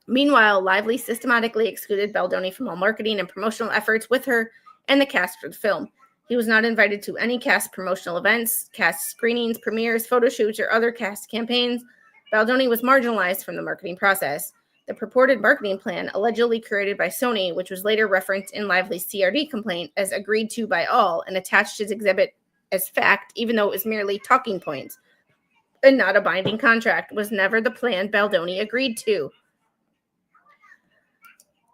Meanwhile, Lively systematically excluded Baldoni from all marketing and promotional efforts with her and the cast for the film. He was not invited to any cast promotional events, cast screenings, premieres, photo shoots, or other cast campaigns. Baldoni was marginalized from the marketing process. The purported marketing plan, allegedly created by Sony, which was later referenced in Lively's CRD complaint as agreed to by all and attached as exhibit as fact, even though it was merely talking points and not a binding contract, was never the plan Baldoni agreed to.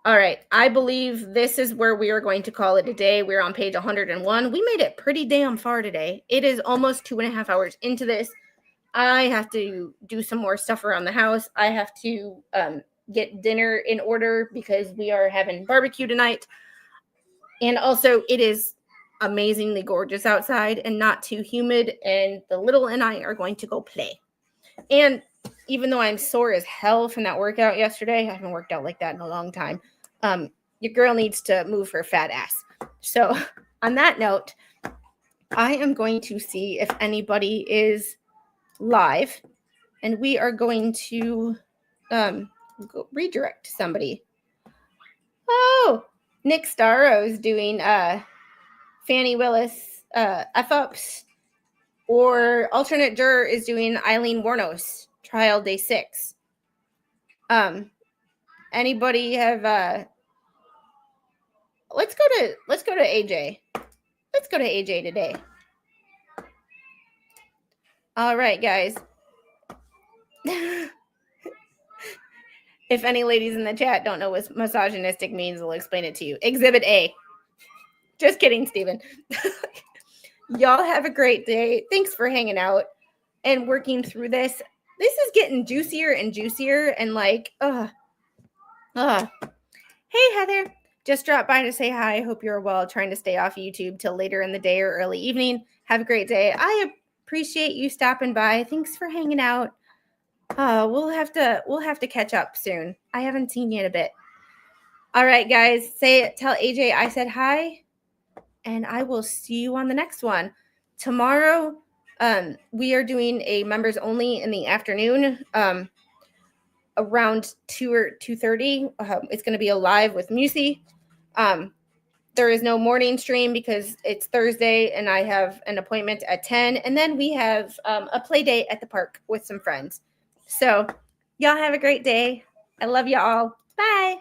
All right, I believe this is where we are going to call it a day. We're on page 101. We made it pretty damn far today. It is almost 2.5 hours into this. I have to do some more stuff around the house. I have to get dinner in order because we are having barbecue tonight. And also, it is amazingly gorgeous outside and not too humid. And the little and I are going to go play. And even though I'm sore as hell from that workout yesterday, I haven't worked out like that in a long time. Your girl needs to move her fat ass. So on that note, I am going to see if anybody is live. And we are going to redirect somebody. Oh, Nick Starro's doing Fannie Willis F-ups, or alternate juror is doing Eileen Warnos, trial day 6. Anybody have let's go to AJ. Let's go to AJ today. All right, guys. If any ladies in the chat don't know what misogynistic means, I'll explain it to you. Exhibit A. Just kidding, Steven. Y'all have a great day. Thanks for hanging out and working through this. This is getting juicier and juicier and like, Hey, Heather. Just dropped by to say hi. Hope you're well. Trying to stay off YouTube till later in the day or early evening. Have a great day. I appreciate you stopping by. Thanks for hanging out. We'll have to catch up soon. I haven't seen you in a bit. All right, guys. Tell AJ I said hi, and I will see you on the next one. Tomorrow, we are doing a members only in the afternoon, around 2 or 2:30. It's going to be a live with Musi. There is no morning stream because it's Thursday and I have an appointment at 10. And then we have a play date at the park with some friends. So y'all have a great day. I love y'all. Bye.